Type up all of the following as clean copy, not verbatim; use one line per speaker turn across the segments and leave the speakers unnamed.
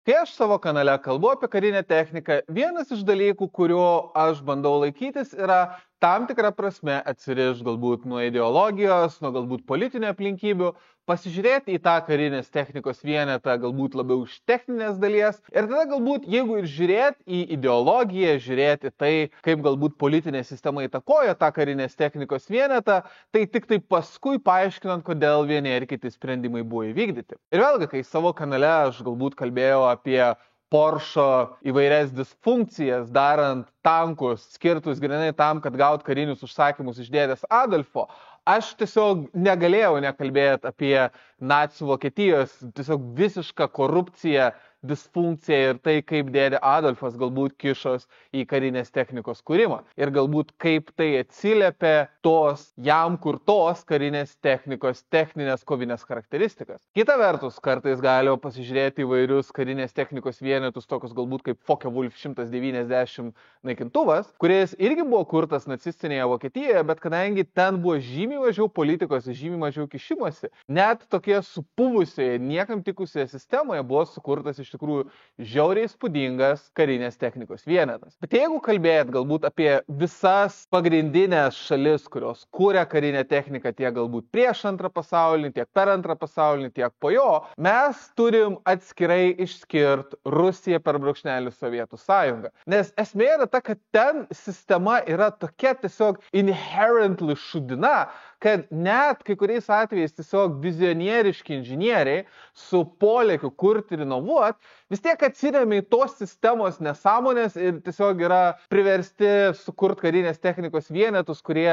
Kai aš savo kanale kalbu apie karinę techniką, vienas iš dalykų, kurio aš bandau laikytis, yra tam tikrą prasme atsiriš galbūt nuo ideologijos, nuo galbūt politinių aplinkybių, pasižiūrėti į tą karinės technikos vienetą galbūt labiau iš techninės dalies ir tada galbūt, jeigu ir žiūrėti į ideologiją, žiūrėti tai, kaip galbūt politinė sistema įtakoja tą karinės technikos vienetą, tai tik tai paskui paaiškinant, kodėl vieni ir kiti sprendimai buvo įvykdyti. Ir vėlgi, kai savo kanale aš galbūt kalbėjau apie Porsche įvairias disfunkcijas, darant tankus, skirtus grinai tam, kad gaut karinius užsakymus iš dėdės Adolfo, aš tiesiog negalėjau nekalbėti apie nacių Vokietijos tiesiog visišką korupciją, disfunkciją ir tai, kaip dėdė Adolfas galbūt kišos į karinės technikos kūrimą. Ir galbūt kaip tai atsiliepia tos jam kurtos karinės technikos techninės kovinės charakteristikas. Kita vertus, kartais galima pasižiūrėti įvairius karinės technikos vienetus, tokius galbūt kaip Focke-Wulf 190 naikintuvas, kuris irgi buvo kurtas nacistinėje Vokietijoje, bet kadangi ten buvo žymiai mažiau politikos, žymiai mažiau kišimosi, net tokie supuvusioje, niekam tikusioje sistemoje buvo sukurtas iš tikrųjų žiauriai įspūdingas karinės technikos vienetas. Bet jeigu kalbėt galbūt apie visas pagrindinės šalis, kurios kūrė karinę techniką tiek galbūt prieš antrą pasaulinį, tiek per antrą pasaulinį, tiek po jo, mes turim atskirai išskirti Rusiją per brūkšnelį Sovietų sąjungą. Nes esmė yra ta, kad ten sistema yra tokia tiesiog inherently šudina, kad net kai kuriais atvejais tiesiog vizionieriški inžinieriai su polėkiu kurti ir inovuoti, vis tiek atsiremia į tos sistemos nesąmonės ir tiesiog yra priversti sukurti karinės technikos vienetus, kurie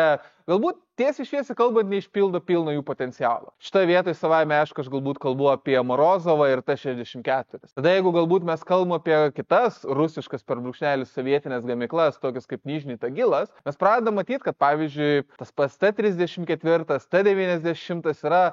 galbūt tiesiai šviesiai kalbant neišpildo pilno jų potencialo. Šitoje vietoje savaime aišku, aš galbūt kalbu apie Morozovą ir T-64. Tada jeigu galbūt mes kalbame apie kitas rusiškas per brūkšnelį sovietinės gamyklas, tokias kaip Nižnij Tagilas, mes pradedame matyti, kad pavyzdžiui tas pats T-34, T-90 yra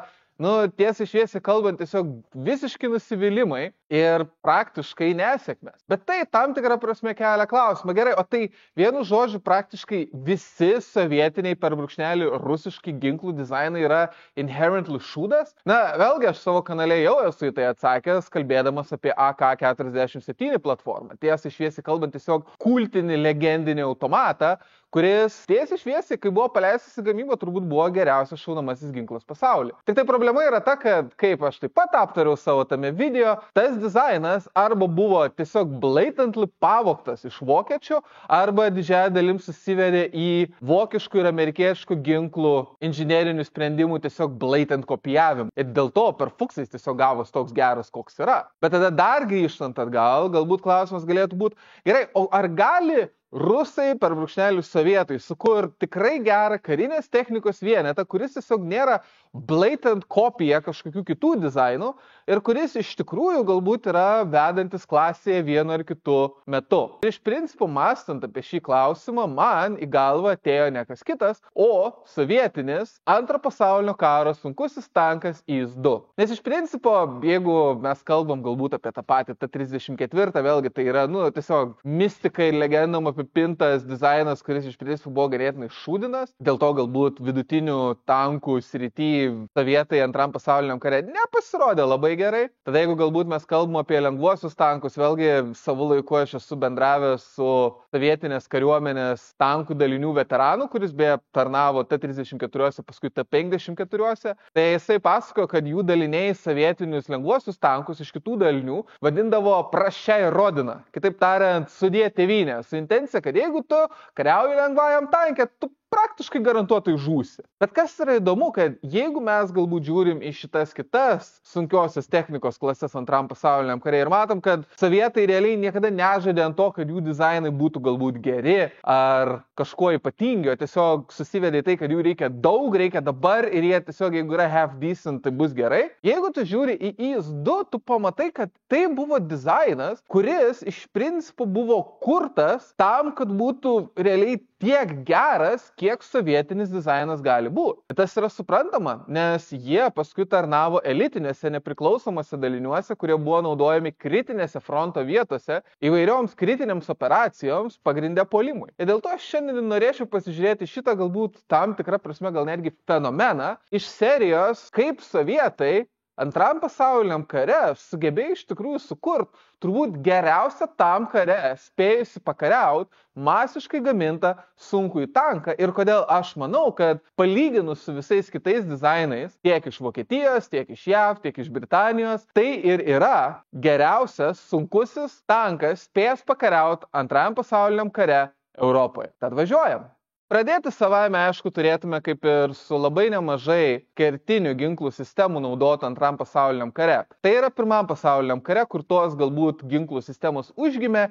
tiesiai šviesiai kalbant, tiesiog visiški nusivylimai ir praktiškai nesėkmės. Bet tai tam tikrą prasme kelia klausimą. Gerai, o tai vienu žodžiu praktiškai visi sovietiniai per brūkšnelį rusiški ginklų dizainai yra inherently šūdas? Vėlgi aš savo kanale jau esu į tai atsakęs, kalbėdamas apie AK-47 platformą. Tiesiai šviesiai kalbant, tiesiog kultinį legendinį automatą, kuris tiesiai šviesiai, kai buvo paleistas į gamybą, turbūt buvo geriausias šaunamasis ginklas pasaulyje. Tik tai problema yra ta, kad, kaip aš taip pat aptariau savo tame video, tas dizainas arba buvo tiesiog blatantly pavogtas iš vokiečių, arba didžiąją dalim susivedė į vokiškų ir amerikiečių ginklų inžinerinių sprendimų tiesiog blatant kopijavimą. Ir dėl to per fuksais tiesiog gavos toks geras, koks yra. Bet tada dar grįžtant atgal, galbūt klausimas galėtų būti, gerai, o ar gali Rusai per brūkšnelį sovietai sukurti tikrai gerą karinės technikos vienetą, kuris tiesiog nėra blatant kopija kažkokių kitų dizainų ir kuris iš tikrųjų galbūt yra vedantis klasėje vienu ar kitu metu. Ir iš principo, mąstant apie šį klausimą, man į galvą atėjo ne kas kitas, o sovietinis antro pasaulinio karo sunkusis tankas IS-2. Nes iš principo, jeigu mes kalbam galbūt apie tą patį T-34, vėlgi tai yra tiesiog mistika ir legendom apipintas dizainas, kuris iš principo buvo ganėtinai šūdinas, dėl to galbūt vidutinių tankų srity sovietai antram pasauliniam kare nepasirodė labai gerai. Tada jeigu galbūt mes kalbam apie lengvuosius tankus, vėlgi savo laiku aš esu bendravęs su sovietinės kariuomenės tankų dalinių veteranų, kuris beje tarnavo T-34, paskui T-54. Tai jisai pasakojo, kad jų daliniai sovietinius lengvuosius tankus iš kitų dalinių vadindavo prašiai rodina. Kitaip tariant, sudė tėvynė, su intencija, kad jeigu tu kariauji lengvajam tanke, tu praktiškai garantuotai žūsi. Bet kas yra įdomu, kad jeigu mes galbūt žiūrim į šitas kitas sunkiosios technikos klases antram pasauliniam kare ir matom, kad sovietai realiai niekada nežadė ant to, kad jų dizainai būtų galbūt geri ar kažkuo ypatingi, o tiesiog susivedė tai, kad jų reikia daug, reikia dabar ir jie tiesiog, jeigu yra half decent, tai bus gerai. Jeigu tu žiūri į IS-2, tu pamatai, kad tai buvo dizainas, kuris iš principo buvo kurtas tam, kad būtų realiai tiek geras, kiek sovietinis dizainas gali būti. Tas yra suprantama, nes jie paskui tarnavo elitinėse nepriklausomose daliniuose, kurie buvo naudojami kritinėse fronto vietose įvairioms kritinėms operacijoms pagrinde puolimui. Ir dėl to aš šiandien norėčiau pasižiūrėti šitą galbūt tam tikrą prasme gal netgi fenomeną iš serijos, kaip sovietai Antram pasauliniam kare sugebėjo iš tikrųjų sukurti turbūt geriausią tam kare spėjusi pakariauti masiškai gamintą sunkųjį tanką ir kodėl aš manau, kad palyginus su visais kitais dizainais, tiek iš Vokietijos, tiek iš JAV, tiek iš Britanijos, tai ir yra geriausias sunkusis tankas spėjęs pakariauti antrajam pasauliniam kare Europoje. Tad važiuojam. Pradėti savaime, aišku, turėtume kaip ir su labai nemažai kertinių ginklų sistemų naudotų antram pasauliniam kare. Tai yra pirmam pasauliniam kare, kur tos galbūt ginklų sistemos užgimė,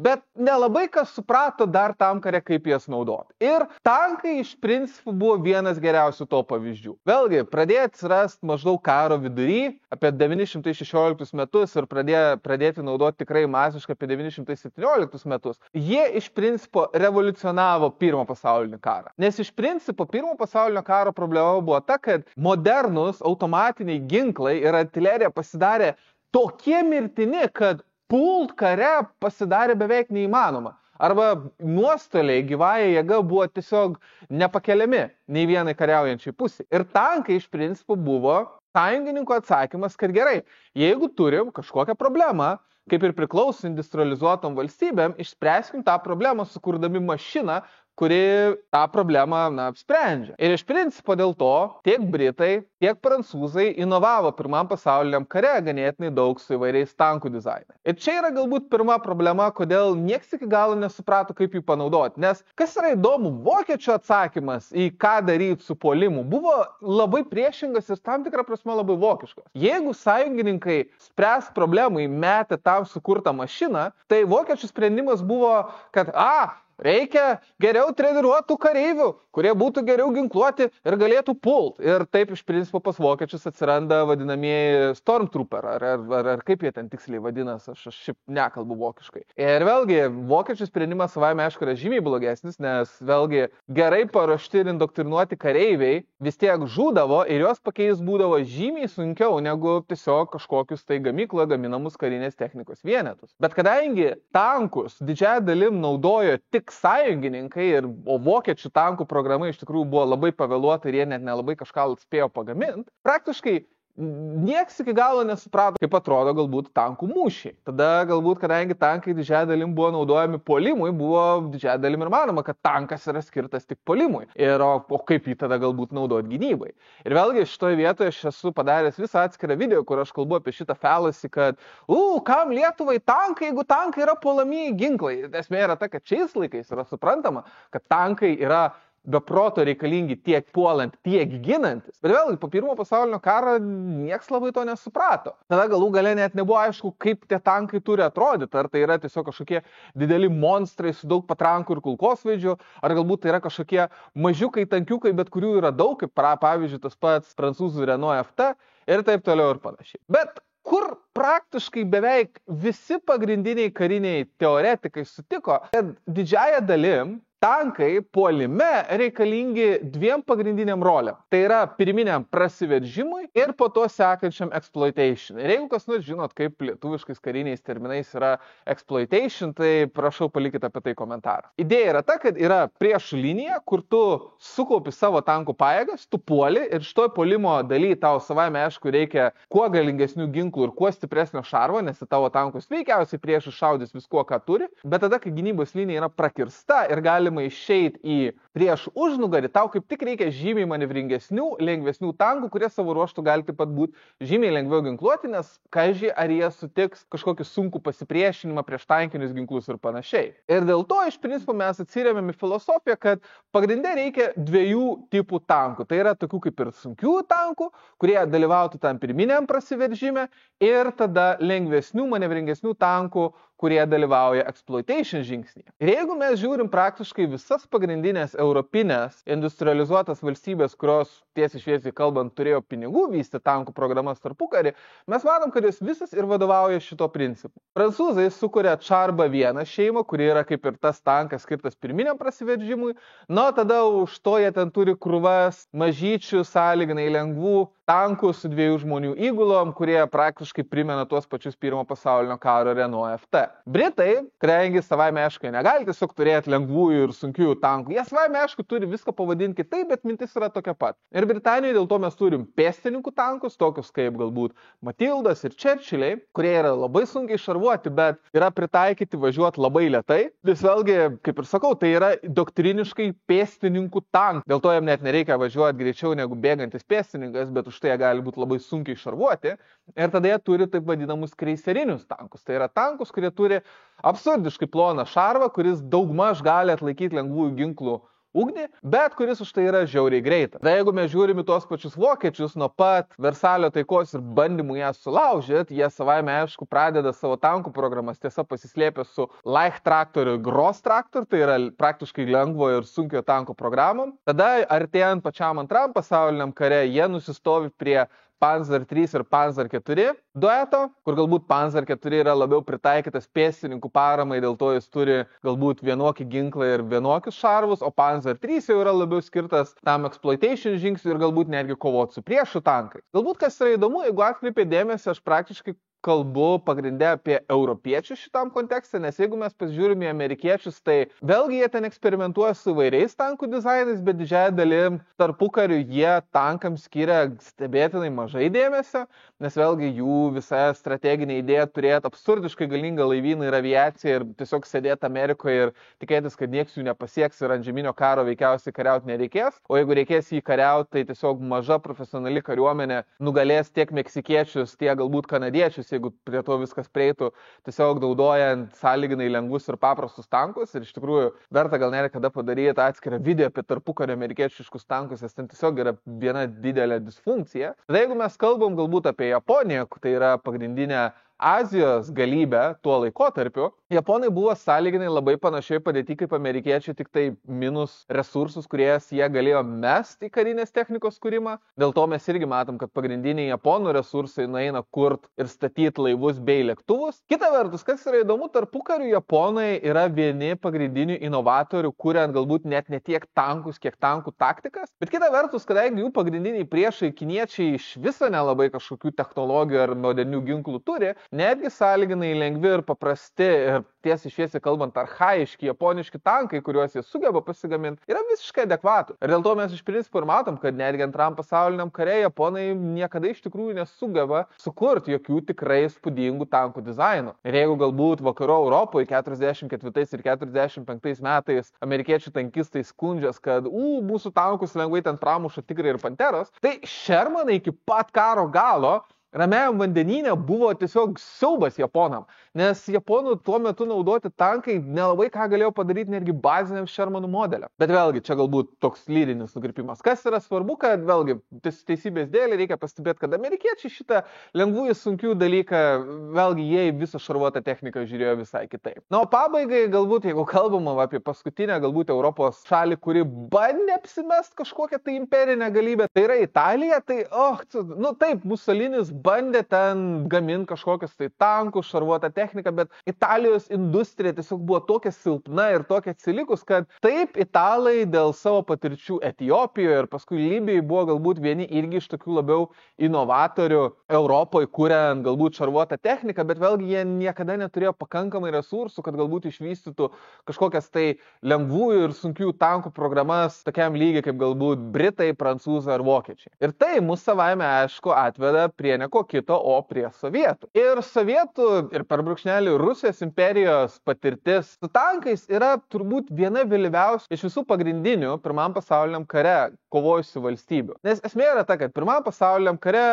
bet nelabai kas suprato dar tam kare, kaip jas naudoti. Ir tankai iš principų buvo vienas geriausių to pavyzdžių. Vėlgi, pradėjo atsirasti maždaug karo vidury, apie 916 metus ir pradėti naudoti tikrai masiškai apie 917 metus. Jie iš principo revoliucionavo pirmą pasaulinį karą. Nes iš principo pirmo pasaulinio karo problema buvo ta, kad modernus automatiniai ginklai ir artilerija pasidarė tokie mirtini, kad pult kare pasidarė beveik neįmanoma. Arba nuostoliai gyvąja jėga buvo tiesiog nepakeliami nei vienai kariaujančiai pusė. Ir tankai iš principo buvo sąjungininkų atsakymas, kad gerai, jeigu turim kažkokią problemą, kaip ir priklauso industrializuotom valstybėm, išspręskim tą problemą, sukurdami mašiną, kuri tą problemą sprendžia. Ir iš principo dėl to tiek Britai, tiek Prancūzai inovavo pirmam pasauliniam kare ganėtinai daug su įvairiais tankų dizainais. Ir čia yra galbūt pirma problema, kodėl nieks iki galo nesuprato, kaip jų panaudoti. Nes kas yra įdomu, vokiečių atsakymas į ką daryti su puolimu buvo labai priešingas ir tam tikrą prasme labai vokiškas. Jeigu sąjungininkai spręs problemai metę tam sukurtą mašiną, tai vokiečių sprendimas buvo, kad reikia geriau treniruotų kareivių, kurie būtų geriau ginkluoti ir galėtų pult. Ir taip iš principo pas vokiečius atsiranda vadinamieji Stormtrooper, ar kaip jie ten tiksliai vadinas, aš šiaip nekalbu vokiškai. Ir vėlgi, vokiečių sprendimas savaime aišku yra žymiai blogesnis, nes vėlgi gerai paruošti ir indoktrinuoti kareiviai vis tiek žūdavo ir juos pakeis būdavo žymiai sunkiau negu tiesiog kažkokius tai gamykloje gaminamus karinės technikos vienetus. Bet kadangi tankus didžiąją dalim naudojo tik sąjungininkai, o vokiečių tankų programa iš tikrųjų buvo labai pavėluota ir jie net nelabai kažką spėjo pagaminti, praktiškai nieks iki galo nesuprato, kaip atrodo galbūt tankų mūšiai. Tada galbūt, kadangi tankai didžiąją dalim buvo naudojami puolimui, buvo didžiąją dalim ir manoma, kad tankas yra skirtas tik puolimui. Ir o kaip jį tada galbūt naudoti gynybai. Ir vėlgi šitoje vietoje aš esu padaręs visą atskirą video, kur aš kalbu apie šitą fallacy, kad kam Lietuvai tankai, jeigu tankai yra puolamieji ginklai. Esmė yra ta, kad šiais laikais yra suprantama, kad tankai yra be proto reikalingi tiek puolant, tiek ginantis. Bet vėlgi, po pirmo pasaulinio karo nieks labai to nesuprato. Tada galų gale net nebuvo aišku, kaip tie tankai turi atrodyti. Ar tai yra tiesiog kažkokie dideli monstrai su daug patrankų ir kulkosvaidžių, ar galbūt tai yra kažkokie mažiukai, tankiukai, bet kurių yra daug, kaip pavyzdžiui tas pats prancūzų Renault FT ir taip toliau ir panašiai. Bet kur praktiškai beveik visi pagrindiniai kariniai teoretikai sutiko, kad didžiąją dalim tankai puolime reikalingi dviem pagrindiniam roliam. Tai yra pirminiam prasiveržimui ir po to sekančiam exploitation. Ir jeigu kas nors žinot, kaip lietuviškais kariniais terminais yra exploitation, tai prašau palikite apie tai komentarą. Idėja yra ta, kad yra priešų linija, kur tu sukaupi savo tankų pajėgas, tu puoli ir šitoj puolimo daly tau savaime aišku reikia kuo galingesnių ginklų ir kuo stipresnio šarvo, nes į tavo tankus veikiausiai priešas šaudys viskuo, ką turi. Bet tada, kai gynybos linija yra prakirsta ir galima išeit į prieš užnugarį, tau kaip tik reikia žymiai manevringesnių, lengvesnių tankų, kurie savo ruoštų gali taip pat būti žymiai lengviau ginkluoti, nes kaži, ar jie sutiks kažkokį sunkų pasipriešinimą prieš tankinius ginklus ir panašiai. Ir dėl to iš principo mes atsirėmėm į filosofiją, kad pagrinde reikia dviejų tipų tankų. Tai yra tokių kaip ir sunkių tankų, kurie dalyvautų tam pirminiam prasiveržime ir tada lengvesnių, manevringesnių tankų, kurie dalyvauja exploitation žingsnyje. Ir jeigu mes žiūrim praktiškai visas pagrindinės europinės industrializuotas valstybės, kurios tiesiai šviesiai kalbant turėjo pinigų vystyti tankų programas tarpukarį, mes matom, kad jis visas ir vadovauja šito principu. Prancūzai sukuria Čarba 1 šeimą, kuri yra kaip ir tas tankas skirtas pirminiam prasiveržimui, tada už to jie ten turi krūvas mažyčių, sąlyginai lengvų tankus su 2 žmonių įgulom, kurie praktiškai primena tuos pačius pirmo pasaulinio karo Renault FT. Britai, kadangi savaime aišku, negali tiesiog turėti lengvųjų ir sunkiųjų tankų. Jie savaime aišku turi viską pavadinti kitaip, bet mintis yra tokia pat. Ir Britanijoje dėl to mes turim pėstininkų tankus, tokius kaip galbūt Matildas ir Churchilliai, kurie yra labai sunkiai šarvuoti, bet yra pritaikyti važiuoti labai lėtai. Vis vėlgi, kaip ir sakau, tai yra doktriniškai pėstininkų tankai. Dėl to jam net nereikia važiuoti greičiau negu bėgantis pėstininkas, bet už tai jie gali būti labai sunkiai šarvuoti. Ir tada jie turi taip vadinamus kreiserinius tankus. Tai yra tankus, kurie turi absurdiškai ploną šarvą, kuris daugmaž gali atlaikyti lengvųjų ginklų ugnį, bet kuris už tai yra žiauriai greitas. Tai jeigu mes žiūrime tuos pačius vokiečius nuo pat Versalio taikos ir bandymų ją sulaužyti, jie savaime aišku pradeda savo tankų programas tiesa pasislėpę su Leichtraktor ir Grosstraktor, tai yra praktiškai lengvojo ir sunkio tankų programom. Tada artėjant pačiam antram pasauliniam kare, jie nusistovi prie Panzer 3 ir Panzer 4 dueto, kur galbūt Panzer 4 yra labiau pritaikytas pėstininkų paramai, dėl to jis turi galbūt vienokį ginklą ir vienokius šarvus, o Panzer 3 jau yra labiau skirtas tam exploitation žingsniui ir galbūt netgi kovoti su priešų tankais. Galbūt kas yra įdomu, jeigu atkreipė dėmesį, aš praktiškai kalbu pagrindę apie europiečius šitam kontekste, nes jeigu mes pasižiūrime į amerikiečius, tai vėlgi jie ten eksperimentuoja su įvairiais tankų dizainais, bet didžiąją dalim tarpukariu jie tankams skiria stebėtinai mažai dėmesio, nes vėlgi jų visa strateginė idėja turėti absurdiškai galingą laivyną ir aviaciją ir tiesiog sėdėti Amerikoje ir tikėtis, kad nieks jų nepasieks ir ant žeminio karo veikiausiai kariauti nereikės, o jeigu reikės jį kariauti, tai tiesiog maža profesionali kariuomenė nugalės tiek meksikiečius, tiek galbūt kanadiečius, jeigu prie to viskas prieitų, tiesiog naudojant sąlyginai lengvus ir paprastus tankus. Ir iš tikrųjų verta gal net kada padaryti atskirą video apie tarpukario amerikiečiškus tankus, nes ten tiesiog yra viena didelė disfunkcija. Tada jeigu mes kalbam galbūt apie Japoniją, tai yra pagrindinė Azijos galybė tuo laikotarpiu, japonai buvo sąlyginai labai panašiai padėti kaip amerikiečiai, tik tai minus resursus, kuriais jie galėjo mesti į karinės technikos kūrimą. Dėl to mes irgi matom, kad pagrindiniai japonų resursai nueina kurt ir statyti laivus bei lėktuvus. Kita vertus, kas yra įdomu, tarpukariu japonai yra vieni pagrindinių inovatorių, kuriant galbūt net ne tiek tankus, kiek tankų taktikas. Bet kita vertus, kadangi jų pagrindiniai priešai kiniečiai iš viso nelabai kažkokių technologijų ar modernių ginklų turi, netgi sąlyginai lengvi ir paprasti ir tiesiai šviesiai kalbant archaiški japoniški tankai, kuriuos jie sugeba pasigaminti, yra visiškai adekvatų. Ir dėl to mes iš principo ir matom, kad netgi antram pasauliniam kare japonai niekada iš tikrųjų nesugeba sukurti jokių tikrai spūdingų tankų dizaino. Ir jeigu galbūt vakarų Europoje 44 ir 45 metais amerikiečių tankistai skundžias, kad mūsų tankus lengvai ten pramuša tigrai ir panteros, tai Shermanai iki pat karo galo Ramiajam vandenyne buvo tiesiog siaubas japonam, nes japonų tuo metu naudoti tankai nelabai ką galėjo padaryti netgi baziniam Shermanų modeliam. Bet vėlgi, čia galbūt toks lyrinis nukrypimas. Kas yra svarbu, kad vėlgi teisybės dėlį reikia pastebėti, kad amerikiečiai šitą lengvųjų sunkių dalyką, vėlgi jie į visą šarvuotą techniką žiūrėjo visai kitaip. Na, o pabaigai galbūt, jeigu kalbama apie paskutinę galbūt Europos šalį, kuri bandė apsimest kažkokią tai imperinę galybę, tai yra Italija, tai, taip, Musolinis bandė ten gaminti kažkokius tai tankus, šarvuotą techniką, bet Italijos industrija tiesiog buvo tokia silpna ir tokia atsilikus, kad taip italai dėl savo patirčių Etiopijoje ir paskui Libijoje buvo galbūt vieni irgi iš tokių labiau inovatorių Europoje, kuriant galbūt šarvuotą techniką, bet vėlgi jie niekada neturėjo pakankamai resursų, kad galbūt išvystytų kažkokias tai lengvųjų ir sunkių tankų programas tokiam lygiai kaip galbūt Britai, Prancūzai ar Vokiečiai. Ir tai mus savaime aišku atveda prie ko kito, o prie sovietų. Ir sovietų ir per brūkšnelį Rusijos imperijos patirtis su tankais yra turbūt viena vėlyviausių iš visų pagrindinių pirmam pasauliniam kare kovojusių valstybių. Nes esmė yra ta, kad pirmam pasauliniam kare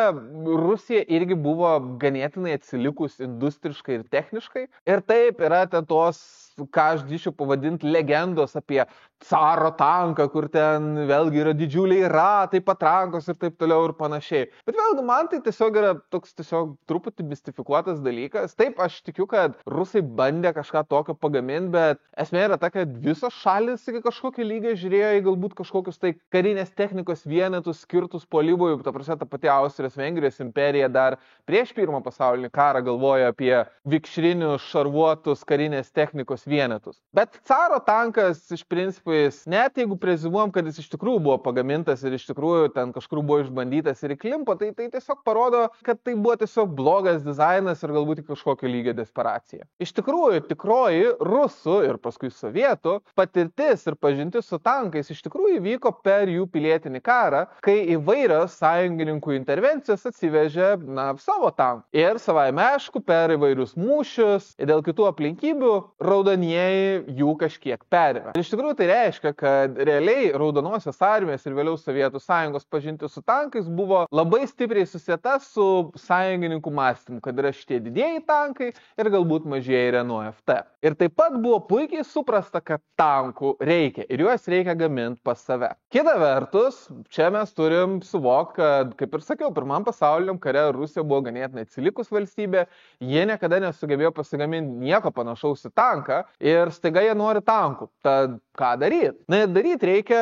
Rusija irgi buvo ganėtinai atsilikus industriškai ir techniškai. Ir taip yra ten tos, ką aš drįsčiau pavadinti, legendos apie caro tanką, kur ten vėlgi yra didžiuliai ratai, patrankos ir taip toliau ir panašiai. Bet vėlgi man tai tiesiog yra toks tiesiog truputį mistifikuotas dalykas. Taip, aš tikiu, kad rusai bandė kažką tokio pagaminti, bet esmė yra ta, kad visos šalis iki kažkokio lygio žiūrėjo į galbūt kažkokius tai karinės technikos vienetus skirtus puolimui. Ta prasme, ta pati Austrijos-Vengrijos imperija dar prieš pirmą pasaulinį karą galvojo apie vikšrinius šarvuotus karinės technikos vienetus. Bet caro tankas iš principo atvejais, net jeigu prezimuojam, kad jis iš tikrųjų buvo pagamintas ir iš tikrųjų ten kažkur buvo išbandytas ir įklimpo, tai tiesiog parodo, kad tai buvo tiesiog blogas dizainas ir galbūt kažkokio lygio desperacija. Iš tikrųjų, tikroji rusų ir paskui sovietų patirtis ir pažintis su tankais iš tikrųjų vyko per jų pilietinį karą, kai įvairios sąjungininkų intervencijos atsivežė savo tankų. Ir savaime aišku, per įvairius mūšius ir dėl kitų aplinkybių raudonieji jų kažkiek perėmė. Ir iš tikrųjų tai reiškia, kad realiai raudonosios armijos ir vėliau Sovietų sąjungos pažintis su tankais buvo labai stipriai susieta su sąjungininkų mąstymu, kad yra šitie didieji tankai ir galbūt mažieji Renault FT. Ir taip pat buvo puikiai suprasta, kad tankų reikia ir juos reikia gaminti pas save. Kita vertus, čia mes turim suvokti, kad, kaip ir sakiau, pirmam pasauliniam kare Rusija buvo ganėtinai atsilikus valstybė, jie niekada nesugebėjo pasigaminti nieko panašaus į tanką ir staiga jie nori tankų. Tad ką daryti? Na, daryti reikia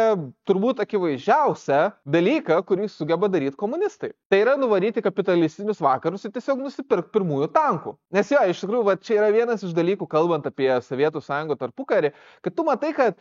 turbūt akivaizdžiausią dalyką, kurį sugeba daryti komunistai. Tai yra nuvaryti kapitalistinius vakarus ir tiesiog nusipirkti pirmųjų tankų. Nes jo, iš tikrųjų, čia yra vienas iš dalykų, kalbant apie Sovietų sąjungą tarpukarį, kad tu matai, kad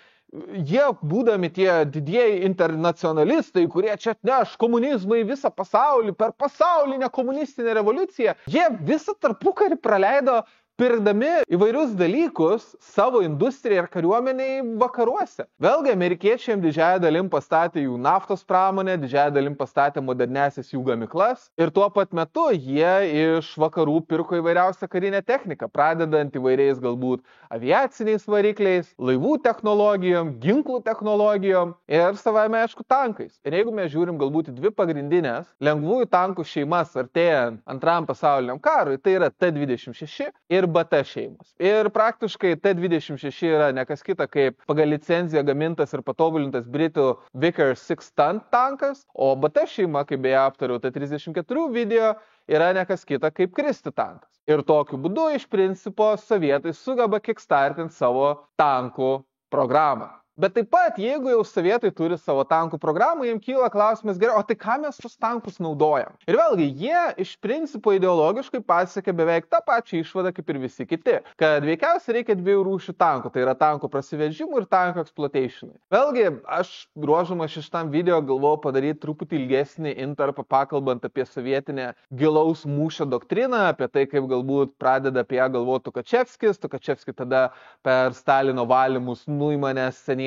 jie, būdami tie didieji internacionalistai, kurie čia atneš komunizmą į visą pasaulį, per pasaulinę komunistinę revoliuciją, jie visą tarpukarį praleido pirkdami įvairius dalykus savo industrijai ir kariuomeniai vakaruose. Vėlgi, amerikiečiai didžiąją dalim pastatė jų naftos pramonę, didžiąją dalim pastatė modernesias jų gamyklas ir tuo pat metu jie iš vakarų pirko įvairiausią karinę techniką, pradedant įvairiais galbūt aviaciniais varikliais, laivų technologijom, ginklų technologijom ir savaime aišku tankais. Ir jeigu mes žiūrim galbūt į dvi pagrindinės lengvųjų tankų šeimas artėjant antram pasauliniam karui, tai yra T-26 ir BT šeimos. Ir praktiškai T-26 yra ne kas kita kaip pagal licenciją gamintas ir patobulintas Britų Vickers 6 Ton tankas, o BT šeima, kaip beje aptariau T-34 video, yra ne kas kita kaip Kristi tankas. Ir tokiu būdu iš principo sovietai sugeba kickstartinti savo tankų programą. Bet taip pat, jeigu jau sovietai turi savo tankų programą, jiems kyla klausimas, gerai, o tai ką mes tos tankus naudojam? Ir vėlgi, jie iš principo ideologiškai pasiekė beveik tą pačią išvadą kaip ir visi kiti, kad veikiausiai reikia dviejų rūšių tankų, tai yra tankų prasiveržimų ir tankų exploitationai. Vėlgi, aš ruoždamas šitam video galvojau padaryti truputį ilgesnį intarpą, pakalbant apie sovietinę gilaus mūšio doktriną, apie tai, kaip galbūt pradeda apie ją galvoti Tukačevskis tada per Stalino valymus nuimanės seniai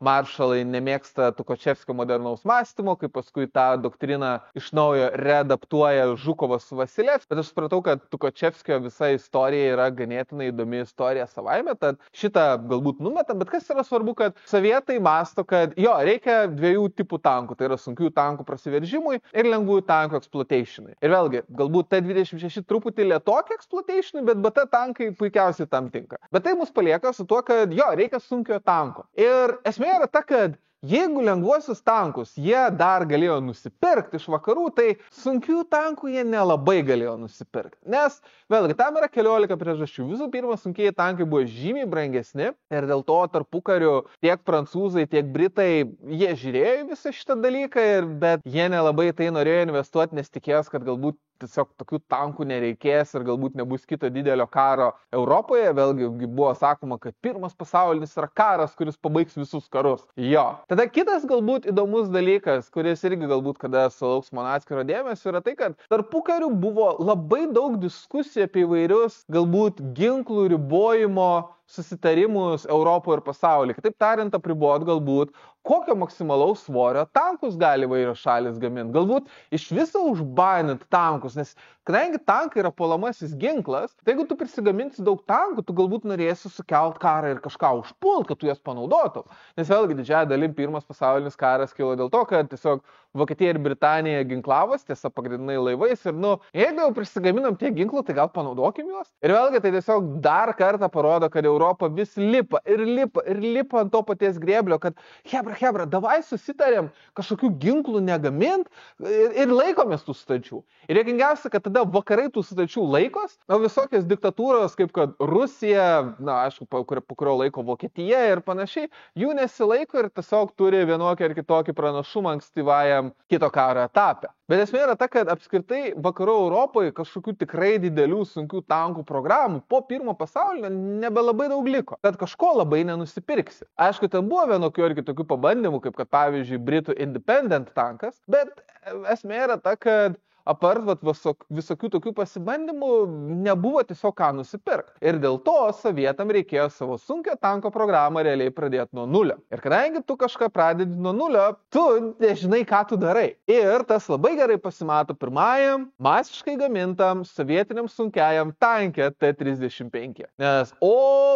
maršalai nemėgsta Tukačevskio modernaus mąstymo, kai paskui tą doktriną iš naujo readaptuoja Žukovas su Vasilevskiu. Bet aš supratau, kad Tukačevskio visa istorija yra ganėtinai įdomi istorija savaime, tad šitą galbūt numetam, bet kas yra svarbu, kad sovietai mąsto, kad jo, reikia dviejų tipų tankų, tai yra sunkių tankų prasiveržimui ir lengvųjų tankų exploitationui. Ir vėlgi, galbūt T-26 truputį lėtokie exploitationui, bet BT tankai puikiausiai tam tinka. Bet tai mus palieka su tuo, kad jo, reikia sunkio tanko. Ir esmė yra ta, kad jeigu lengvuosius tankus jie dar galėjo nusipirkti iš vakarų, tai sunkių tankų jie nelabai galėjo nusipirkti. Nes, vėlgi, tam yra 15 priežasčių. Visų pirma, sunkieji tankai buvo žymiai brangesni ir dėl to tarpukariu tiek prancūzai, tiek britai, jie žiūrėjo į visą šitą dalyką, bet jie nelabai tai norėjo investuoti, nes tikėjos, kad galbūt tiesiog tokių tankų nereikės ir galbūt nebus kito didelio karo Europoje. Vėlgi buvo sakoma, kad pirmas pasaulinis yra karas, kuris pabaigs visus karus. Jo. Tada kitas galbūt įdomus dalykas, kuris irgi galbūt kada sulauks mano atskiro dėmesio, yra tai, kad tarpukariu buvo labai daug diskusijų apie įvairius galbūt ginklų ribojimo susitarimus Europoje ir pasaulyje. Kitaip tariant, apribot galbūt, kokio maksimalaus svorio tankus gali įvairios šalis gaminti. Galbūt iš viso užbanint tankus, nes kadangi tankai yra puolamasis ginklas, tai jeigu tu prisigaminsi daug tankų, tu galbūt norėsi sukelt karą ir kažką užpult, kad tu jas panaudotum. Nes vėlgi didžiąją dalim pirmas pasaulinis karas kilo dėl to, kad tiesiog Vokietija ir Britanija ginklavos, tiesa pagrindinai laivais ir, jeigu jau prisigaminam tiek ginklų, tai gal panaudokim juos. Ir vėlgi tai tiesiog dar kartą parodo, kad Europa vis lipa ant to paties grėblio, kad hebra, davai susitarėm kažkokių ginklų negamint ir laikomės tų stačių. Ir rekingiausia, kad tada tada vakarai tų sutarčių laikos, o visokios diktatūros, kaip kad Rusija, aišku, po kurio laiko Vokietija ir panašiai, jų nesilaiko ir tiesiog turi vienokį ar kitokį pranašumą ankstyvajam kito karo etape. Bet esmė yra ta, kad apskritai vakarų Europoje kažkokių tikrai didelių sunkių tankų programų po pirmo pasaulinio nebelabai daug liko. Tad kažko labai nenusipirksi. Aišku, ten buvo vienokių ar kitokių pabandymų, kaip kad pavyzdžiui Britų Independent tankas, bet esmė yra ta, kad apart visokių tokių pasibandymų nebuvo tiesiog ką nusipirkti. Ir dėl to sovietam reikėjo savo sunkią tanko programą realiai pradėti nuo nulio. Ir kadangi tu kažką pradedi nuo nulio, tu nežinai, ką tu darai. Ir tas labai gerai pasimato pirmajam, masiškai gamintam, sovietiniam sunkiajam tankė T-35. Nes,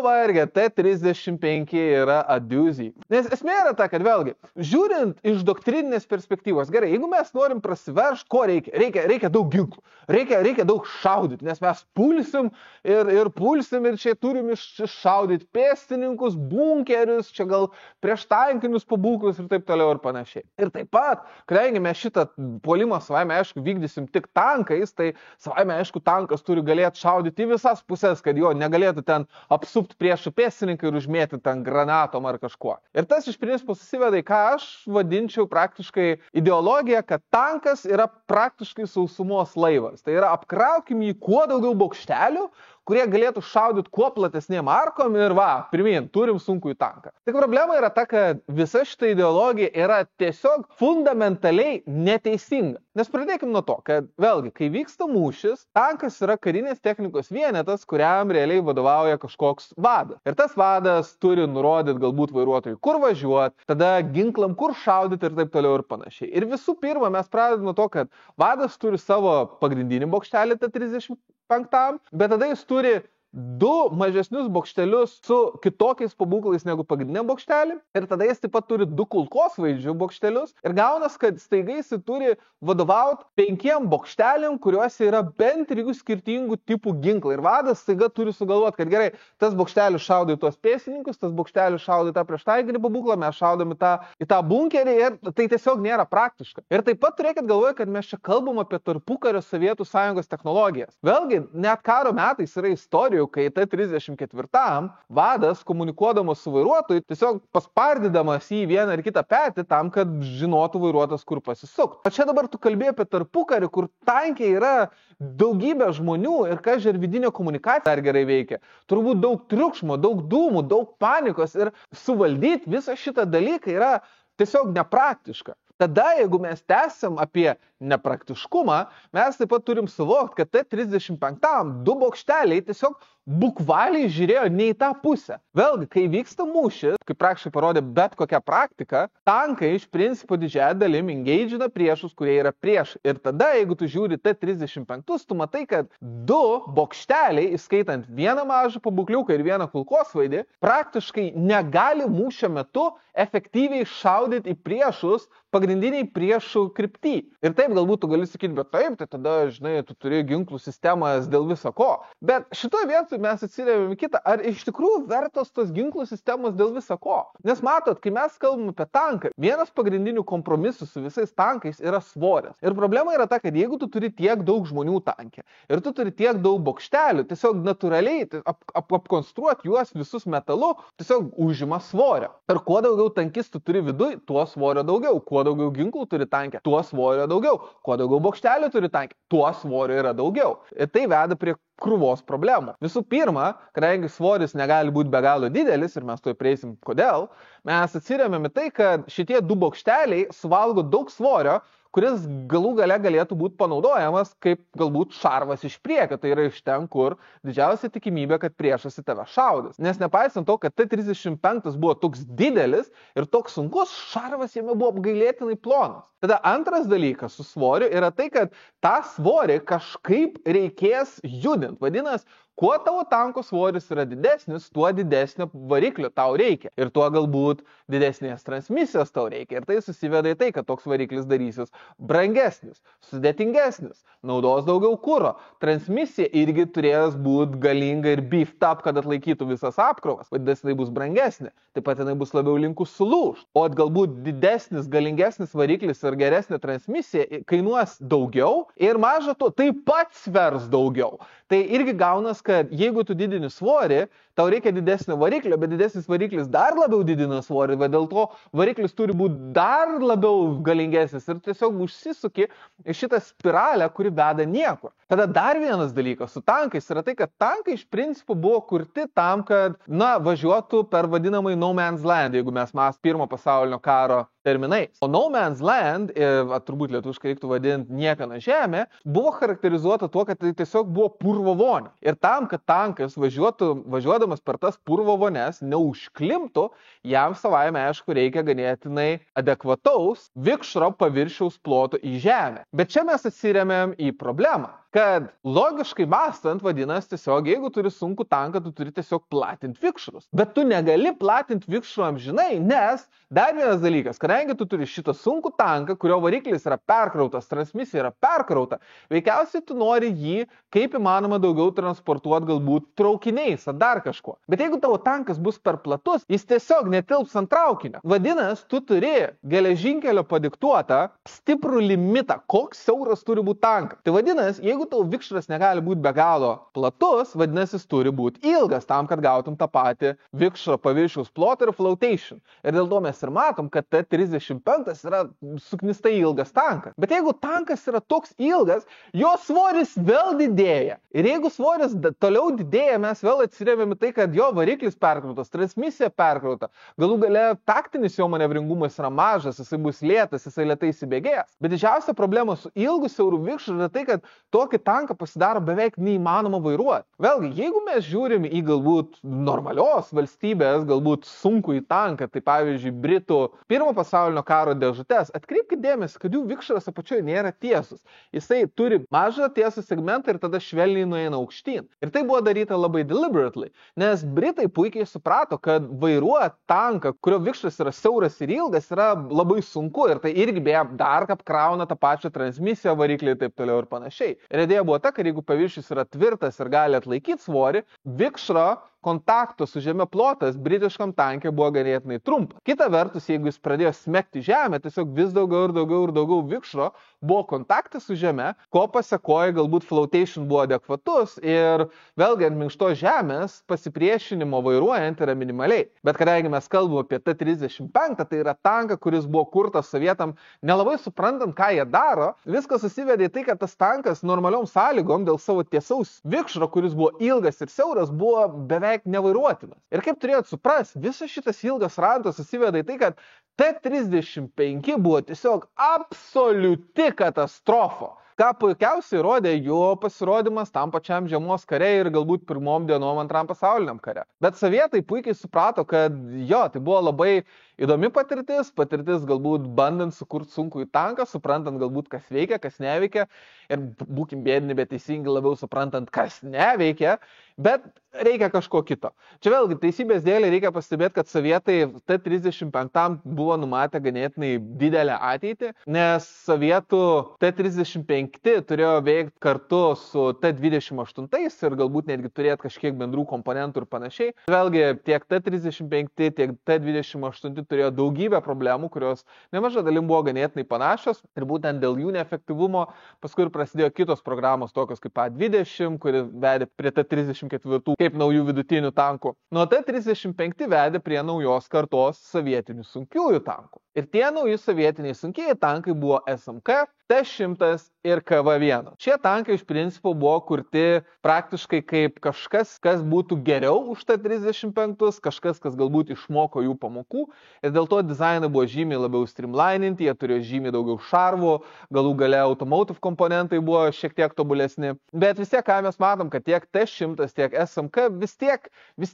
varge, T-35 yra adūzy. Nes esmė yra ta, kad vėlgi, žiūrint iš doktrininės perspektyvos, gerai, jeigu mes norim prasiveršti, ko reikia? Reikia daug ginklų, reikia daug šaudyti, nes mes pulsim ir čia turim iššaudyti pėstininkus, bunkerius, čia gal prieš tankinius pabūklus ir taip toliau ir panašiai. Ir taip pat, kadangi mes šitą puolimą savaime aišku vykdysim tik tankais, tai savaime aišku tankas turi galėti šaudyti į visas pusės, kad jo negalėtų ten apsupti priešų pėstininkai ir užmėti ten granatom ar kažkuo. Ir tas iš principo susiveda į ką aš vadinčiau praktiškai ideologiją, kad tankas yra praktiškai sausumos laivas. Tai yra apkraukim jį kuo daugiau bokštelių, kurie galėtų šaudyti kuo platesnėm arkom ir pirmyn, turim sunkųjį tanką. Tik problema yra ta, kad visa šita ideologija yra tiesiog fundamentaliai neteisinga. Nes pradėkim nuo to, kad vėlgi, kai vyksta mūšis, tankas yra karinės technikos vienetas, kuriam realiai vadovauja kažkoks vadas. Ir tas vadas turi nurodyti galbūt vairuotojui, kur važiuoti, tada ginklam, kur šaudyti ir taip toliau ir panašiai. Ir visų pirma, mes pradedame nuo to, kad vadas turi savo pagrindinį bokštelį T-35, bet tada jis turi du mažesnius bokštelius su kitokiais pabūklais negu pagrindiniam bokštelį ir tada jis taip pat turi du kulkosvaidžių bokštelius ir gaunas, kad staiga jis turi vadovauti 5 bokšteliam, kuriuose yra bent 3 skirtingų tipų ginklai. Ir vadas staiga turi sugalvoti, kad gerai, tas bokštelis šaudo į tuos pėstininkus, tas bokštelis šaudo į tą prieštankinį pabūklą, mes šaudom į tą bunkerį ir tai tiesiog nėra praktiška. Ir taip pat turėkit galvoje, kad mes čia kalbam apie tarpukario Sovietų Sąjungos technologijas. Vėlgi, net karo metais yra istorijų, kai T-34 vadas komunikuodamas su vairuotoju, tiesiog paspardydamas į vieną ar kitą petį tam, kad žinotų vairuotas, kur pasisukti. O čia dabar tu kalbėjai apie tarpukarį, kur tankiai yra daugybė žmonių ir kažkaip vidinė komunikacija dar gerai veikia. Turbūt daug triukšmo, daug dūmų, daug panikos ir suvaldyti visą šitą dalyką yra tiesiog nepraktiška. Tada, jeigu mes tęsiam apie nepraktiškumą, mes taip pat turim suvokti, kad T-35 2 bokšteliai tiesiog bukvaliai žiūrėjo ne į tą pusę. Vėlgi, kai vyksta mūšis, kaip praktiškai parodė bet kokią praktiką, tankai iš principo didžiąją dalim engage'ina priešus, kurie yra prieš. Ir tada, jeigu tu žiūri T-35, tu matai, kad 2 bokšteliai, įskaitant vieną mažą pabukliuką ir vieną kulkosvaidį, praktiškai negali mūšio metu efektyviai šaudyti į priešus pagrindiniai priešų krypty. Ir taip galbūt tu gali sakyti, bet taip, tai tada, žinai, tu turi ginklų sistemas dėl viso ko. Bet šitoje vietoje mes atsirėmėm į kitą, ar iš tikrųjų vertos tos ginklų sistemos dėl viso ko. Nes matot, kai mes kalbam apie tanką, vienas pagrindinių kompromisų su visais tankais yra svoris. Ir problema yra ta, kad jeigu tu turi tiek daug žmonių tankė ir tu turi tiek daug bokštelių, tiesiog natūraliai apkonstruoti juos visus metalu, tiesiog užima svorio. Ir kuo daugiau tankistų turi viduj, tuo svorio daugiau. Kuo daugiau ginklų turi tankę, tuo svorio daugiau. Kuo daugiau bokštelių turi tankę, tuo svorio yra daugiau. Ir tai veda prie krūvos problemų. Visų pirma, kadangi svoris negali būti be galo didelis, ir mes tuoj prieisim kodėl, mes atsirėmėm į tai, kad šitie 2 bokšteliai suvalgo daug svorio, kuris galų gale galėtų būti panaudojamas kaip galbūt šarvas iš priekio. Tai yra iš ten, kur didžiausia tikimybė, kad priešas į tave šaudys. Nes nepaisant to, kad T-35 buvo toks didelis ir toks sunkus, šarvas jame buvo apgailėtinai plonas. Tada antras dalykas su svoriu yra tai, kad tą svorį kažkaip reikės judinti. Vadinasi, Kuo tavo tanko svoris yra didesnis, tuo didesnio variklio tau reikia. Ir tuo galbūt didesnės transmisijos tau reikia. Ir tai susiveda į tai, kad toks variklis darysis brangesnis, sudėtingesnis, naudos daugiau kuro. Transmisija irgi turės būti galinga ir beefed up, kad atlaikytų visas apkrovas. Vadinasi, tai bus brangesnė. Taip pat jinai bus labiau linkus sulūžti. O galbūt didesnis, galingesnis variklis ir geresnė transmisija kainuos daugiau ir maža to, taip pat svers daugiau. Tai irgi gaunas, kad jeigu tu didini svorį, tau reikia didesnio variklio, bet didesnis variklis dar labiau didina svorį, bet dėl to variklis turi būti dar labiau galingesnis ir tiesiog užsisuki į šitą spiralę, kuri veda niekur. Tada dar vienas dalykas su tankais yra tai, kad tankai iš principo buvo kurti tam, kad, važiuotų per vadinamai no man's land, jeigu mes pirmo pasaulinio karo terminais. O no man's land, turbūt lietuviškai reiktų vadinti niekana žemė, buvo charakterizuota tuo, kad tai tiesiog buvo purvo vonė. Ir tam, kad tankas važiuodamas per tas purvo vones neužklimtų, jam savaime, aišku, reikia ganėtinai adekvataus vikšro paviršiaus ploto į žemę. Bet čia mes atsiremiam į problemą, kad logiškai mąstant, vadinasi, tiesiog, jeigu turi sunkų tanką, tu turi tiesiog platinti vikšrus. Bet tu negali platinti vikšrų amžinai, nes dar vienas dalykas, kadangi tu turi šitą sunkų tanką, kurio variklis yra perkrautas, transmisija yra perkrauta, veikiausiai tu nori jį kaip įmanoma daugiau transportuoti galbūt traukiniais ar dar kažkuo. Bet jeigu tavo tankas bus per platus, jis tiesiog netilps ant traukinio. Vadinasi, tu turi geležinkelio padiktuotą stiprų limitą, koks siauras turi būti tankas. Tai vadinasi, jeigu tavo vikšras negali būti be galo platus, vadinasi, jis turi būti ilgas tam, kad gautum tą patį vikšro paviršiaus plotą ir flotation. Ir dėl to mes ir matom, kad T-35 yra suknistai ilgas tankas. Bet jeigu tankas yra toks ilgas, jo svoris vėl didėja. Ir jeigu svoris toliau didėja, mes vėl atsiremiam į tai, kad jo variklis perkrautas, transmisija perkrauta. Galų gale taktinis jo manevringumas yra mažas, jisai bus lėtas, jisai lėtai įsibėgės. Bet didžiausia problema su ilgu siauru vikšru yra tai, kad tokį tanką pasidaro beveik neįmanoma vairuoti. Vėlgi, jeigu mes žiūrim į galbūt normalios valstybės, galbūt sunkų į tanką, tai pavyzdžiui, Britų pirmo pasaulinio karo dėžutes, atkreipkite dėmesį, kad jų vikšras apačioje nėra tiesus. Jisai turi mažą tiesų segmentą ir tada švelniai nueina aukštyn. Ir tai buvo daryta labai deliberately, nes Britai puikiai suprato, kad vairuoti tanką, kurio vikšras yra siauras ir ilgas, yra labai sunku ir tai irgi beje dar apkrauna tą pačią transmisiją, variklį ir taip toliau ir panašiai. Ir idėja buvo ta, kad jeigu paviršius yra tvirtas ir gali atlaikyti svorį, vikšro kontakto su žeme plotas britiškam tankė buvo ganėtinai trumpas. Kita vertus, jeigu jis pradėjo smekti žemę, tiesiog vis daugiau ir daugiau vikšro buvo kontaktas su žeme, ko pasekoja galbūt flotation buvo adekvatus ir vėlgi ant minkštos žemės pasipriešinimo vairuojant yra minimaliai. Bet kadangi mes kalbame apie T-35, tai yra tanką, kuris buvo kurtas sovietam, nelabai suprantant, ką jie daro, viskas susivedė į tai, kad tas tankas normaliom sąlygom dėl savo tiesaus vikšro, kuris buvo ilgas ir siauras, buvo beveik nevairuotinas. Ir kaip turėjot suprasti, visas šitas ilgas rantas susiveda į tai, kad T-35 buvo tiesiog absoliuti katastrofa. Ką puikiausiai rodė jo pasirodymas tam pačiam žiemos kare ir galbūt pirmom dienom antram pasauliniam kare. Bet sovietai puikiai suprato, kad tai buvo labai įdomi patirtis galbūt bandant sukurti sunkų į tanką, suprantant galbūt kas veikia, kas neveikia ir būkim bėdini, bet teisingai labiau suprantant, kas neveikia, bet reikia kažko kito. Čia vėlgi teisybės dėlei reikia pastebėti, kad sovietai T-35 buvo numatę ganėtinai didelę ateitį, nes sovietų T-35 turėjo veikti kartu su T-28 ir galbūt netgi turėti kažkiek bendrų komponentų ir panašiai. Vėlgi tiek T-35, tiek T-28 turėjo daugybę problemų, kurios nemaža dalim buvo ganėtinai panašios ir būtent dėl jų neefektyvumo paskui ir prasidėjo kitos programos tokios kaip A-20, kuri vedė prie T-34 kaip naujų vidutinių tankų. Nuo T-35 vedė prie naujos kartos sovietinių sunkiųjų tankų. Ir tie nauji sovietiniai sunkieji tankai buvo SMK, T-100 ir KV-1. Šie tankai iš principo buvo kurti praktiškai kaip kažkas, kas būtų geriau už T-35, kažkas, kas galbūt išmoko jų pamokų. Ir dėl to dizainai buvo žymiai labiau streamlininti, jie turėjo žymiai daugiau šarvų, galų gale automotive komponentai buvo šiek tiek tobulesni. Bet vis tiek, ką mes matom, kad tiek T-100, tiek SMK vis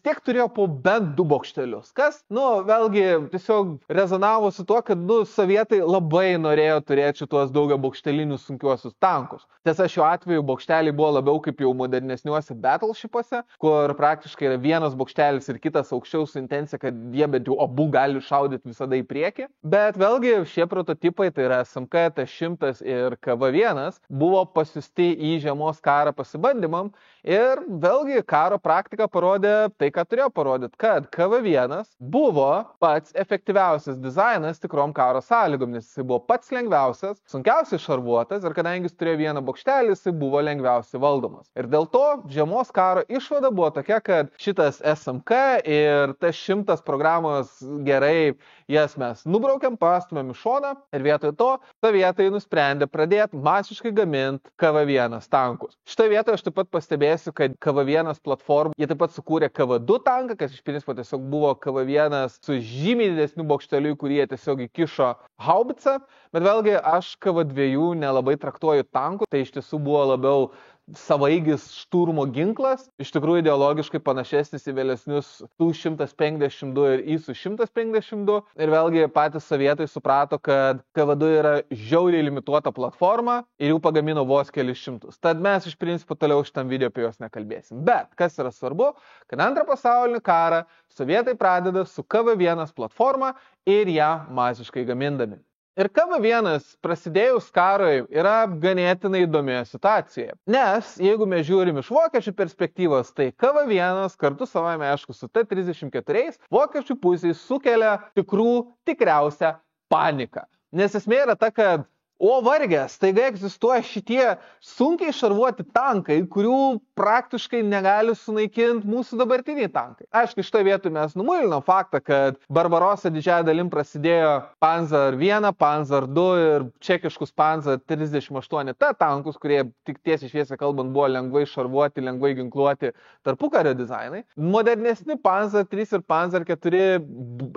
tiek turėjo po bent 2 bokštelius. Kas, vėlgi tiesiog rezonavo su tuo, kad, sovietai labai norėjo turėti šitos daugia bokštelinius sunkiuosius tankus. Tiesa, šiuo atveju bokšteliai buvo labiau kaip jau modernesniuose battleshipuose, kur praktiškai yra vienas bokštelis ir kitas aukščiau su intencija, kad jie bent jau abu gali šaudyti visada į priekį. Bet vėlgi šie prototipai, tai yra SMK, T100 ir KV1, buvo pasiųsti į žiemos karą pasibandymam ir vėlgi karo praktika parodė tai, ką turėjo parodyti, kad KV1 buvo pats efektyviausias dizainas tikrom karo sąlygom, nes jis buvo pats lengviausias, sunkiausiai šarvuotas ir kadangi jis turėjo vieną bokštelį, jis buvo lengviausiai valdomas. Ir dėl to žiemos karo išvada buvo tokia, kad šitas SMK ir T100 programos gerai, jas mes nubraukiam, pastumėm į šoną ir vietoj to sovietai nusprendė pradėti masiškai gaminti KV1 tankus. Šitoje vietoje aš taip pat pastebėsiu, kad KV1 platformą jie taip pat sukūrė KV2 tanką, kas iš principo tiesiog buvo KV1 su žymiai didesniu bokšteliu, kurį jie tiesiog įkišo haubicą, bet vėlgi aš KV2 nelabai traktuoju tankų, tai iš tiesų buvo labiau savaigis šturmo ginklas, iš tikrųjų ideologiškai panašesnis į vėlesnius Tu-152 ir Isu-152. Ir vėlgi patys sovietai suprato, kad KV2 yra žiauriai limituota platforma ir jų pagamino vos kelis šimtus. Tad mes iš principo toliau šitam video apie juos nekalbėsim. Bet kas yra svarbu, kad antrą pasaulinį karą sovietai pradeda su KV1 platforma ir ją masiškai gamindami. Ir KV1 prasidėjus karui yra ganėtinai įdomioje situacijoje. Nes, jeigu mes žiūrim iš vokiečių perspektyvos, tai KV1 kartu savame aišku su T-34 vokiečių pusėje sukelia tikriausią paniką. Nes esmė yra ta, kad vargės, taiga egzistuoja šitie sunkiai šarvuoti tankai, kurių praktiškai negali sunaikinti mūsų dabartiniai tankai. Aišku, šitoje vietoje mes numulinom faktą, kad Barbarossa didžiąją dalim prasidėjo Panzer 1, Panzer 2 ir čekiškus Panzer 38T tankus, kurie tik tiesiai šviesiai kalbant buvo lengvai šarvuoti, lengvai ginkluoti tarpukario dizainai. Modernesni Panzer 3 ir Panzer 4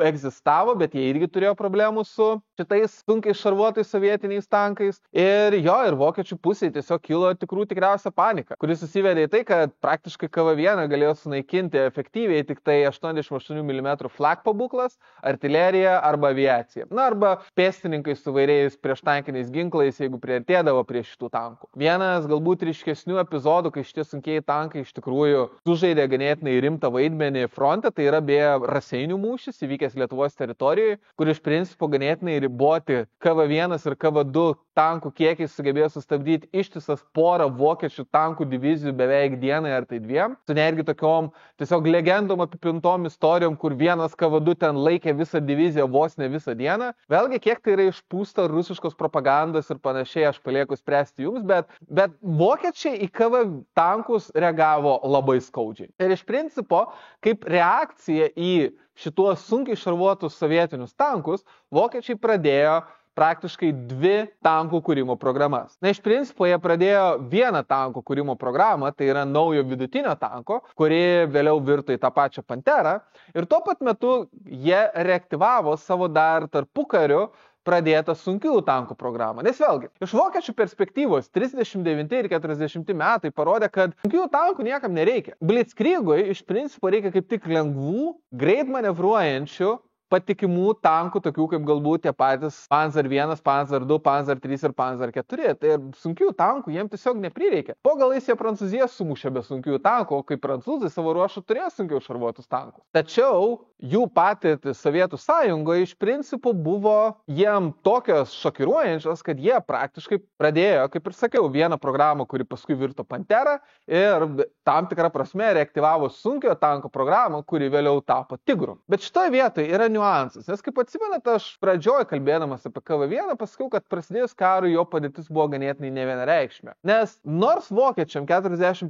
egzistavo, bet jie irgi turėjo problemų su šitais sunkiai šarvuotais sovietiniais tankais. Ir vokiečių pusėje tiesiog kilo tikriausia panika, kuris susivedė į tai, kad praktiškai KV1 galėjo sunaikinti efektyviai tik tai 88 mm flak pabūklas, artilerija arba aviacija. Arba pėstininkai su vairiais prieštankiniais ginklais, jeigu priartėdavo prie šitų tankų. Vienas galbūt ryškesnių epizodų, kai šitie sunkiai tankai iš tikrųjų sužaidė ganėtinai rimtą vaidmenį fronte, tai yra beje Raseinių mūšis įvykęs Lietuvos teritorijoje, kur iš principo ganėtinai riboti KV1 ir KV2 tankų kiekiai sugebėjo sustabdyti ištisas porą vokiečių tankų divizijų beveik dienai ar tai 2. Su netgi tokiom tiesiog legendom apipintom istorijom, kur vienas KV2 ten laikė visą diviziją vos ne visą dieną. Vėlgi, kiek tai yra išpūsta rusiškos propagandos ir panašiai, aš palieku spręsti jums, bet vokiečiai į KV tankus reagavo labai skaudžiai. Ir iš principo, kaip reakcija į šituos sunkiai šarvuotus sovietinius tankus, vokiečiai pradėjo praktiškai 2 tankų kūrimo programas. Iš principo jie pradėjo vieną tankų kūrimo programą, tai yra naujo vidutinio tanko, kuri vėliau virto į tą pačią Panterą. Ir tuo pat metu jie reaktyvavo savo dar tarpukariu pradėtą sunkiųjų tankų programą. Nes vėlgi, iš vokiečių perspektyvos 39 ir 40 metai parodė, kad sunkiųjų tankų niekam nereikia. Blitzkriegui iš principo reikia kaip tik lengvų, greit manevruojančių, patikimų tankų, tokių kaip galbūt tie patys Panzer 1, Panzer 2, Panzer 3 ir Panzer 4. Tai sunkiųjų tankų jiems tiesiog neprireikė. Po galais jie Prancūziją sumušė be sunkiųjų tankų, o kaip prancūzai savo ruošų turėjo sunkiau šarvuotus tankus. Tačiau jų patirtis Sovietų Sąjungoje iš principo buvo jiem tokios šokiruojančios, kad jie praktiškai pradėjo, kaip ir sakiau, vieną programą, kuri paskui virto Pantera ir tam tikrą prasme reaktyvavo sunkiojo tanko programą, kuri vėliau tapo Tigru. Bet šitoje vietoje yra niuansas, nes kaip atsimenat, aš pradžioj kalbėdamas apie KV1 pasakiau, kad prasidėjus karui jo padėtis buvo ganėtinai nevienareikšmė. Nes nors vokiečiam 41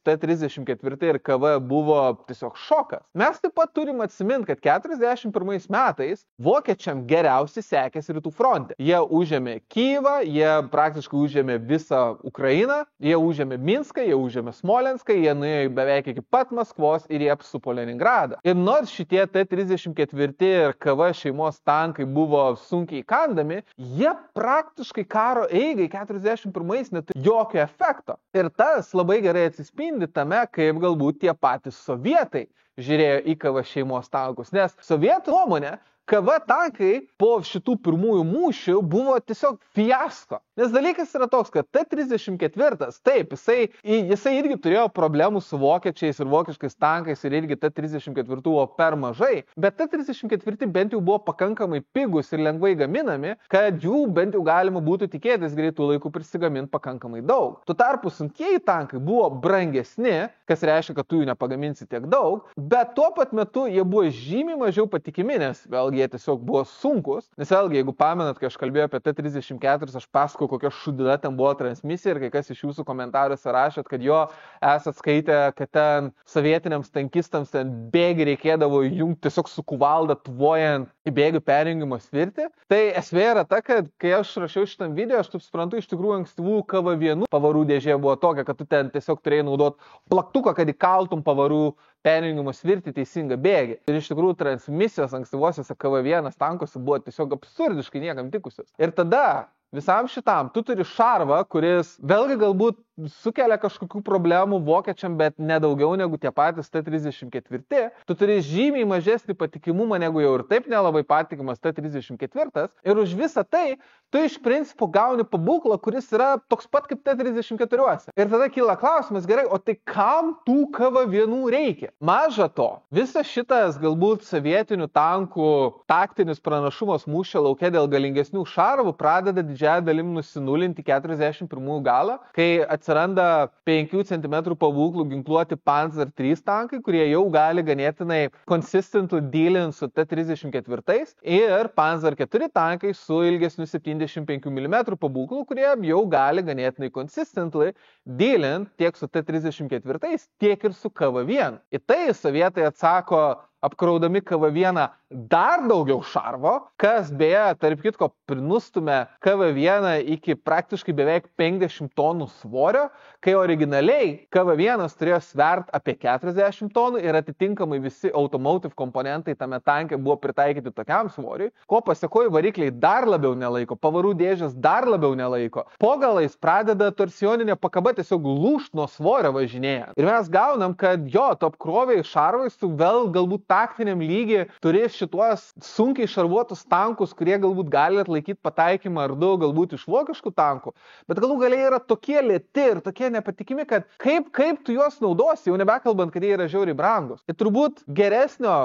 T-34 ir KV buvo tiesiog šokas, mes taip pat turim atsiminti, kad 41 metais vokiečiam geriausiai sekėsi rytų fronte. Jie užėmė Kyjivą, jie praktiškai užėmė visą Ukrainą, jie užėmė Minską, jie užėmė Smolenską, jie nuėjo beveik iki pat Maskvos ir jie apsupo Leningradą. Ir nors šitie T-34 IV ir KV šeimos tankai buvo sunkiai įkandami, jie praktiškai karo eigai 41 neturi jokio efekto. Ir tas labai gerai atsispindi tame, kaip galbūt tie patys sovietai žiūrėjo į KV šeimos tankus. Nes sovietų nuomonė, KV tankai po šitų pirmųjų mūšių buvo tiesiog fiasko. Nes dalykas yra toks, kad T-34, taip, jisai irgi turėjo problemų su vokiečiais ir vokiškais tankais ir irgi T-34 buvo per mažai, bet T-34 bent jau buvo pakankamai pigus ir lengvai gaminami, kad jų bent jau galima būtų tikėtis greitų laikų prisigaminti pakankamai daug. Tuo tarpu sunkieji tankai buvo brangesni, kas reiškia, kad tu jų nepagaminsi tiek daug, bet tuo pat metu jie buvo žymiai mažiau patikimi, nes vėlgi jie tiesiog buvo sunkus. Nes vėlgi, jeigu pamenat, kai aš kalbėjau apie T-34, aš pasakojau, kokia šudina ten buvo transmisija ir kai kas iš jūsų komentaruose rašėt, kad jo esat skaitę, kad ten sovietiniams tankistams ten bėgi reikėdavo jungti tiesiog su kuvalda tvojant į bėgių perjungimo svirtį. Tai esmė yra ta, kad kai aš rašiau šitam video, aš taip suprantu, iš tikrųjų ankstyvų KV1 pavarų dėžė buvo tokia, kad tu ten tiesiog turėjai naudoti plaktuką, kad įkaltum pavarų perjungimo svirtį teisingą bėgį. Ir iš tikrųjų transmisijos ankstyvosiuose KV1 tankuose buvo tiesiog absurdiškai niekam tikusios. Ir tada visam šitam tu turi šarvą, kuris vėlgi galbūt sukelia kažkokių problemų vokiečiam, bet nedaugiau negu tie patys T-34. Tu turi žymiai mažesnį patikimumą negu jau ir taip nelabai patikimas T-34. Ir už visą tai tu iš principo gauni pabūklą, kuris yra toks pat kaip T-34. Ir tada kyla klausimas, gerai, o tai kam tų KV1 reikia? Maža to, visas šitas galbūt sovietinių tankų taktinis pranašumas mūšio lauke dėl galingesnių šarvų pradeda didžiąją dalim nusinulinti 41 galą, kai atsiranda 5 cm pabūklų ginkluoti Panzer III tankai, kurie jau gali ganėtinai consistently dealinti su T-34 ir Panzer IV tankai su ilgesniu 75 mm pabūklų, kurie jau gali ganėtinai consistently dealinti tiek su T-34, tiek ir su KV1. Į tai sovietai atsako apkraudami KV1 dar daugiau šarvo, kas beje, tarp kitko, prinustumė KV1 iki praktiškai beveik 50 tonų svorio, kai originaliai KV1 turėjo svert apie 40 tonų ir atitinkamai visi automotive komponentai tame tanke buvo pritaikyti tokiam svoriui, ko pasekoju varikliai dar labiau nelaiko, pavarų dėžės dar labiau nelaiko. Po galais pradeda torsioninė pakaba tiesiog lūžt nuo svorio važinėje. Ir mes gaunam, kad jo, tu apkrovėjai šarvais, tu vėl galbūt taktiniam lygi turės šituos sunkiai šarvuotus tankus, kurie galbūt gali atlaikyti pataikymą ar du, galbūt iš vokiškų tankų, bet galų galiai yra tokie lėti ir tokie nepatikimi, kad kaip tu juos naudosi, jau nebekalbant, kad jie yra žiauriai brangus. Ir turbūt geresnio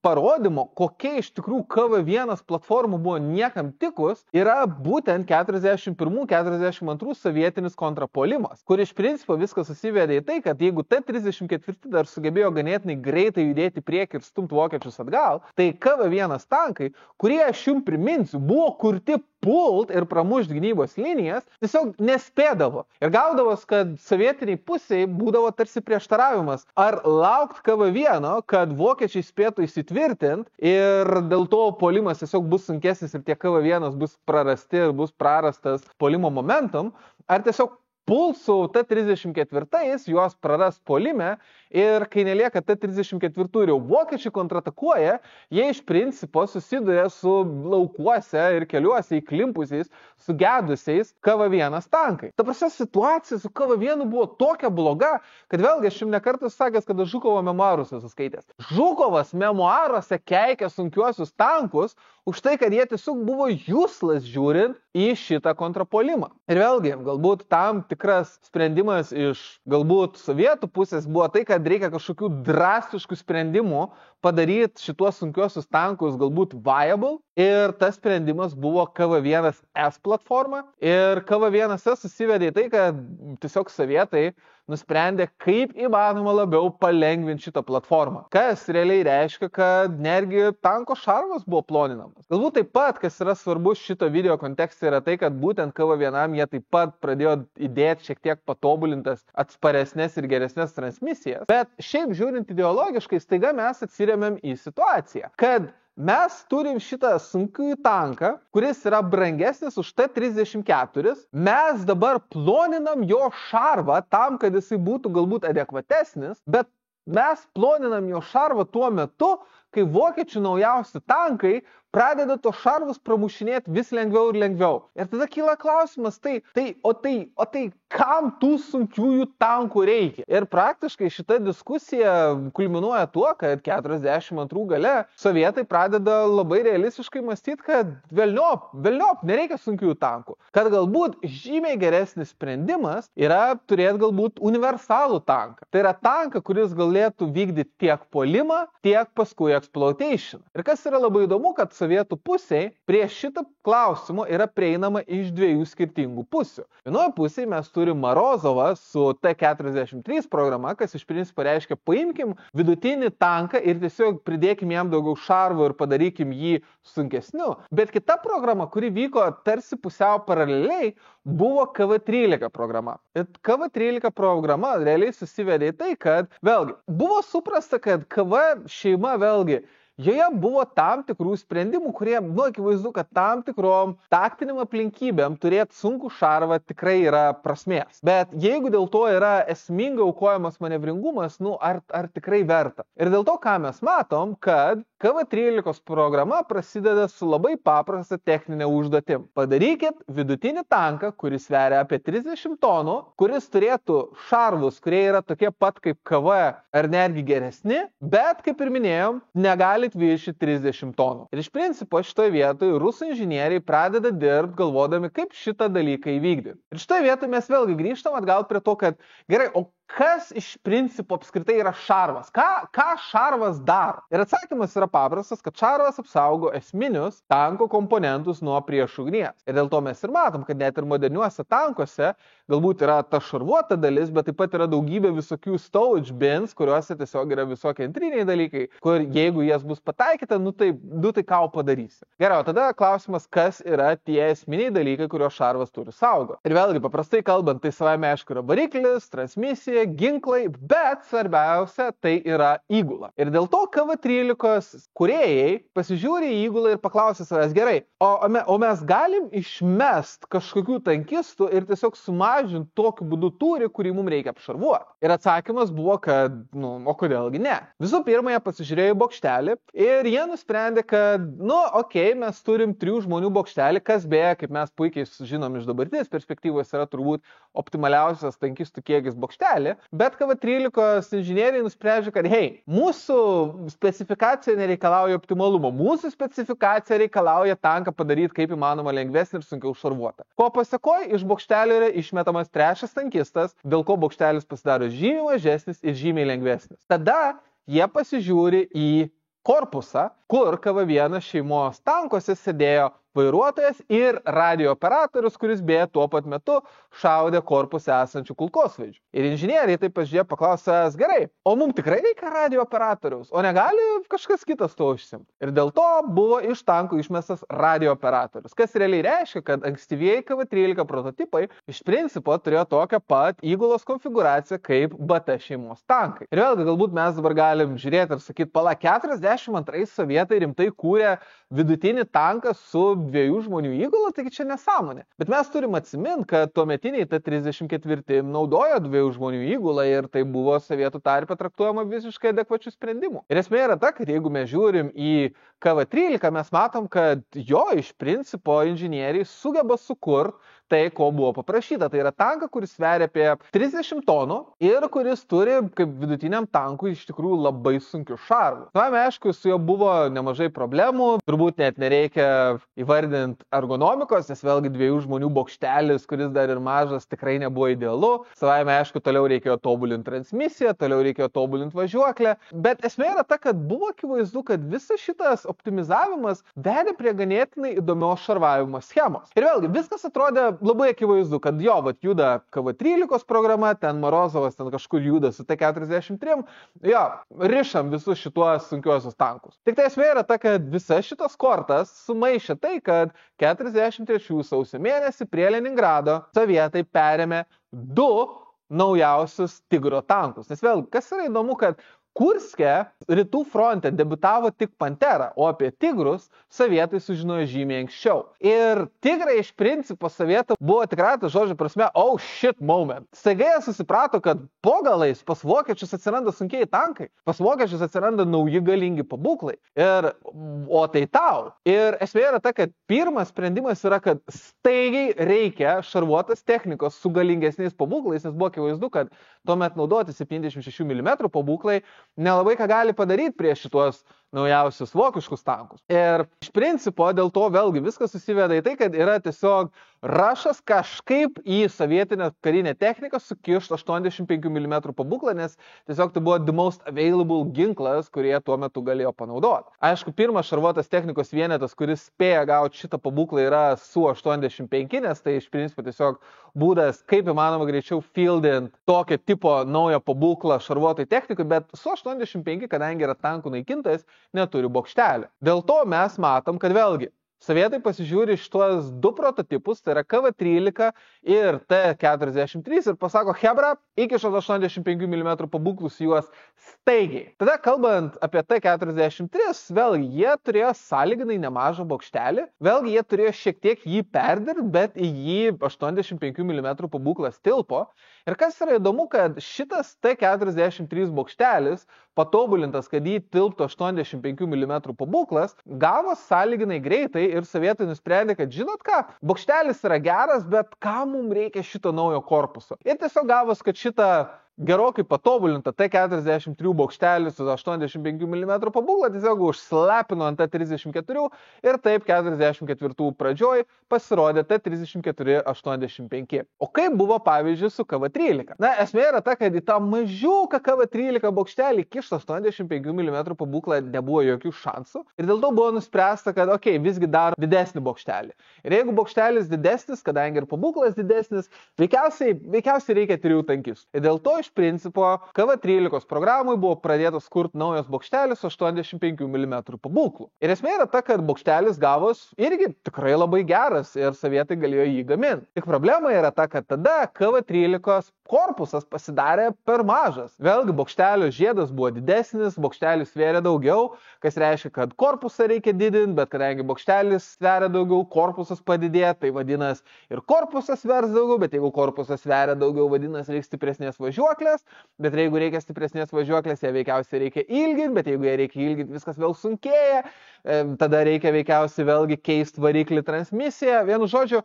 parodymo, kokia iš tikrųjų KV1 platformų buvo niekam tikus, yra būtent 41-42 sovietinis kontrapuolimas, kur iš principo viskas susivedė į tai, kad jeigu T-34 dar sugebėjo ganėtinai greitai judėti prieki ir stumti vokiečius atgal, tai KV1 tankai, kurie, aš jums priminsiu, buvo kurti pult ir pramušti gynybos linijas, tiesiog nespėdavo. Ir gaudavos, kad sovietiniai pusiai būdavo tarsi prieštaravimas. Ar laukt KV1, kad vokiečiai spėtų įsitvirtinti ir dėl to puolimas tiesiog bus sunkesnis ir tie KV1 bus prarasti ir bus prarastas puolimo momentum, ar tiesiog pulsų T-34, juos praras puolime ir kai nelieka T-34 ir jau vokiečiai kontratakuoja, jie iš principo susiduria su laukuose ir keliuose įklimpusiais, sugedusiais KV1 tankai. Ta prasme, situacija su KV1 buvo tokia bloga, kad vėlgi aš jums nekartą sakęs, kad aš Žukovo memuarus esu skaitęs. Žukovas memuaruose keikia sunkiuosius tankus už tai, kad jie tiesiog buvo useless žiūrint į šitą kontrapuolimą. Ir vėlgi, galbūt tam tikras sprendimas iš galbūt sovietų pusės buvo tai, kad reikia kažkokių drastiškų sprendimų padaryti šituos sunkiuosius tankus galbūt viable. Ir tas sprendimas buvo KV1S platforma. Ir KV1S susivedė į tai, kad tiesiog sovietai nusprendė, kaip įmanoma labiau palengvinti šitą platformą. Kas realiai reiškia, kad netgi tanko šarvas buvo ploninamas. Galbūt taip pat, kas yra svarbu šito video kontekste, yra tai, kad būtent KV1 jie taip pat pradėjo įdėti šiek tiek patobulintas atsparesnės ir geresnės transmisijas. Bet šiaip žiūrint ideologiškai, staiga mes atsiremiam į situaciją, kad mes turim šitą sunkųjų tanką, kuris yra brangesnis už T-34. Mes dabar ploninam jo šarvą tam, kad jisai būtų galbūt adekvatesnis, bet mes ploninam jo šarvą tuo metu, kai vokiečių naujausi tankai pradeda to šarvus pramušinėti vis lengviau ir lengviau. Ir tada kyla klausimas, o tai kam tų sunkiųjų tankų reikia? Ir praktiškai šita diskusija kulminuoja tuo, kad 42 gale sovietai pradeda labai realistiškai mąstyti, kad velniop, nereikia sunkiųjų tankų. Kad galbūt žymiai geresnis sprendimas yra turėti galbūt universalų tanką. Tai yra tanką, kuris galėtų vykdyti tiek puolimą, tiek paskui exploitation. Ir kas yra labai įdomu, kad sovietų pusėje prie šitą klausimą yra prieinama iš dviejų skirtingų pusių. Vienoje pusėje mes turime Morozovą su T-43 programa, kas iš principo reiškia paimkim vidutinį tanką ir tiesiog pridėkim jam daugiau šarvų ir padarykim jį sunkesniu. Bet kita programa, kuri vyko tarsi pusiau paraleliai, buvo KV-13 programa. Ir KV-13 programa realiai susivedė į tai, kad vėlgi buvo suprasta, kad KV šeima vėlgi joje buvo tam tikrų sprendimų, kurie, akivaizdu, kad tam tikrom taktiniam aplinkybėm turėti sunkų šarvą tikrai yra prasmės. Bet jeigu dėl to yra esmingai aukojamas manevringumas, ar tikrai verta? Ir dėl to, ką mes matom, kad KV-13 programa prasideda su labai paprasta techninė užduotim. Padarykit vidutinį tanką, kuris sveria apie 30 tonų, kuris turėtų šarvus, kurie yra tokie pat kaip KV ar netgi geresni, bet, kaip ir minėjom, negali viršyti 30 tonų. Ir iš principo šitoje vietoje rusų inžinieriai pradeda dirbti galvodami, kaip šitą dalyką įvykdyti. Ir šitoje vietoje mes vėlgi grįžtam atgal prie to, kad gerai, o kas iš principo apskritai yra šarvas? Ką šarvas daro? Ir atsakymas yra paprastas, kad šarvas apsaugo esminius tanko komponentus nuo priešų ugnies. Ir dėl to mes ir matom, kad net ir moderniuose tankuose galbūt yra ta šarvuota dalis, bet taip pat yra daugybė visokių stowage bins, kuriuose tiesiog yra visokie antriniai dalykai, kur jeigu jas bus pataikyta, tai ką padarysi. Gerai, o tada klausimas, kas yra tie esminiai dalykai, kuriuos šarvas turi saugo. Ir vėlgi, paprastai kalbant, tai savaime aišku yra variklis, transmisija, ginklai, bet svarbiausia tai yra įgula. Ir dėl to KV-13 kūrėjai pasižiūrė į įgulą ir paklausė savęs, gerai, o mes galim išmest kažkokių tankistų ir tiesiog sumažinti tokiu būdu tūrį, kurį mums reikia apšarvuoti. Ir atsakymas buvo, kad, o kodėlgi ne. Visų pirma, jie pasižiūrėjo į bokštelį ir jie nusprendė, kad, mes turim 3 žmonių bokštelį, kas beje, kaip mes puikiai žinom iš dabartinės perspektyvos, yra turbūt optimaliausias tankistų kiekis bokštelį, bet KV-13 inžinieriai nusprendžia, kad mūsų specifikacija nereikalauja optimalumo, mūsų specifikacija reikalauja tanką padaryti kaip įmanoma lengvesnį ir sunkiau šarvuotą. Ko pasekoje, iš bokštelio yra išmetamas trečias tankistas, dėl ko bokštelis pasidaro žymiai mažesnis ir žymiai lengvesnis. Tada jie pasižiūri į korpusą, kur KV-1 šeimos tankuose sėdėjo vairuotojas ir radio operatorius, kuris beje tuo pat metu šaudė korpuse esančių kulkosvaidžių. Ir inžinieriai taip pažiūrėjo, paklausė, gerai, o mums tikrai reikia radio operatoriaus, o negali kažkas kitas to užsimti. Ir dėl to buvo iš tankų išmestas radio operatorius, kas realiai reiškia, kad ankstyvieji KV-13 prototipai iš principo turėjo tokią pat įgulos konfiguraciją kaip BT šeimos tankai. Ir vėlgi, galbūt mes dabar galim žiūrėti ir sakyti, 42 sovietai rimtai kūrė vidutinį tanką su 2 žmonių įgula, taigi čia nesąmonė. Bet mes turim atsiminti, kad tuometiniai T-34 naudojo 2 žmonių įgulą ir tai buvo sovietų tarpe traktuojama visiškai adekvačių sprendimų. Ir esmė yra ta, kad jeigu mes žiūrim į KV-13, mes matom, kad jo iš principo inžinieriai sugeba sukurti tai, ko buvo paprašyta. Tai yra tanką, kuris sveria apie 30 tonų ir kuris turi, kaip vidutiniam tankui, iš tikrųjų labai sunkių šarvų. Savame, aišku, su juo buvo nemažai problemų, turbūt net nereikia įvardinti ergonomikos, nes vėlgi 2 žmonių bokštelis, kuris dar ir mažas, tikrai nebuvo idealu. Savame, aišku, toliau reikėjo tobulinti transmisiją, toliau reikėjo tobulinti važiuoklę, bet esmė yra ta, kad buvo akivaizdu, kad visas šitas optimizavimas vedė prie ganėtinai įdomios šarvavimo schemos. Ir vėlgi, viskas atrodė labai akivaizdu, kad juda KV-13 programa, ten Morozovas ten kažkur juda su T-43, rišam visus šituos sunkiuosius tankus. Tik tai esmė yra ta, kad visas šitas kortas sumaišė tai, kad 43 sausio mėnesį prie Leningrado sovietai perėmė 2 naujausius Tigro tankus. Nes vėl, kas yra įdomu, kad Kurske rytų fronte debiutavo tik Pantera, o apie tigrus sovietai sužinojo žymiai anksčiau. Ir tigrai iš principo sovietų buvo tikrai ta žodžio prasme oh shit moment. Staiga jie susiprato, kad po galais pas vokiečius atsiranda sunkieji tankai, pas vokiečius atsiranda nauji galingi pabūklai. O tai tau. Ir esmė yra ta, kad pirmas sprendimas yra, kad staigiai reikia šarvuotas technikos su galingesniais pabūklais, nes buvo akivaizdu, kad tuomet naudoti 76 mm pabūklai nelabai ką gali padaryti prieš šituos naujausius vokiškus tankus. Ir iš principo dėl to vėlgi viskas susiveda į tai, kad yra tiesiog rašas kažkaip į sovietinę karinę techniką sukišti 85 mm pabūklą, nes tiesiog tai buvo the most available ginklas, kurie tuo metu galėjo panaudoti. Aišku, pirmas šarvuotas technikos vienetas, kuris spėja gauti šitą pabūklą, yra Su-85, nes tai iš principo tiesiog būdas, kaip įmanoma greičiau fieldint tokio tipo naują pabūklą šarvuotai technikui, bet Su-85, kadangi yra tankų naikintojas, neturi bokštelį. Dėl to mes matom, kad vėlgi sovietai pasižiūri šitos du prototipus, tai yra KV-13 ir T-43 ir pasako, hebra, iki 85 mm pabūklus juos staigiai. Tada kalbant apie T-43, vėlgi jie turėjo sąlyginai nemažą bokštelį, vėlgi jie turėjo šiek tiek jį perdirbti, bet į jį 85 mm pabūklas tilpo. Ir kas yra įdomu, kad šitas T-43 bokštelis, patobulintas, kad jį tilptų 85 mm pabūklas, gavo sąlyginai greitai ir sovietai nusprendė, kad žinot ką, bokštelis yra geras, bet kam mums reikia šito naujo korpuso. Ir tiesiog gavos, kad šitą gerokai patobulinta T-43 bokštelį su 85 mm pabūklą tiesiog užslepino ant T-34 ir taip 44 pradžioj pasirodė T-34-85. O kaip buvo pavyzdžiui su KV-13? Na, esmė yra ta, kad į tą mažiuką KV-13 bokštelį kišti 85 mm pabūklą nebuvo jokių šansų ir dėl to buvo nuspręsta, kad visgi dar didesnį bokštelį. Ir jeigu bokštelis didesnis, kadangi ir pabūklas didesnis, veikiausiai reikia 3 tankistų. Ir dėl to iš principo KV-13 programui buvo pradėtas kurti naujas bokštelis 85 mm pabūklų. Ir esmė yra ta, kad bokštelis gavos irgi tikrai labai geras ir sovietai galėjo jį gaminti. Tik problema yra ta, kad tada KV-13 korpusas pasidarė per mažas. Vėlgi bokštelio žiedas buvo didesnis, bokštelis svėrė daugiau, kas reiškia, kad korpusą reikia didinti, bet kadangi bokštelis sveria daugiau, korpusas padidėjo, tai vadinasi ir korpusas svers daugiau, bet jeigu korpusas sveria daugiau, vadinasi reikia stipresnės važiuoklės, bet jeigu reikia stipresnės važiuoklės, ją veikiausiai reikia ilginti, bet jeigu ją reikia ilginti, viskas vėl sunkėja, tada reikia veikiausiai vėlgi keisti variklį transmisiją. Vienu žodžiu,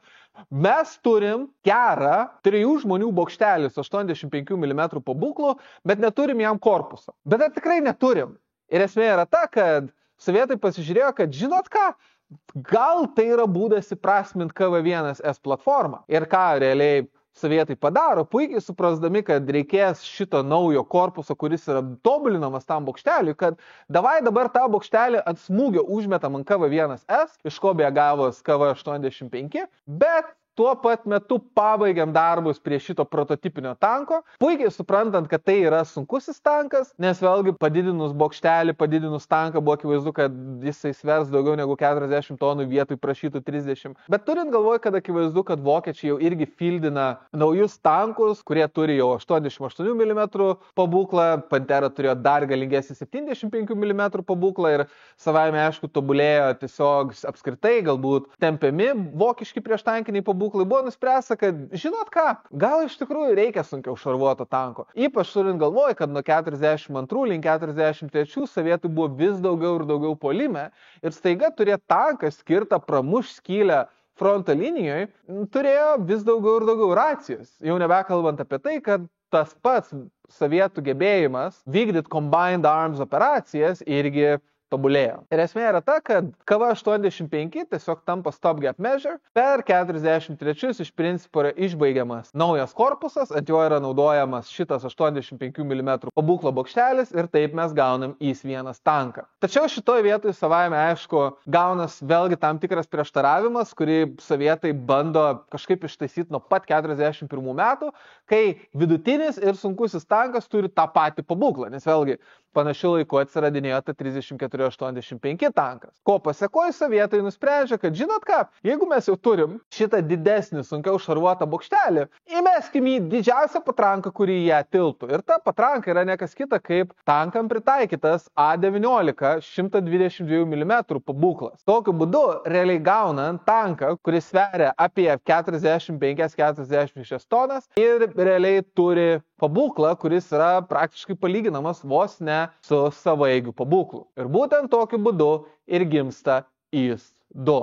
mes turim gerą 3 žmonių bokštelį su 85 mm pabūklų, bet neturim jam korpuso. Bet tikrai neturim. Ir esmė yra ta, kad sovietai pasižiūrėjo, kad žinot ką, gal tai yra būdas įprasminti KV-1S platformą. Ir ką realiai sovietai padaro, puikiai suprasdami, kad reikės šito naujo korpuso, kuris yra tobulinamas tam bokšteliui, kad davai dabar tą bokštelį ant smūgio užmetam ant KV-1S, iš ko beje gavos KV-85, bet tuo pat metu pabaigiam darbus prie šito prototipinio tanko, puikiai suprantant, kad tai yra sunkusis tankas, nes vėlgi padidinus bokštelį, padidinus tanką buvo akivaizdu, kad jisai svers daugiau negu 40 tonų vietoj prašytų 30. Bet turint galvoj, kad akivaizdu, kad vokiečiai jau irgi fieldina naujus tankus, kurie turi jau 88 mm pabūklą, Pantera turėjo dar galingesnį 75 mm pabūklą ir savaime aišku tobulėjo tiesiog apskritai galbūt tempiami vokiški prieštankiniai pabūklai. Buvo nuspręsta, kad žinot ką, gal iš tikrųjų reikia sunkiau šarvuoto tanko. Ypač turint galvoj, kad nuo 42 link 43 sovietų buvo vis daugiau ir daugiau puolime ir staiga turėti tanką skirtą pramušti skylę fronto linijoje, turėjo vis daugiau ir daugiau racijos. Jau nebekalbant apie tai, kad tas pats sovietų gebėjimas vykdyti combined arms operacijas irgi tobulėjo. Ir esmė yra ta, kad KV-85 tiesiog tampa stopgap measure. Per 43 iš principo yra išbaigiamas naujas korpusas, ant jo yra naudojamas šitas 85 mm pabūklo bokštelis ir taip mes gaunam IS-1 tanką. Tačiau šitoje vietoje savaime aišku gaunas vėlgi tam tikras prieštaravimas, kurį sovietai bando kažkaip ištaisyti nuo pat 41 metų, kai vidutinis ir sunkusis tankas turi tą patį pabūklą. Nes vėlgi panašiu laiku atsiradinėjo T-34-85 tankas. Ko pasekoju, sovietai nusprendžia, kad žinot ką, jeigu mes jau turim šitą didesnį, sunkiau šarvuotą bokštelį, įmeskim į didžiausią patranką, kuri į ją tilptų. Ir ta patranka yra nekas kita kaip tankam pritaikytas A-19 122 mm pabūklas. Tokiu būdu, realiai gaunant tanką, kuris sveria apie 45-46 tonas ir realiai turi pabūklą, kuris yra praktiškai palyginamas vos ne su savaeigiu pabūklu. Ir būtent tokiu būdu ir gimsta IS-2.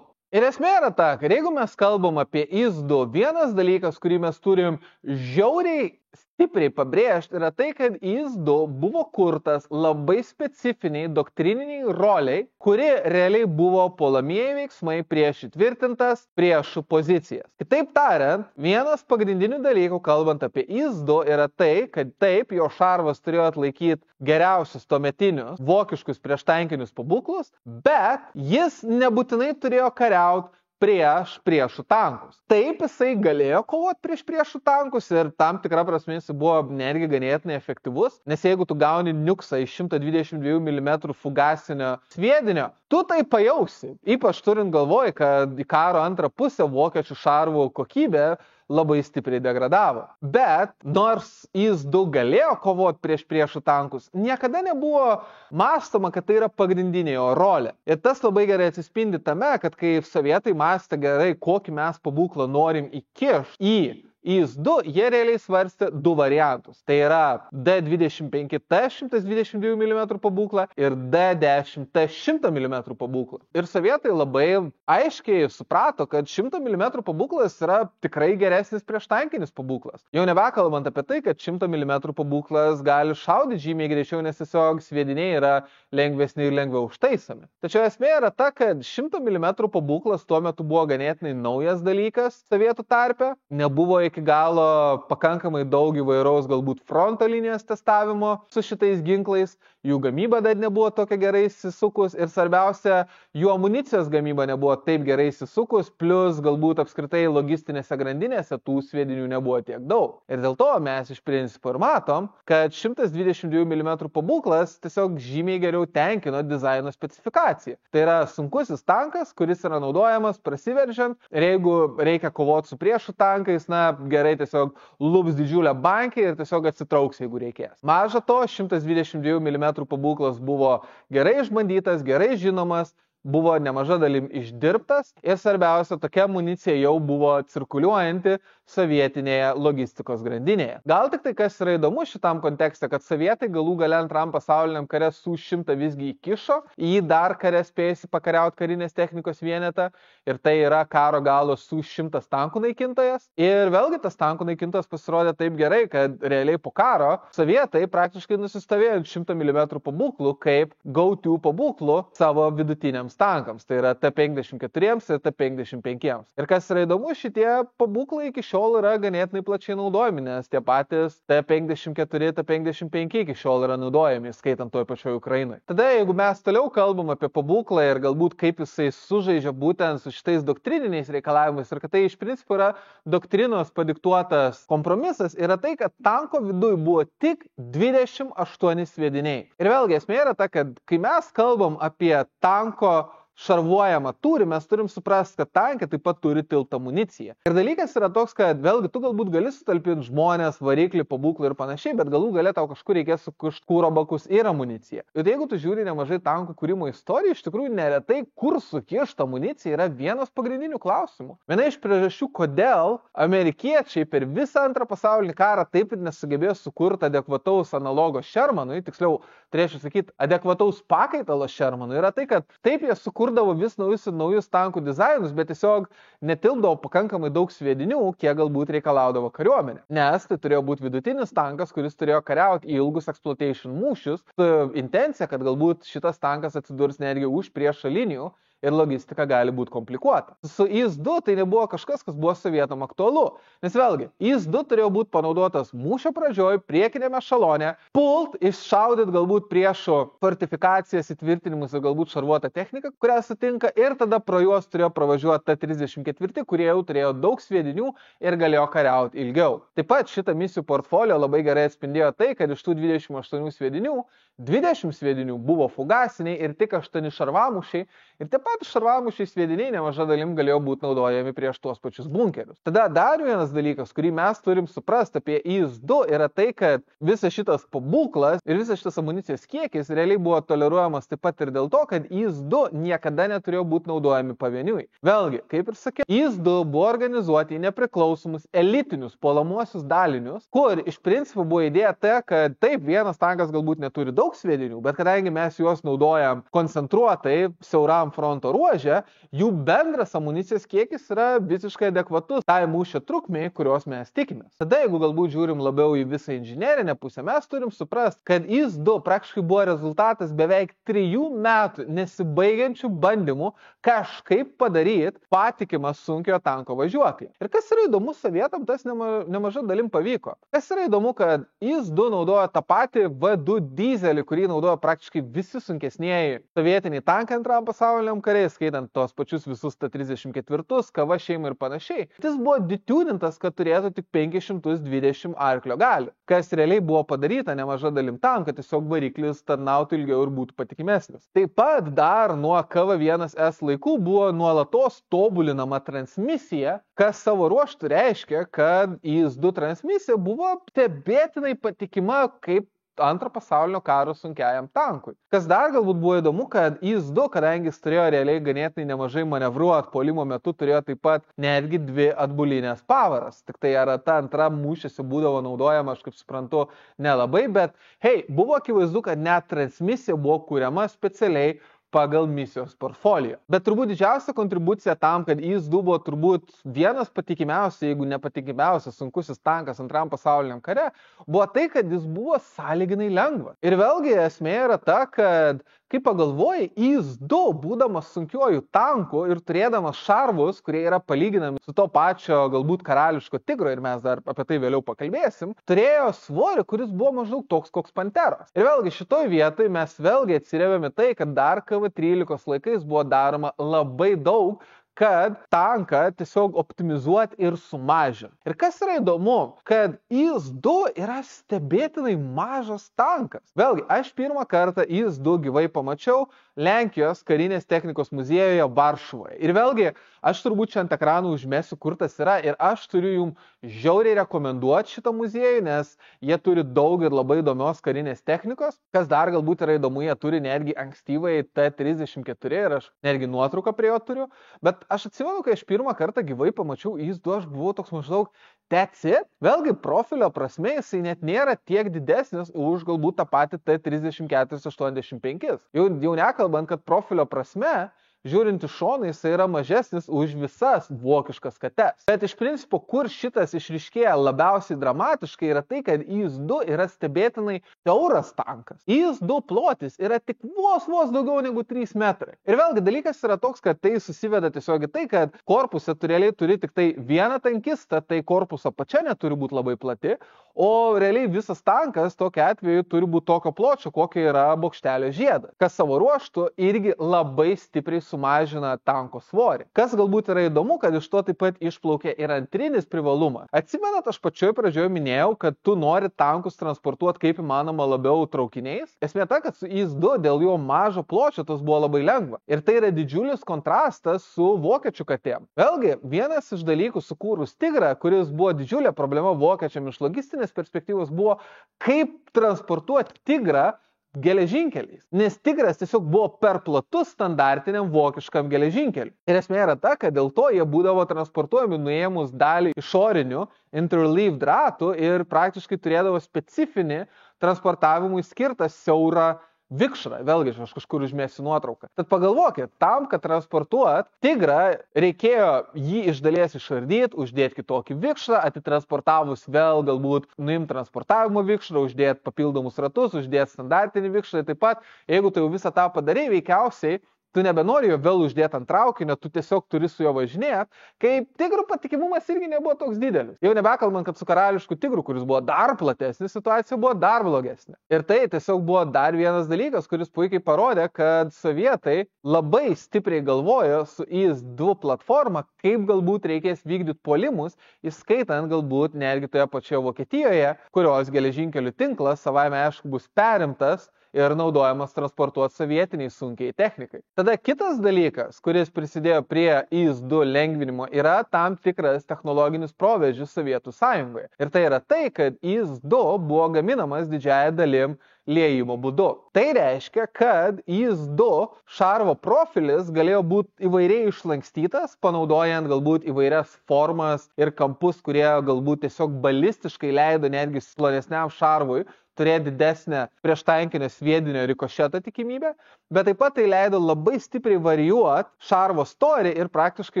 Ir esmė yra ta, kad jeigu mes kalbam apie IS-2, vienas dalykas, kurį mes turim žiauriai stipriai pabrėžti, yra tai, kad IS-2 buvo kurtas labai specifiniai doktrininiai roliai, kuri realiai buvo puolamieji veiksmai prieš įtvirtintas priešų pozicijas. Kitaip tariant, vienas pagrindinių dalykų, kalbant apie IS-2, yra tai, kad taip, jo šarvas turėjo atlaikyti geriausius tuometinius vokiškus prieštankinius pabūklus, bet jis nebūtinai turėjo kariauti prieš priešų tankus. Taip, jisai galėjo kovoti prieš priešų tankus ir tam tikra prasme jis buvo netgi ganėtinai efektyvus, nes jeigu tu gauni niuksą iš 122 mm fugasinio sviedinio, tu tai pajausi, ypač turint galvoj, kad į karo antrą pusę vokiečių šarvų kokybė labai stipriai degradavo. Bet nors IS-2 galėjo kovoti prieš priešų tankus, niekada nebuvo mąstoma, kad tai yra pagrindinė jo rolė. Ir tas labai gerai atsispindi tame, kad kai sovietai mąstė gerai, kokį mes pabūklą norim įkišti į IS-2, jie realiai svarstė du variantus. Tai yra D-25T 122 mm pabūklą ir D-10T 100 mm pabūklą. Ir sovietai labai aiškiai suprato, kad 100 mm pabūklas yra tikrai geresnis prieštankinis pabūklas. Jau nebekalbant apie tai, kad 100 mm pabūklas gali šaudyti žymiai greičiau, nes tiesiog sviediniai yra lengvesni ir lengviau užtaisomi. Tačiau esmė yra ta, kad 100 mm pabūklas tuo metu buvo ganėtinai naujas dalykas sovietų tarpe, nebuvo iki galo pakankamai daug įvairaus galbūt fronto linijos testavimo su šitais ginklais, jų gamyba dar nebuvo tokia gerai įsisukus ir svarbiausia, jų amunicijos gamyba nebuvo taip gerai įsisukus, plus galbūt apskritai logistinėse grandinėse tų sviedinių nebuvo tiek daug. Ir dėl to mes iš principo ir matom, kad 122 mm pabūklas tiesiog žymiai geriau tenkino dizaino specifikaciją. Tai yra sunkusis tankas, kuris yra naudojamas prasiveržiant ir jeigu reikia kovoti su priešų tankais, na, gerai tiesiog lups didžiulę bankę ir tiesiog atsitrauks, jeigu reikės. Maža to, 122 mm pabūklas buvo gerai išbandytas, gerai žinomas, buvo nemaža dalim išdirbtas ir svarbiausia, tokia amunicija jau buvo cirkuliuojanti sovietinėje logistikos grandinėje. Gal tik tai kas yra įdomu šitam kontekste, kad sovietai galų gale antram pasauliniam kare Su-100 visgi įkišo, jį dar kare spėjusi pakariauti karinės technikos vienetą ir tai yra karo galo Su-100 tankų naikintojas. Ir vėlgi tas tankų naikintojas pasirodė taip gerai, kad realiai po karo sovietai praktiškai nusistovėjo 100 mm pabūklų kaip go-to pabūklų savo vidutiniams tankams, tai yra T-54 ir T-55. Ir kas yra įdomu, šitie pabūklai iki šiol yra ganėtinai plačiai naudojami, nes tie patys T-54, T-55 iki šiol yra naudojami, skaitant toj pačioj Ukrainai. Tada, jeigu mes toliau kalbam apie pabūklą ir galbūt kaip jisai sužaidžia būtent su šitais doktrininiais reikalavimais ir kad tai iš principo yra doktrinos padiktuotas kompromisas, yra tai, kad tanko viduj buvo tik 28 sviediniai. Ir vėlgi esmė yra ta, kad kai mes kalbam apie tanko šarvuojamą tūrį, mes turim suprasti, kad tankai taip pat turi tiltą amuniciją. Ir dalykas yra toks, kad vėlgi tu galbūt gali sutalpinti žmonės, variklį, pabūklą ir panašiai, bet galų gale tau kažkur reikės sukišti kuro bakus ir amuniciją. Ir jeigu tu žiūri nemažai tankų kūrimo istorijų, iš tikrųjų neretai, kur sukišta amunicija yra vienas pagrindinių klausimų. Viena iš priežasčių, kodėl amerikiečiai per visą antrą pasaulinį karą taip ir nesugebėjo sukurti adekvataus analogo Shermanui, tiksliau, turėčiau sakyti, adekvataus pakaitalo Shermanui, yra tai, kad taip jie sukurdavo vis naujus ir naujus tankų dizainus, bet tiesiog netilpdavo pakankamai daug sviedinių, kiek galbūt reikalaudavo kariuomenė. Nes tai turėjo būti vidutinis tankas, kuris turėjo kariauti ilgus exploitation mūšius su intencija, kad galbūt šitas tankas atsidurs netgi už priešo linijų ir logistika gali būti komplikuota. Su IS-2 tai nebuvo kažkas, kas buvo sovietam aktualu, nes vėlgi, IS-2 turėjo būti panaudotas mūšio pradžioj, priekinėme šalone, pult, iššaudyt galbūt priešo fortifikacijas, įtvirtinimus ir galbūt šarvuotą techniką, kurią sutinka, ir tada pro juos turėjo pravažiuoti T-34, kurie jau turėjo daug sviedinių ir galėjo kariauti ilgiau. Taip pat šitą misijų portfolio labai gerai atspindėjo tai, kad iš tų 28 sviedinių 20 sviedinių buvo fugasiniai ir tik 8 šarvamušiai, ir tie patys šarvamušiai sviediniai nemaža dalim galėjo būti naudojami prieš tuos pačius bunkerius. Tada dar vienas dalykas, kurį mes turim suprasti apie IS-2, yra tai, kad visas šitas pabūklas ir visas šitas amunicijos kiekis realiai buvo toleruojamas taip pat ir dėl to, kad IS-2 niekada neturėjo būti naudojami pavieniui. Vėlgi, kaip ir sakiau, IS-2 buvo organizuoti į nepriklausomus elitinius puolamuosius dalinius, kur iš principo buvo idėja ta, kad taip, vienas tankas galbūt neturi daug sviedinių, bet kadangi mes juos naudojam koncentruotai siauram fronto ruože, jų bendras amunicijos kiekis yra visiškai adekvatus tai mūšio trukmei, kurios mes tikimės. Tada, jeigu galbūt žiūrim labiau į visą inžinerinę pusę, mes turim suprasti, kad IS-2 praktiškai buvo rezultatas beveik 3 metų nesibaigiančių bandymų kažkaip padaryti patikimą sunkiojo tanko važiuoklį. Ir kas yra įdomu, sovietam tas nemaža dalim pavyko. Kas yra įdomu, kad IS-2 naudojo tą patį V2 dizelį, kurį naudojo praktiškai visi sunkesnieji sovietiniai tankai Antram pasauliniam kariai, skaitant tos pačius visus T-34, kava šeimą ir panašiai. Jis buvo ditunintas, kad turėtų tik 520 arklio galių, kas realiai buvo padaryta nemaža dalim tam, kad tiesiog variklis tarnautų ilgiau ir būtų patikimesnis. Taip pat dar nuo KV-1S laikų buvo nuolatos tobulinama transmisija, kas savo ruožtų reiškia, kad IS-2 transmisija buvo stebėtinai patikima kaip Antro pasaulinio karo sunkiajam tankui. Kas dar galbūt buvo įdomu, kad IS-2, kadangi jis turėjo realiai ganėtinai nemažai manevruoti, puolimo metu turėjo taip pat netgi 2 atbulinės pavaras. Tik tai ar ta antra mūšiuose būdavo naudojama, aš kaip suprantu, nelabai, bet hei, buvo akivaizdu, kad net transmisija buvo kuriama specialiai pagal misijos portfolio. Bet turbūt didžiausia kontribucija tam, kad IS-2 buvo turbūt vienas patikimiausias, jeigu nepatikimiausias sunkusis tankas Antram pasauliniam kare, buvo tai, kad jis buvo sąlyginai lengvas. Ir vėlgi esmė yra ta, kad kai pagalvoji, IS-2, būdamas sunkiuoju tanku ir turėdamas šarvus, kurie yra palyginami su to pačio galbūt karališko tigro, ir mes dar apie tai vėliau pakalbėsim, turėjo svorį, kuris buvo maždaug toks koks Panteros. Ir vėlgi šitoj vietoj mes vėlgi atsirėmėme tai, kad dar KV-13 laikais buvo daroma labai daug, kad tanką tiesiog optimizuoti ir sumažinti. Ir kas yra įdomu, kad IS-2 yra stebėtinai mažas tankas. Vėlgi, aš pirmą kartą IS-2 gyvai pamačiau Lenkijos karinės technikos muziejuje Varšuvoje. Ir vėlgi, aš turbūt čia ant ekranų užmesiu, kur tas yra, ir aš turiu jums žiauriai rekomenduoti šitą muziejų, nes jie turi daug ir labai įdomios karinės technikos. Kas dar galbūt yra įdomu, jie turi netgi ankstyvai T-34 ir aš netgi nuotrauką prie jo turiu. Bet aš atsimenu, kai aš pirmą kartą gyvai pamačiau IS-2, aš buvau toks maždaug that's it. Vėlgi, profilio prasme jisai net nėra tiek didesnis už galbūt tą patį T-34-85. Jau nekalbant, kad profilio prasme, žiūrint iš šono, jisai yra mažesnis už visas vokiškas kates. Bet iš principo, kur šitas išryškėja labiausiai dramatiškai, yra tai, kad IS-2 yra stebėtinai siauras tankas. IS-2 plotis yra tik vos daugiau negu 3 metrai. Ir vėlgi dalykas yra toks, kad tai susiveda tiesiog į tai, kad korpuse tu realiai turi tik tai vieną tankistą, tai korpuso apačia neturi būti labai plati, o realiai visas tankas tokiu atveju turi būti tokio pločio, kokia yra bokštelio žiedas, kas savo ruožtu irgi labai stipriai sumažina tanko svorį. Kas galbūt yra įdomu, kad iš to taip pat išplaukia ir antrinis privalumas. Atsimenat, aš pačioj pradžioje minėjau, kad tu nori tankus transportuoti kaip įmanoma labiau traukiniais. Esmė ta, kad su IS-2 dėl jo mažo pločio tas buvo labai lengva. Ir tai yra didžiulis kontrastas su vokiečių katėm. Vėlgi, vienas iš dalykų sukūrus Tigrą, kuris buvo didžiulė problema vokiečiam iš logistinės perspektyvos, buvo kaip transportuoti Tigrą geležinkeliais. Nes Tigras tiesiog buvo per platus standartiniam vokiškam geležinkeliu. Ir esmė yra ta, kad dėl to jie būdavo transportuojami nuėmus dalį išorinių interleaved ratų ir praktiškai turėdavo specifinį transportavimui skirtą siaurą vikšrą. Vėlgi, aš kažkur užmėsiu nuotrauką. Tad pagalvokit, tam, kad transportuot Tigrą, reikėjo jį iš dalies išardyti, uždėti kitokį vikšrą, atitransportavus vėl galbūt nuimti transportavimo vikšrą, uždėti papildomus ratus, uždėti standartinį vikšrą. Taip pat, jeigu tai jau visą tą padarai, veikiausiai tu nebenori jo vėl uždėti ant traukinio, tu tiesiog turi su juo važinėti, kai tigrų patikimumas irgi nebuvo toks didelis. Jau nebekalbant, kad su karališku tigru, kuris buvo dar platesnis, situacija buvo dar blogesnė. Ir tai tiesiog buvo dar vienas dalykas, kuris puikiai parodė, kad sovietai labai stipriai galvojo su IS-2 platforma, kaip galbūt reikės vykdyti puolimus, įskaitant galbūt netgi toje pačioje Vokietijoje, kurios geležinkelių tinklas savaime aišku bus perimtas ir naudojamas transportuoti sovietiniai sunkiai technikai. Tada kitas dalykas, kuris prisidėjo prie IS-2 lengvinimo, yra tam tikras technologinis proveržis Sovietų sąjungoje. Ir tai yra tai, kad IS-2 buvo gaminamas didžiąja dalim liejimo būdu. Tai reiškia, kad IS-2 šarvo profilis galėjo būti įvairiai išlankstytas, panaudojant galbūt įvairias formas ir kampus, kurie galbūt tiesiog balistiškai leido netgi plonesniam šarvui turėti didesnę prieš tankinio sviedinio rikošeto tikimybę, bet taip pat tai leido labai stipriai varijuoti šarvo storį ir praktiškai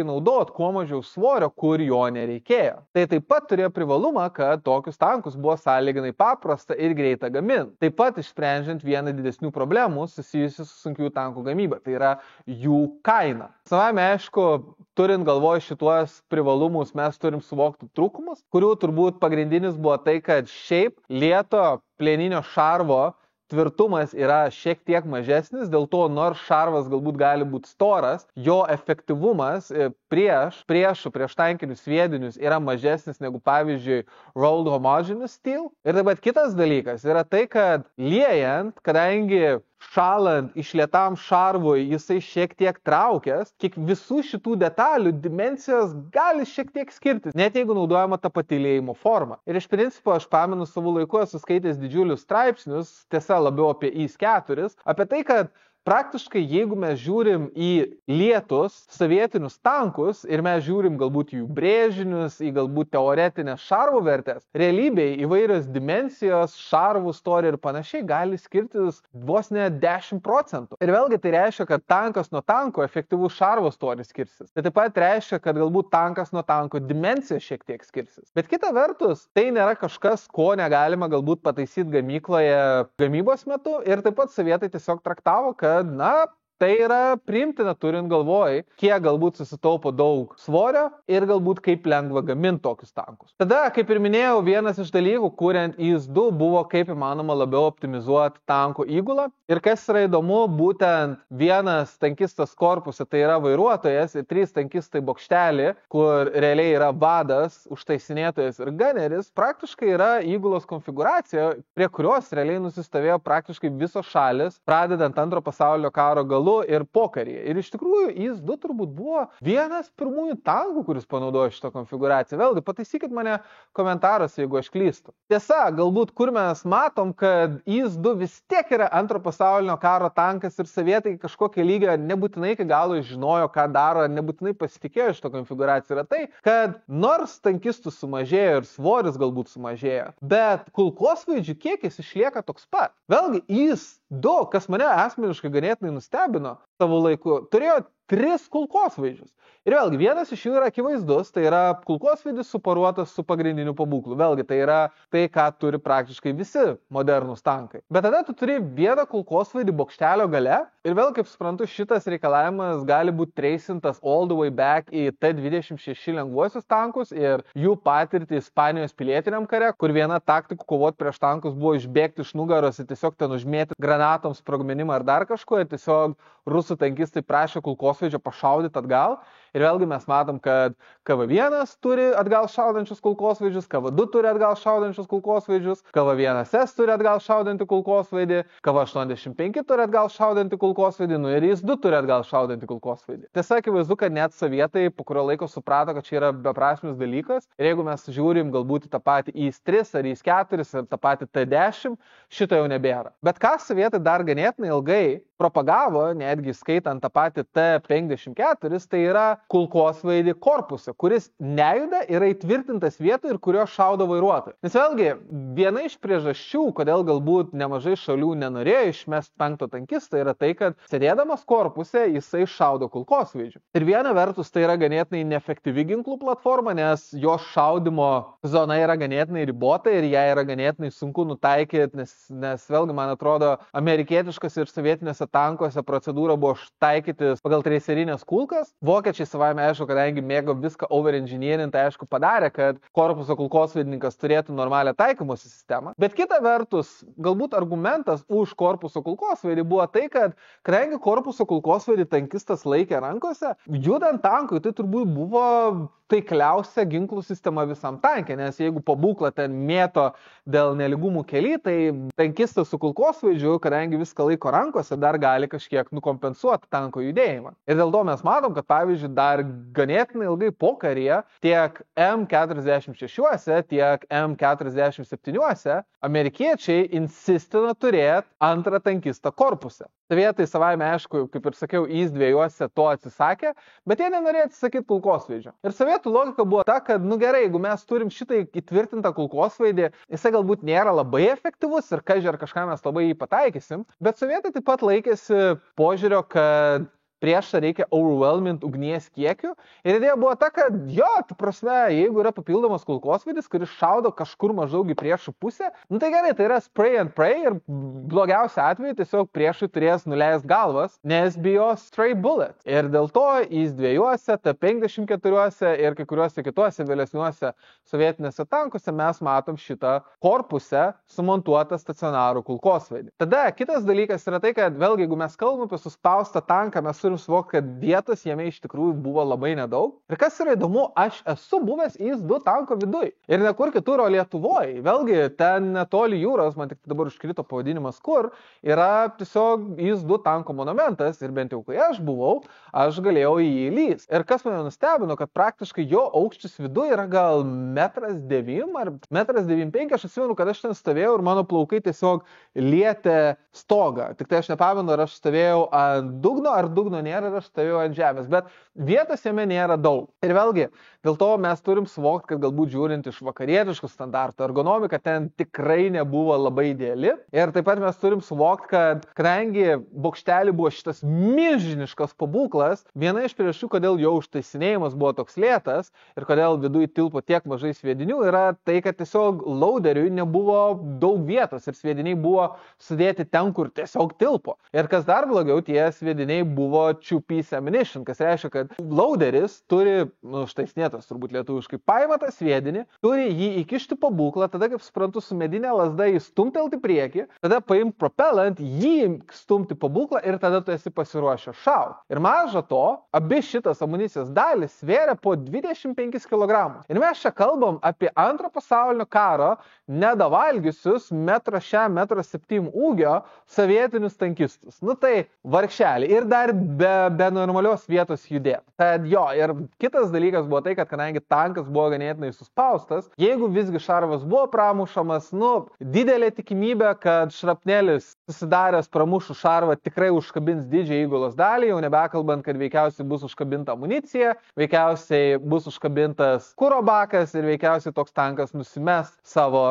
naudoti kuo mažiau svorio, kur jo nereikėjo. Tai taip pat turėjo privalumą, kad tokius tankus buvo sąlyginai paprasta ir greita gaminti. Taip pat išsprendžiant vieną didesnių problemų susijusių su sunkių tankų gamyba, tai yra jų kaina. Savame aišku, turint galvoje šituos privalumus, mes turim suvokti trūkumus, kurių turbūt pagrindinis buvo tai, kad šiaip lėto plieninio šarvo tvirtumas yra šiek tiek mažesnis, dėl to nors šarvas galbūt gali būti storas, jo efektyvumas prieš tankinius sviedinius yra mažesnis negu pavyzdžiui rolled homogeneous steel. Ir taip pat kitas dalykas yra tai, kad liejant, kadangi šalant išlietam šarvui jisai šiek tiek traukęs, kiek visų šitų detalių dimensijos gali šiek tiek skirtis, net jeigu naudojama ta pati liejimo forma. Ir iš principo aš pamenu savo laiku esu skaitęs didžiulius straipsnius, tiesa labiau apie IS-4, apie tai, kad praktiškai, jeigu mes žiūrim į lietus sovietinius tankus ir mes žiūrim galbūt jų brėžinius, į galbūt teoretinės šarvų vertės, realybėje įvairios dimensijos, šarvų storį ir panašiai gali skirtis vos ne 10%. Ir vėlgi tai reiškia, kad tankas nuo tanko efektyvus šarvo storis skirsis. Tai taip pat reiškia, kad galbūt tankas nuo tanko dimensija šiek tiek skirsis. Bet kita vertus, tai nėra kažkas, ko negalima galbūt pataisyti gamykloje gamybos metu ir taip pat sovietai tiesiog traktavo, kad tai yra priimtina turint galvoj, kiek galbūt susitaupo daug svorio ir galbūt kaip lengva gaminti tokius tankus. Tada, kaip ir minėjau, vienas iš dalykų, kuriant IS-2, buvo kaip įmanoma labiau optimizuoti tanko įgulą. Ir kas yra įdomu, būtent vienas tankistas korpuse, tai yra vairuotojas, ir 3 tankistai bokštelį, kur realiai yra vadas, užtaisinėtojas ir ganeris, praktiškai yra įgulos konfiguracija, prie kurios realiai nusistovėjo praktiškai visos šalis, pradedant Antro pasaulinio karo galu ir pokaryje. Ir iš tikrųjų IS-2 turbūt buvo vienas pirmųjų tankų, kuris panaudojo šitą konfiguraciją. Vėlgi, pataisykit mane komentaruose, jeigu aš klystu. Tiesa, galbūt kur mes matom, kad IS-2 vis tiek yra Antro pasaulinio karo tankas ir sovietai kažkokią lygą nebūtinai iki galo žinojo, ką daro, nebūtinai pasitikėjo šitą konfiguraciją, yra tai, kad nors tankistų sumažėjo ir svoris galbūt sumažėjo, bet kulkosvaidžių kiekis išlieka toks pat. Vėlgi, IS-2, kas mane asmeniškai ganėtinai nustebino savo laiku, turėjo 3 kulkosvaidžius. Ir vėlgi, vienas iš jų yra akivaizdus, tai yra kulkosvaidis suparuotas su pagrindiniu pabūklu. Vėlgi, tai yra tai, ką turi praktiškai visi modernūs tankai. Bet tada tu turi vieną kulkosvaidį bokštelio gale ir vėl, kaip suprantu, šitas reikalavimas gali būti tracintas all the way back į T-26 lengvuosius tankus ir jų patirtį Ispanijos pilietiniam kare, kur viena taktikų kovoti prieš tankus buvo išbėgti iš nugaros ir tiesiog ten užmėti granatom sprogmenimą ar dar kažko ir tiesiog rusų tankistai prašė kulkosvaidžio pašaudyti atgal. Ir vėlgi mes matom, kad KV-1 turi atgal šaudančius kulkosvaidžius, KV-2 turi atgal šaudančius kulkosvaidžius, KV-1S turi atgal šaudantį kulkosvaidį, KV-85 turi atgal šaudantį kulkosvaidį, ir IS-2 turi atgal šaudantį kulkosvaidį. Tiesa, akivaizdu, kad net sovietai po kurio laiko suprato, kad čia yra beprasmis dalykas. Ir jeigu mes žiūrim galbūt į tą patį IS-3 ar IS-4 ar tą patį T-10, šito jau nebėra. Bet ką sovietai dar ganėtinai ilgai propagavo, netgi skaitant tą patį T-54, tai yra kulkosvaidį korpusą, kuris nejuda, yra įtvirtintas vietoje ir kurio šaudo vairuotojai. Nes vėlgi, viena iš priežasčių, kodėl galbūt nemažai šalių nenorėjo išmesti 5 tankistą, yra tai, kad sėdėdamas korpuse jisai šaudo kulkosvaidžių. Ir viena vertus tai yra ganėtinai neefektyvi ginklų platforma, nes jos šaudimo zona yra ganėtinai ribota ir ją yra ganėtinai sunku nutaikyti, nes vėlgi, man atrodo, amerikietiškose ir sovietinėse tankuose procedūra buvo taikyti pagal treiserinės kulkas. Vokiečiai savaime aišku, kadangi mėgo viską overengineering, tai aišku padarė, kad korpuso kulkosvaidininkas turėtų normalią taikymosi sistemą. Bet kita vertus, galbūt argumentas už korpuso kulkosvaidį buvo tai, kad kadangi korpuso kulkosvaidį tankistas laikė rankose, judant tankui tai turbūt buvo taikliausia ginklų sistema visam tankė, nes jeigu pabūklą ten mėto dėl neligumų kely, tai tankistas su kulkosvaidžiu, kadangi viską laiko rankose, dar gali kažkiek nukompensuoti tanko judėjimą. Ir dėl to mes matom, kad pavyzdžiui dar ganėtinai ilgai pokaryje tiek M46, tiek M47 amerikiečiai insistino turėti antrą tankistą korpusą. Sovietai savaime, aišku, kaip ir sakiau, IS-2 to atsisakė, bet jie nenorėjo atsisakyti kulkosvaidžio. Ir sovietų logika buvo ta, kad, gerai, jeigu mes turim šitą įtvirtintą kulkosvaidį, jisai galbūt nėra labai efektyvus ir ar kažką mes labai jį pataikysim, bet sovietai taip pat laikėsi požiūrio, kad priešą reikia overwhelmint ugnies kiekiu. Ir idėja buvo ta, kad jeigu yra papildomas kulkosvaidis, kuris šaudo kažkur maždaug į priešų pusę, tai gerai, tai yra spray and pray ir blogiausia atveju tiesiog priešui turės nuleist galvas, nes bijos stray bullet. Ir dėl to IS-2, T-54 ir kai kuriuose kituose vėlesniuose sovietinėse tankuose mes matom šitą korpuse sumontuotą stacionarų kulkosvaidį. Tada kitas dalykas yra tai, kad vėlgi, jeigu mes kalbame apie suspaustą tanką, mes turim suvokti, kad vietos jame iš tikrųjų buvo labai nedaug. Ir kas yra įdomu, aš esu buvęs IS-2 tanko viduj. Ir ne kur kitur, o Lietuvoje. Vėlgi, ten netoli jūros, man tik dabar užkrito pavadinimas kur, yra tiesiog IS-2 tanko monumentas. Ir bent jau, kai aš buvau, aš galėjau į jį įlysti. Ir kas mane nustebino, kad praktiškai jo aukštis viduj yra gal 1,9 m ar 1,95 m. Aš atsimenu, kad aš ten stovėjau ir mano plaukai tiesiog lietė stogą. Tik tai aš nepamenu, ar aš stovėjau ant dugno, ar dugno nėra, ir aš stovėjau ant žemės. Bet vietos jame nėra daug. Ir vėlgi, dėl to mes turim suvokti, kad galbūt žiūrint iš vakarietiškų standartų, ergonomika ten tikrai nebuvo labai ideali. Ir taip pat mes turim suvokti, kad kadangi bokštelį buvo šitas milžiniškas pabūklas, viena iš priežasčių, kodėl jo užtaisinėjimas buvo toks lėtas ir kodėl viduj tilpo tiek mažai sviedinių, yra tai, kad tiesiog loaderiui nebuvo daug vietos ir sviediniai buvo sudėti ten, kur tiesiog tilpo. Ir kas dar blogiau, tie sviediniai buvo two-piece ammunition, kas reiškia, kad loaderis turi, užtaisinėtas turbūt lietuviškai, paima tą sviedinį, turi jį įkišti po būklą, tada, kaip suprantu, su medinė lazda jį stumtelti priekį, tada paimti propellant, jį stumti po būklą ir tada tu esi pasiruošęs šauti. Ir maža to, abi šitas amunicijos dalis svėrė po 25 kg. Ir mes čia kalbam apie Antro pasaulinio karo nedavalgiusius 1,7 m ūgio sovietinius tankistus. Tai vargšelį. Ir dar be normalios vietos judėti. Tad ir kitas dalykas buvo tai, kad kadangi tankas buvo ganėtinai suspaustas, jeigu visgi šarvas buvo pramušamas, didelė tikimybė, kad šrapnelis susidaręs pramušų šarvą tikrai užkabins didžiąją įgulos dalį, jau nebekalbant, kad veikiausiai bus užkabinta amunicija, veikiausiai bus užkabintas kuro bakas ir veikiausiai toks tankas nusimes savo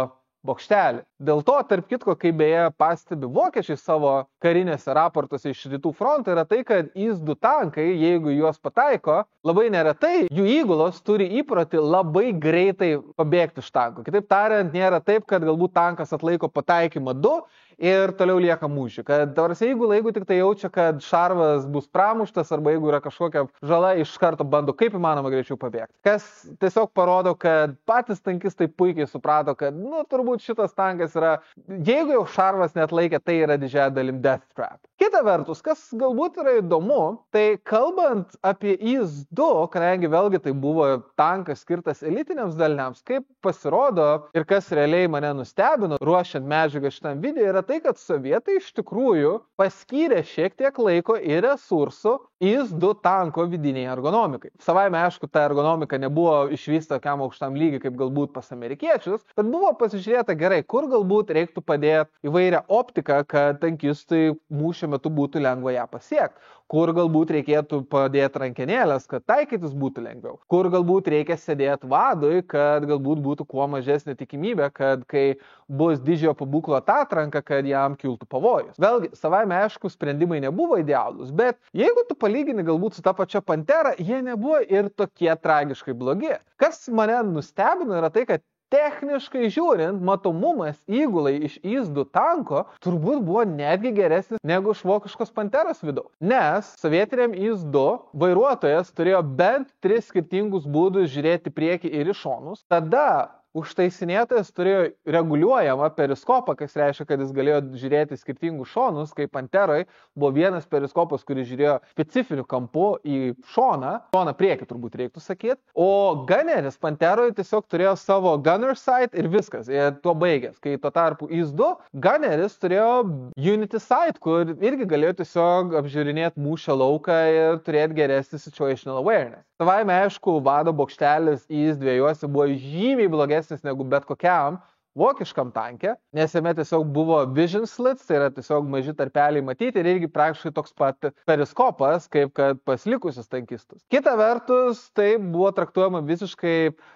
bokštelį. Dėl to, tarp kitko, kaip beje pastebi vokiečiai savo karinėse raportuose iš rytų fronto, yra tai, kad IS-2 tankai, jeigu juos pataiko, labai neretai jų įgulos turi įprotį labai greitai pabėgti iš tanko. Kitaip tariant, nėra taip, kad galbūt tankas atlaiko pataikymą 2 ir toliau lieka mūšį. Kad jeigu tik tai jaučia, kad šarvas bus pramuštas arba jeigu yra kažkokia žala, iš karto bando kaip įmanoma greičiau pabėgti. Kas tiesiog parodo, kad patys tankistai puikiai suprato, kad turbūt šitas tankas yra, jeigu jau šarvas neatlaikė, tai yra didžiąja dalim death trap. Kita vertus, kas galbūt yra įdomu, tai kalbant apie IS-2, kadangi vėlgi tai buvo tankas skirtas elitiniams daliniams, kaip pasirodo ir kas realiai mane nustebino ruošiant medžiagą šitam video, yra tai, kad sovietai iš tikrųjų paskyrė šiek tiek laiko ir resursų IS-2 tanko vidiniai ergonomikai. Savaime, aišku, ta ergonomika nebuvo išvysta tokiam aukštam lygiai, kaip galbūt pas amerikiečius, bet buvo pasižiūrėta gerai, kur galbūt reiktų padėti įvairią optiką, kad tankistui mūšio metu būtų lengva ją pasiekti. kur galbūt reikėtų padėti rankenėlės, kad taikytis būtų lengviau, kur galbūt reikia sėdėti vadui, kad galbūt būtų kuo mažesnė tikimybė, kad kai bus didžiojo pabūklo atatranka, kad jam kiltų pavojus. Vėlgi, savaime aišku, sprendimai nebuvo idealūs, bet jeigu tu palygini galbūt su ta pačia Pantera, jie nebuvo ir tokie tragiškai blogi. Kas mane nustebino yra tai, kad techniškai žiūrint, matomumas įgulai iš IS-2 tanko turbūt buvo netgi geresnis negu iš vokiškos Panteros vidaus. Nes sovietiniam IS-2 vairuotojas turėjo bent 3 skirtingus būdus žiūrėti priekį ir į šonus. Tada užtaisinėtojas turėjo reguliuojamą periskopą, kas reiškia, kad jis galėjo žiūrėti skirtingus šonus, kaip Panteroje buvo vienas periskopas, kuris žiūrėjo specifiniu kampu į šoną priekį turbūt reiktų sakyti, o Gunneris Panteroje tiesiog turėjo savo gunner sight ir viskas, ir tuo baigęs. Kai tuo tarpu IS-2 Gunneris turėjo unity sight, kur irgi galėjo tiesiog apžiūrinėti mūšio lauką ir turėti geresnį situational awareness. Savaime aišku, vado bokštelis IS-2 buvo žymiai blogesnis negu bet kokiam vokiškam tanke, nes jame tiesiog buvo vision slits, tai yra tiesiog maži tarpeliai matyti ir irgi praktiškai toks pat periskopas, kaip kad pas likusius tankistus. Kita vertus, tai buvo traktuojama visiškai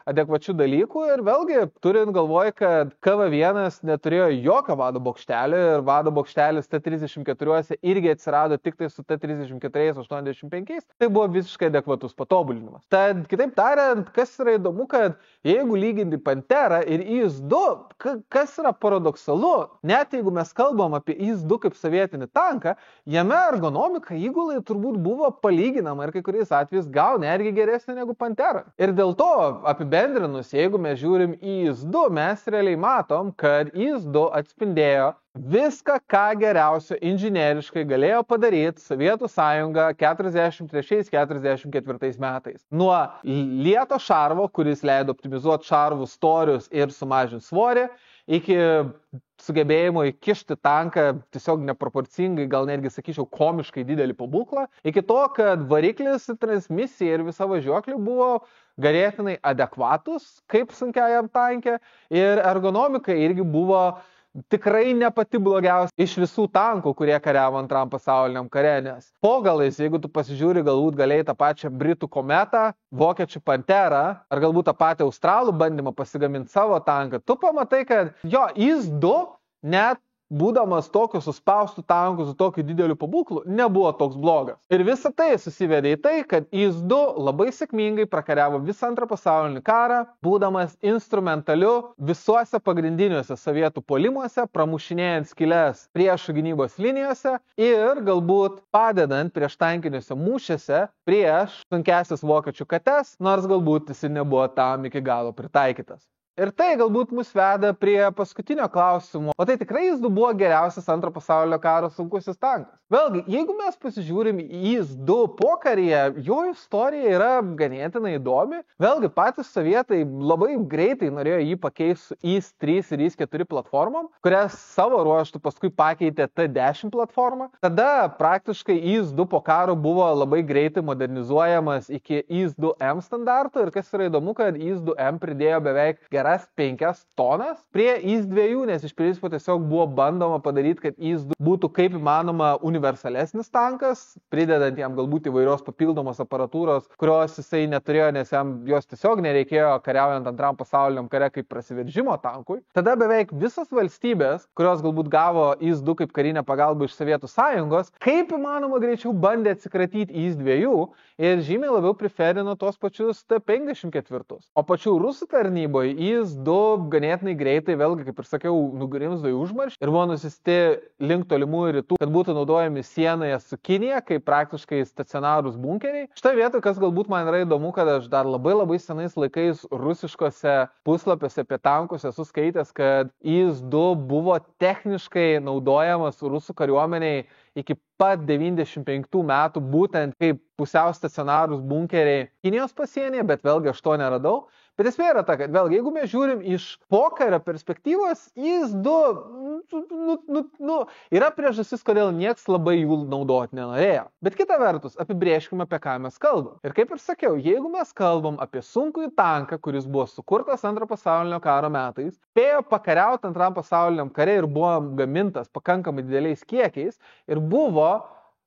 adekvačių dalykų ir vėlgi turint galvoj, kad KV-1 neturėjo jokio vado bokštelio ir vado bokštelis T-34 irgi atsirado tik tai su T-34-85, tai buvo visiškai adekvatus patobulinimas. Tad kitaip tariant, kas yra įdomu, kad jeigu lyginti Panterą ir IS-2, kas yra paradoksalu, net jeigu mes kalbam apie IS-2 kaip sovietinį tanką, jame ergonomika įgulai turbūt buvo palyginama ir kai kuriais atvejais gal netgi geresnė negu Pantera. Ir dėl to, apibendrinus, jeigu mes žiūrim į IS-2, mes realiai matom, kad IS-2 atspindėjo viską, ką geriausio inžinieriškai galėjo padaryti Sovietų sąjunga 43-44 metais. Nuo lėto šarvo, kuris leido optimizuoti šarvų storius ir sumažinti svorį, iki sugebėjimo įkišti tanką tiesiog neproporcingai, gal netgi sakyčiau, komiškai didelį pabūklą, iki to, kad variklis, transmisija ir visa važiuoklė buvo ganėtinai adekvatus kaip sunkiajam tanke ir ergonomika irgi buvo tikrai ne pati blogiausia iš visų tankų, kurie kariavo Antram pasauliniam kare, nes po galais, jeigu tu pasižiūri galbūt galėjai tą pačią Britų Kometą, Vokiečių Panterą, ar galbūt tą patį Australų bandymą pasigaminti savo tanką, tu pamatai, kad jo IS-2 net būdamas tokiu suspaustų tankų su tokiu dideliu pabūklu, nebuvo toks blogas. Ir visa tai susivedė į tai, kad IS-2 labai sėkmingai prakariavo visą Antrą pasaulinį karą, būdamas instrumentaliu visuose pagrindiniuose sovietų puolimuose, pramušinėjant skyles priešų gynybos linijose ir galbūt padedant prieš tankiniuose mūšiuose prieš sunkiasias vokiečių kates, nors galbūt jis nebuvo tam iki galo pritaikytas. Ir tai galbūt mus veda prie paskutinio klausimo. O tai tikrai IS-2 buvo geriausias Antro pasaulinio karo sunkusis tankas? Vėlgi, jeigu mes pasižiūrim į IS-2 pokaryje, jo istorija yra ganėtinai įdomi. Vėlgi, patys sovietai labai greitai norėjo jį pakeisti su IS-3 ir IS-4 platformom, kurias savo ruožtų paskui pakeitė T-10 platformą. Tada praktiškai IS-2 po karo buvo labai greitai modernizuojamas iki IS-2M standartų ir kas yra įdomu, kad IS-2M pridėjo beveik geras 5 tonas prie IS-2, nes iš principo tiesiog buvo bandoma padaryti, kad IS-2 būtų kaip įmanoma universalesnis tankas, pridedant jam galbūt įvairios papildomos aparatūros, kurios jisai neturėjo, nes jam jos tiesiog nereikėjo kariaujant Antram pasauliniam kare kaip prasiveržimo tankui. Tada beveik visos valstybės, kurios galbūt gavo IS-2 kaip karinę pagalbą iš Sovietų sąjungos, kaip įmanoma greičiau bandė atsikratyti IS-2 ir žymiai labiau preferino tos pačius T-54. O pačių rusų tarnyboje IS-2 ganėtinai greitai, vėlgi, kaip ir sakiau, nugrimzdo į užmaršį ir buvo nusisti link tolimųjų rytų, kad būtų naudojami sienoje su Kinija, kaip praktiškai stacionarūs bunkeriai. Šitoje vietoje, kas galbūt man yra įdomu, kad aš dar labai senais laikais rusiškose puslapiuose apie tankus esu skaitęs, kad IS-2 buvo techniškai naudojamas rusų kariuomeniai iki pat 95 metų, būtent kaip pusiau stacionarūs bunkeriai Kinijos pasienyje, bet vėlgi aš to neradau. Bet esmė yra ta, kad vėlgi, jeigu mes žiūrim iš pokario perspektyvos, IS-2 yra priežastis, kodėl nieks labai jų naudoti nenorėjo. Bet kita vertus, apibrėžkime, apie ką mes kalbam. Ir kaip ir sakiau, jeigu mes kalbam apie sunkųjį tanką, kuris buvo sukurtas Antro pasaulinio karo metais, spėjo pakariauti Antram pasauliniam kare ir buvo gamintas pakankamai dideliais kiekiais ir buvo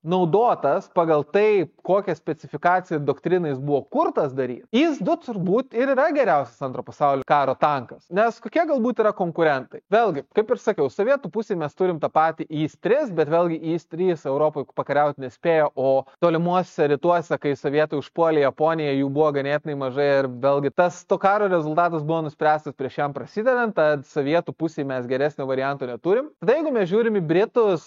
naudotas pagal tai, kokią specifikaciją ir doktrinais buvo kurtas daryti, IS-2 turbūt ir yra geriausias antro pasaulinio karo tankas. Nes kokie galbūt yra konkurentai? Vėlgi, kaip ir sakiau, sovietų pusėje mes turim tą patį IS-3, bet vėlgi IS-3 Europoje pakariauti nespėjo, o tolimuose rytuose, kai sovietai užpuolė Japoniją, jų buvo ganėtinai mažai ir vėlgi tas to karo rezultatas buvo nuspręstas prieš jam prasidedant, tad sovietų pusėje mes geresnio varianto neturim. Tada jeigu mes žiūrim į Britus,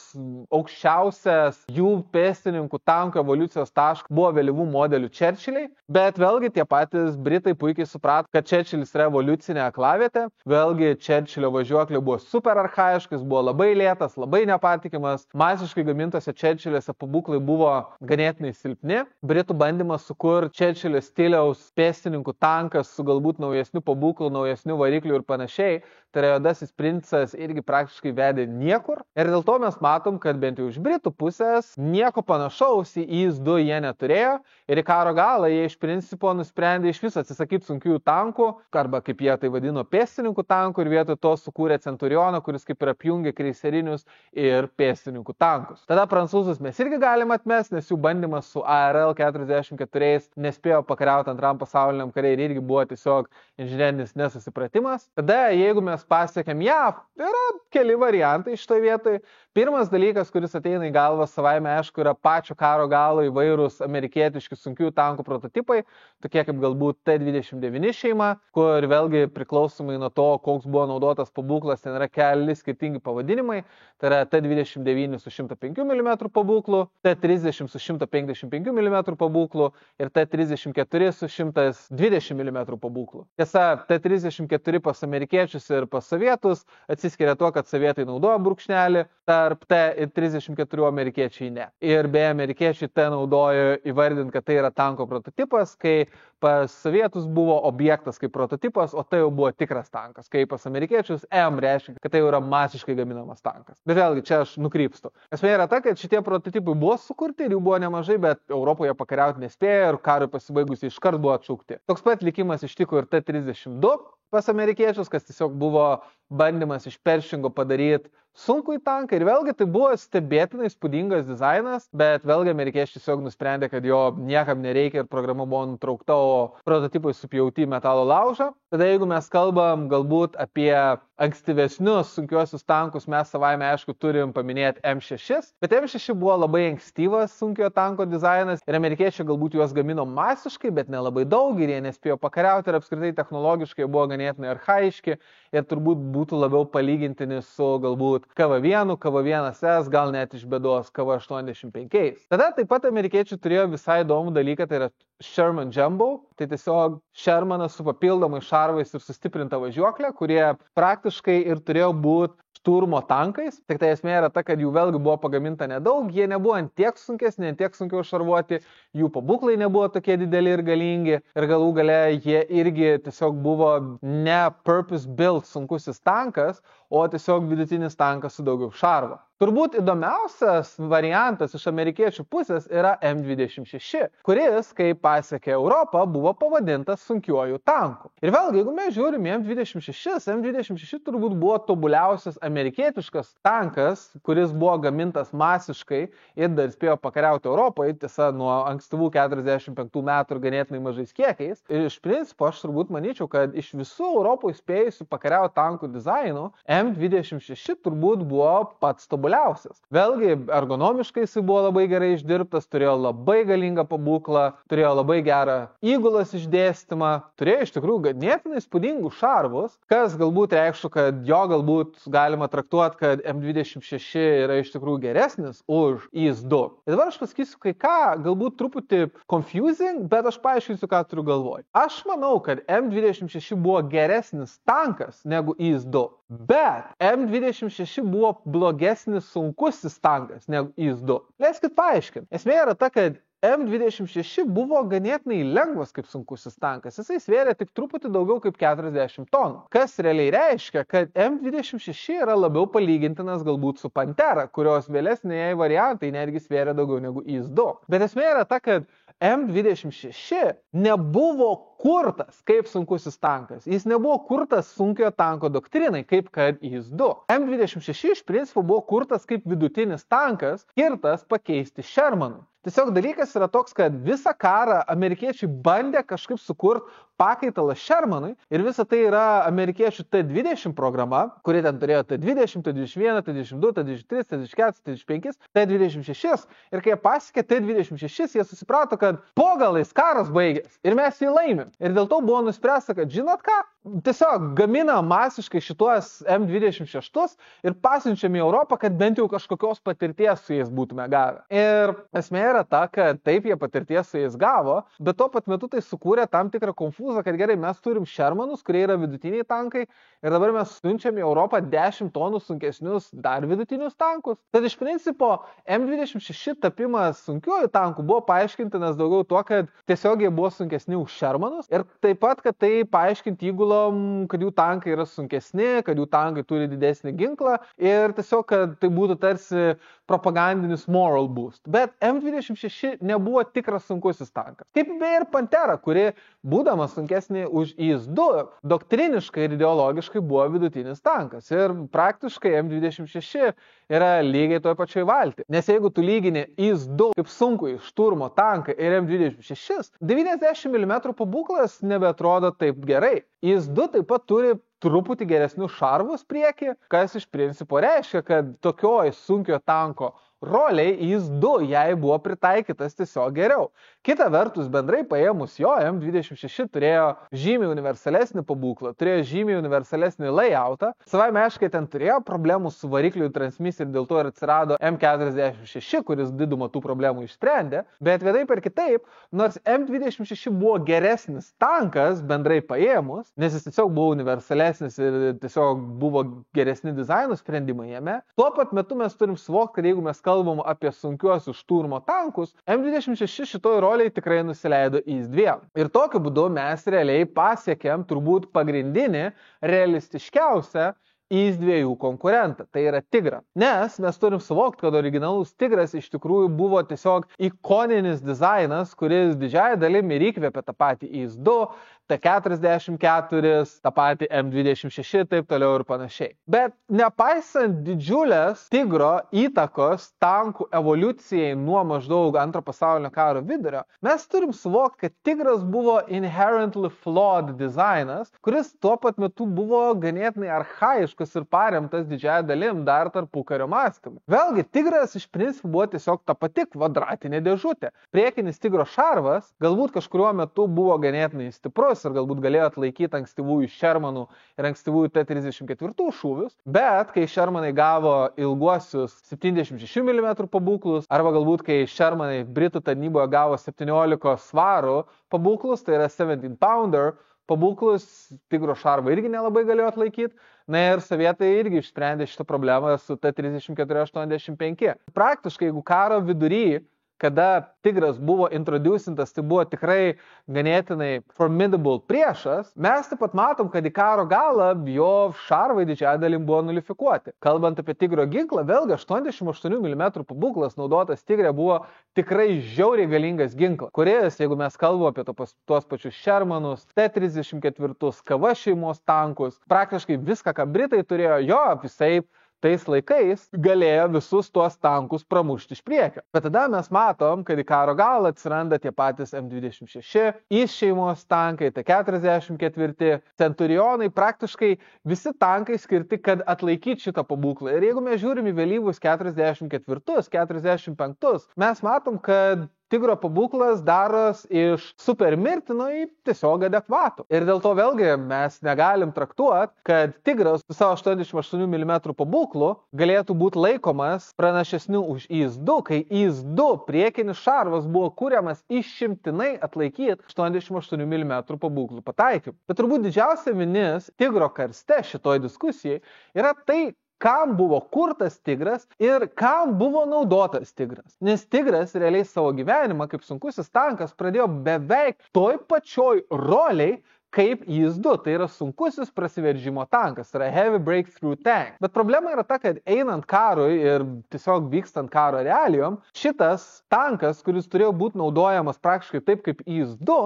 aukščiausias jų pėstininkų tankų evoliucijos taškas buvo vėlyvų modelių Churchilliai, bet vėlgi tie patys Britai puikiai suprato, kad Churchillis yra evoliucinė aklavietė. Vėlgi Churchillio važiuoklė buvo super archaiškas, buvo labai lėtas, labai nepatikimas, masiškai gamintose Churchilliuose pabūklai buvo ganėtinai silpni. Britų bandymas sukurti Churchillio stiliaus pėstininkų tankas su galbūt naujesniu pabūklu, naujesniu varikliu ir panašiai, tai yra Juodasis princas irgi praktiškai vedė niekur. Ir dėl to mes matom, kad bent jau iš Britų pusės nieko panašaus į IS-2 jie neturėjo ir į karo galą jie iš principo nusprendė iš viso atsisakyti sunkiųjų tankų, arba kaip jie tai vadino pėstininkų tankų, ir vietoj to sukūrė Centurioną, kuris kaip ir apjungė kreiserinius ir pėstininkų tankus. Tada prancūzus mes irgi galime atmesti, nes jų bandymas su ARL 44 nespėjo pakariauti antram pasauliniam kare ir irgi buvo tiesiog inžinerinis nesusipratimas. Tada jeigu mes pasiekėm JAV, yra keli variantai šitoje vietoje. Pirmas dalykas, kuris ateina į galvą savaime, aišku, yra pačio karo galo įvairūs amerikietiški sunkiųjų tankų prototipai, tokie kaip galbūt T-29 šeima, kur vėlgi priklausomai nuo to, koks buvo naudotas pabūklas, ten yra keli skirtingi pavadinimai. Tai yra T-29 su 105 mm pabūklu, T-30 su 155 mm pabūklu ir T-34 su 120 mm pabūklu. Tiesa, T-34 pas amerikiečius ir pas sovietus atsiskiria tuo, kad sovietai naudoja brūkšnelį tarp T ir 34, amerikiečiai ne. Ir beje, amerikiečiai T naudojo įvardint, kad tai yra tanko prototipas, kai pas sovietus buvo objektas kaip prototipas, o tai jau buvo tikras tankas. Kai pas amerikiečius M reiškia, kad tai jau yra masiškai gaminamas tankas. Bet vėlgi, čia aš nukrypstu. Esmė yra ta, kad šitie prototipai buvo sukurti ir jų buvo nemažai, bet Europoje pakariauti nespėjo ir karui pasibaigus iškart buvo atšaukti. Toks pat likimas ištiko ir T-32 pas amerikiečius, kas tiesiog buvo bandymas iš Pershingo padaryti sunkųjį tanką ir vėlgi tai buvo stebėtinai įspūdingas dizainas, bet vėlgi amerikiečiai tiesiog nusprendė, kad jo niekam nereikia ir programa buvo nutraukta, o prototipai supjauti į metalo laužą. Tada jeigu mes kalbam galbūt apie ankstyvesnius sunkiuosius tankus, mes savaime aišku turim paminėti M6, bet M6 buvo labai ankstyvas sunkiojo tanko dizainas ir amerikiečiai galbūt juos gamino masiškai, bet nelabai daug ir jie nespėjo pakariauti ir apskritai technologiškai buvo ganėtinai archaiški ir turbūt būtų labiau palygintini su galbūt KV-1, KV-1S, gal net iš bėdos KV-85. Tada taip pat amerikiečiai turėjo visai įdomų dalyką, tai yra Sherman Jumbo, tai tiesiog Shermanas su papildomai šarvais ir sustiprinta važiuoklė, kurie praktiškai ir turėjo būti šturmo tankais. Tik tai esmė yra ta, kad jų vėlgi buvo pagaminta nedaug, jie nebuvo ant tiek sunkesni, ant tiek sunkiau šarvuoti, jų pabūklai nebuvo tokie dideli ir galingi ir galų gale jie irgi tiesiog buvo ne purpose built sunkusis tankas, o tiesiog vidutinis tankas su daugiau šarvo. Turbūt įdomiausias variantas iš amerikiečių pusės yra M26, kuris, kai pasiekė Europą, buvo pavadintas sunkiuoju tanku. Ir vėlgi, jeigu mes žiūrime M26 turbūt buvo tobuliausias amerikietiškas tankas, kuris buvo gamintas masiškai ir dar spėjo pakariauti Europoje, tiesa, nuo ankstyvų 45 metų ir ganėtinai mažais kiekiais. Ir iš principo aš turbūt manyčiau, kad iš visų Europoje spėjusių pakariauti tankų dizainų, M26 turbūt buvo pats tobuliausias. Vėlgi, ergonomiškai jis buvo labai gerai išdirbtas, turėjo labai galingą pabūklą, turėjo labai gerą įgulos išdėstymą, turėjo iš tikrųjų ganėtinai įspūdingų šarvus, kas galbūt reikštų, kad jo galbūt galima traktuoti, kad M26 yra iš tikrųjų geresnis už IS-2. Ir dabar aš pasakysiu kai ką, galbūt truputį confusing, bet aš paaiškinsiu, ką turiu galvoj. Aš manau, kad M26 buvo geresnis tankas negu IS-2. Bet M26 buvo blogesnis sunkusis tankas negu IS-2. Leiskit paaiškinti. Esmė yra ta, kad M26 buvo ganėtinai lengvas kaip sunkusis tankas. Jisai svėrė tik truputį daugiau kaip 40 tonų. Kas realiai reiškia, kad M26 yra labiau palygintinas galbūt su Pantera, kurios vėlesnėje variantai netgi svėrė daugiau negu IS-2. Bet esmė yra ta, kad M26 nebuvo kurtas kaip sunkusis tankas. Jis nebuvo kurtas sunkiojo tanko doktrinai, kaip kad IS-2. M26 iš principo buvo kurtas kaip vidutinis tankas, skirtas pakeisti Shermanui. Tiesiog dalykas yra toks, kad visą karą amerikiečiai bandė kažkaip sukurti pakaitalą Shermanui ir visa tai yra amerikiečių T-20 programa, kuri ten turėjo T-20, T-21, T-22, T-23, T-24, T-25, T-26 ir kai jie pasiekė T-26, jie susiprato, kad po galais karas baigės ir mes jį laimim. Ir dėl to buvo nuspręsta, kad žinot ką, tiesiog gamina masiškai šituos M26 ir pasiunčiam į Europą, kad bent jau kažkokios patirties su jais būtume gavę. Ir esmė yra ta, kad taip jie patirties su jais gavo, bet tuo pat metu tai sukūrė tam tikrą konfūzą, kad gerai, mes turim Shermanus, kurie yra vidutiniai tankai ir dabar mes siunčiam į Europą 10 tonų sunkesnius dar vidutinius tankus. Tad iš principo M26 tapimas sunkiuoju tanku buvo paaiškintinas daugiau tuo, kad tiesiog jie buvo sunkesni už Shermanus ir taip pat, kad tai paaiškinti įgulom, kad jų tankai yra sunkesni, kad jų tankai turi didesnį ginklą ir tiesiog, kad tai būtų tarsi propagandinis moral boost. Bet M26 nebuvo tikras sunkusis tankas. Kaip beje ir Pantera, kuri, būdama sunkesnė už IS-2, doktriniškai ir ideologiškai buvo vidutinis tankas. Ir praktiškai M26 yra lygiai toj pačioj valty. Nes jeigu tu lygini IS-2 kaip sunkųjį šturmo tanką ir M26, 90 mm pabūklas nebeatrodo taip gerai. IS-2 taip pat turi truputį geresnius šarvus priekį, kas iš principo reiškia, kad tokioj sunkio tanko roliai IS-2 jai buvo pritaikytas tiesiog geriau. Kita vertus, bendrai paėmus jo, M26 turėjo žymiai universalesnį pabūklą, turėjo žymiai universalesnį layoutą. Savaime aiškiai ten turėjo problemų su variklių transmisija ir dėl to ir atsirado M46, kuris didumą tų problemų išsprendė. Bet vienaip ir kitaip, nors M26 buvo geresnis tankas bendrai paėmus, nes jis tiesiog buvo universalesnis ir tiesiog buvo geresni dizaino sprendimai jame, tuo pat metu mes turim suvokti, kad jeigu mes kalbam apie sunkiuosius šturmo tankus, M26 šitoj roliai tikrai nusileido IS-2. Ir tokiu būdu mes realiai pasiekėm turbūt pagrindinį, realistiškiausią IS-2 konkurentą, tai yra Tigrą. Nes mes turim suvokti, kad originalus Tigras iš tikrųjų buvo tiesiog ikoninis dizainas, kuris didžiąją dalimi ir įkvėpė tą patį IS-2, T-44, tą patį M26, taip toliau ir panašiai. Bet nepaisant didžiulės Tigro įtakos tankų evoliucijai nuo maždaug Antro pasaulinio karo vidurio, mes turim suvokti, kad Tigras buvo inherently flawed dizainas, kuris tuo pat metu buvo ganėtinai archaiškas ir paremtas didžiąją dalim dar tarpukario mąstymu. Vėlgi, Tigras iš principo buvo tiesiog ta pati kvadratinė dėžutė. Priekinis Tigro šarvas galbūt kažkuriuo metu buvo ganėtinai stiprus ir galbūt galėjo atlaikyti ankstyvųjų Shermanų ir ankstyvųjų T-34 šūvius, bet kai Shermanai gavo ilguosius 76 mm pabūklus, arba galbūt kai Shermanai Britų tarnyboje gavo 17 svarų pabūklus, tai yra 17 pounder pabūklus, Tigro šarvą irgi nelabai galėjo atlaikyti. Na ir sovietai irgi išsprendė šitą problemą su T-34-85. Praktiškai, jeigu karo vidury, kada Tigras buvo introducintas, tai buvo tikrai ganėtinai formidable priešas, mes taip pat matom, kad į karo galą jo šarvai didžiąją dalim buvo nulifikuoti. Kalbant apie Tigro ginklą, vėlgi 88 mm pabūklas naudotas Tigre buvo tikrai žiauriai galingas ginklas, kuris, jeigu mes kalbame apie tuos pačius Shermanus, T-34, KV šeimos tankus, praktiškai viską, ką Britai turėjo, jo visai tais laikais galėjo visus tuos tankus pramušti iš priekio. Bet tada mes matom, kad į karo galą atsiranda tie patys M26, IS šeimos tankai, T-44, Centurionai, praktiškai visi tankai skirti, kad atlaikytų šitą pabūklą. Ir jeigu mes žiūrim į vėlyvus 44, 45, mes matom, kad Tigro pabūklas daros iš super mirtino į tiesiog adekvatų. Ir dėl to vėlgi mes negalim traktuoti, kad Tigras su savo 88 mm pabūklu galėtų būti laikomas pranašesniu už IS-2, kai IS-2 priekinis šarvas buvo kuriamas išimtinai atlaikyti 88 mm pabūklų pataikymų. Bet turbūt didžiausia vinis Tigro karste šitoj diskusijai yra tai, kam buvo kurtas Tigras ir kam buvo naudotas Tigras. Nes Tigras realiai savo gyvenimą kaip sunkusis tankas pradėjo beveik toj pačioj roliai, kaip IS-2, tai yra sunkusis prasiveržimo tankas, tai yra Heavy Breakthrough Tank. Bet problema yra ta, kad einant karui ir tiesiog vykstant karo realijom, šitas tankas, kuris turėjo būti naudojamas praktiškai taip kaip IS-2,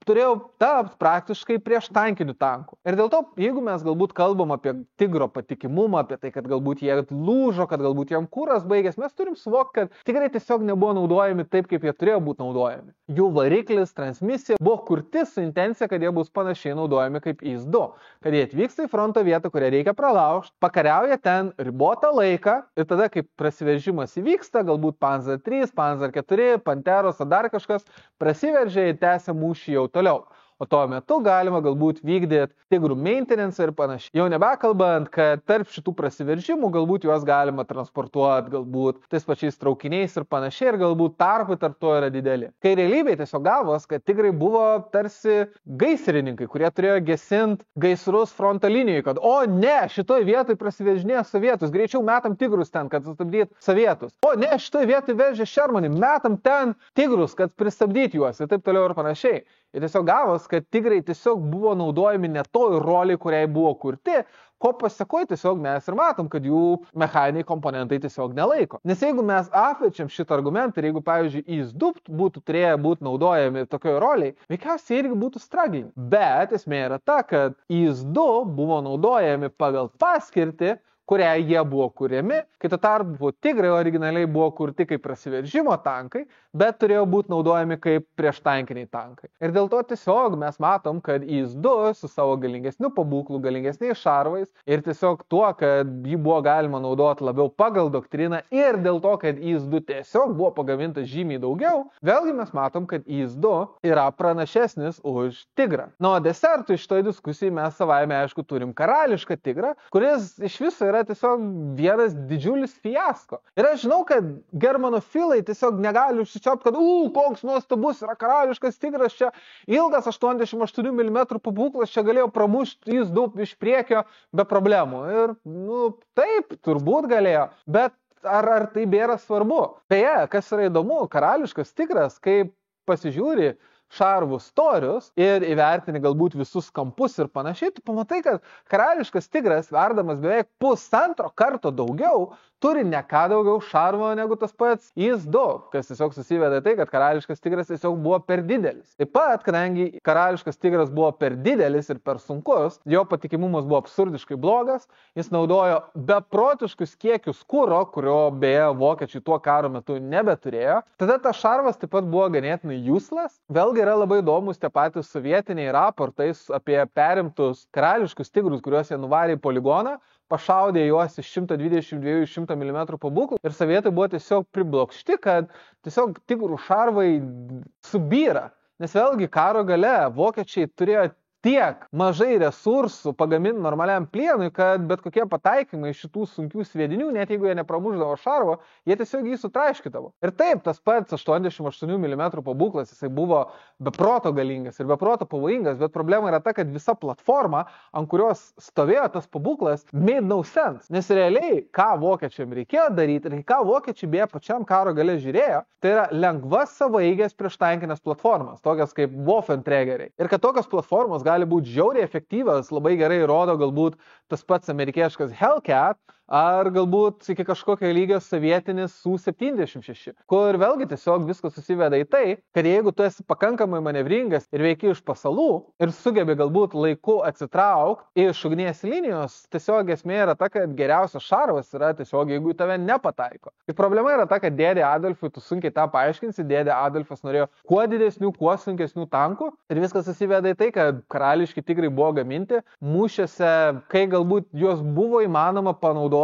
turėjo tapti praktiškai prieš tankinių tankų. Ir dėl to, jeigu mes galbūt kalbam apie Tigro patikimumą, apie tai, kad galbūt jie lūžo, kad galbūt jam kūras baigės, mes turim suvokti, kad Tigrai tiesiog nebuvo naudojami taip, kaip jie turėjo būti naudojami. Jų variklis, transmisija buvo kurti su intencija, kad jie bus panašiai naudojami kaip IS-2. Kad jie atvyksta į fronto vietą, kurią reikia pralaužti, pakariauja ten ribotą laiką ir tada, kai prasiveržimas įvyksta, galbūt Panzer 3, Panzer 4, Panteros ar dar kažkas, prasiveržia ir tęsia mūšį jau toliau. O tuo metu galima galbūt vykdyti tigrų maintenance ir panašiai. Jau nebekalbant, kad tarp šitų prasiveržimų galbūt juos galima transportuoti galbūt tais pačiais traukiniais ir panašiai ir galbūt tarpai tarp to yra dideli. Kai realybėje tiesiog gavos, kad tigrai buvo tarsi gaisrininkai, kurie turėjo gesinti gaisrus fronto linijoje, kad o ne, šitoj vietoj prasiveržinėjo sovietus, greičiau metam tigrus ten, kad sustabdyt sovietus. O ne, šitoj vietoj vežė Shermanį, metam ten tigrus, kad pristabdyti juos ir taip toliau ir panašiai. Ir tiesiog gavos, kad tigrai tiesiog buvo naudojami ne toj roliai, kuriai buvo kurti, ko pasekoje tiesiog mes ir matom, kad jų mechaniniai komponentai tiesiog nelaiko. Nes jeigu mes apvečiam šitą argumentą ir jeigu, pavyzdžiui, IS-2 būtų turėję būti naudojami tokioje roliai, veikiausiai irgi būtų struggling. Bet esmė yra ta, kad IS-2 buvo naudojami pagal paskirtį, kurią jie buvo kuriami, kai tuo tarpu tigrai originaliai buvo kurti kaip prasiveržimo tankai, bet turėjo būti naudojami kaip prieštankiniai tankai. Ir dėl to tiesiog mes matom, kad IS-2 su savo galingesniu pabūklu, galingesniais šarvais ir tiesiog tuo, kad jį buvo galima naudoti labiau pagal doktriną ir dėl to, kad IS-2 tiesiog buvo pagaminta žymiai daugiau, vėlgi mes matom, kad IS-2 yra pranašesnis už tigrą. Na, o desertui šitoj diskusijai mes savaime aišku turim karališką tigrą, kuris iš viso yra tiesiog vienas didžiulis fiasko. Ir aš žinau, kad germanofilai tiesiog negali užsičiaupti, kad koks nuostabus yra karališkas tigras, čia ilgas 88 mm pabūklas, čia galėjo pramušti IS-2 iš priekio be problemų. Ir, taip, turbūt galėjo, bet ar tai bėra svarbu? Beje, kas yra įdomu, karališkas tigras, kai pasižiūri šarvų storius ir įvertini galbūt visus kampus ir panašiai, tu pamatai, kad karališkas tigras, verdamas beveik 1,5 karto daugiau, turi ne ką daugiau šarvo negu tas pats IS-2, kas tiesiog susiveda tai, kad karališkas tigras tiesiog buvo per didelis. Taip pat, kadangi karališkas tigras buvo per didelis ir per sunkus, jo patikimumas buvo absurdiškai blogas, jis naudojo beprotiškus kiekius kuro, kurio beje vokiečiai tuo karo metu nebeturėjo. Tada tas šarvas taip pat buvo ganėtinai useless. Vėlgi yra labai įdomus tie patys sovietiniai raportai apie perimtus karališkus tigrus, kuriuos jie nuvarė į poligoną, pašaudė juos iš 122-100 mm pabūklų ir sovietai buvo tiesiog priblokšti, kad tiesiog tigrų šarvai subyra. Nes vėlgi karo gale vokiečiai turėjo tiek mažai resursų pagaminti normaliam plienui, kad bet kokie pataikymai šitų sunkių sviedinių, net jeigu jie nepramušdavo šarvo, jie tiesiog jį sutraiškydavo. Ir taip, tas pats 88 mm pabūklas, jisai buvo beproto galingas ir beproto pavojingas, bet problema yra ta, kad visa platforma, ant kurios stovėjo tas pabūklas, made no sense. Nes realiai, ką vokiečiam reikėjo daryti ir ką vokiečiai beje pačiam karo gale žiūrėjo, tai yra lengvas savaeigės prieštankinės platformas, tokias kaip Waffenträgeriai. Ir kad tokios platformos gali būti žiauriai efektyvios, labai gerai rodo galbūt tas pats amerikieškas Hellcat, ar galbūt iki kažkokio lygio sovietinis Su-76, kur vėlgi tiesiog viskas susiveda į tai, kad jeigu tu esi pakankamai manevringas ir veiki iš pasalų ir sugebi galbūt laiku atsitraukti iš ugnies linijos, tiesiog esmė yra ta, kad geriausias šarvas yra tiesiog, jeigu į tave nepataiko. Ir problema yra ta, kad dėdė Adolfui, tu sunkiai tą paaiškinsi, dėdė Adolfas norėjo kuo didesnių, kuo sunkesnių tankų ir viskas susiveda į tai, kad karališki tigrai buvo gaminti mūšiuose, kai galbūt juos buvo įmanoma panaudoti,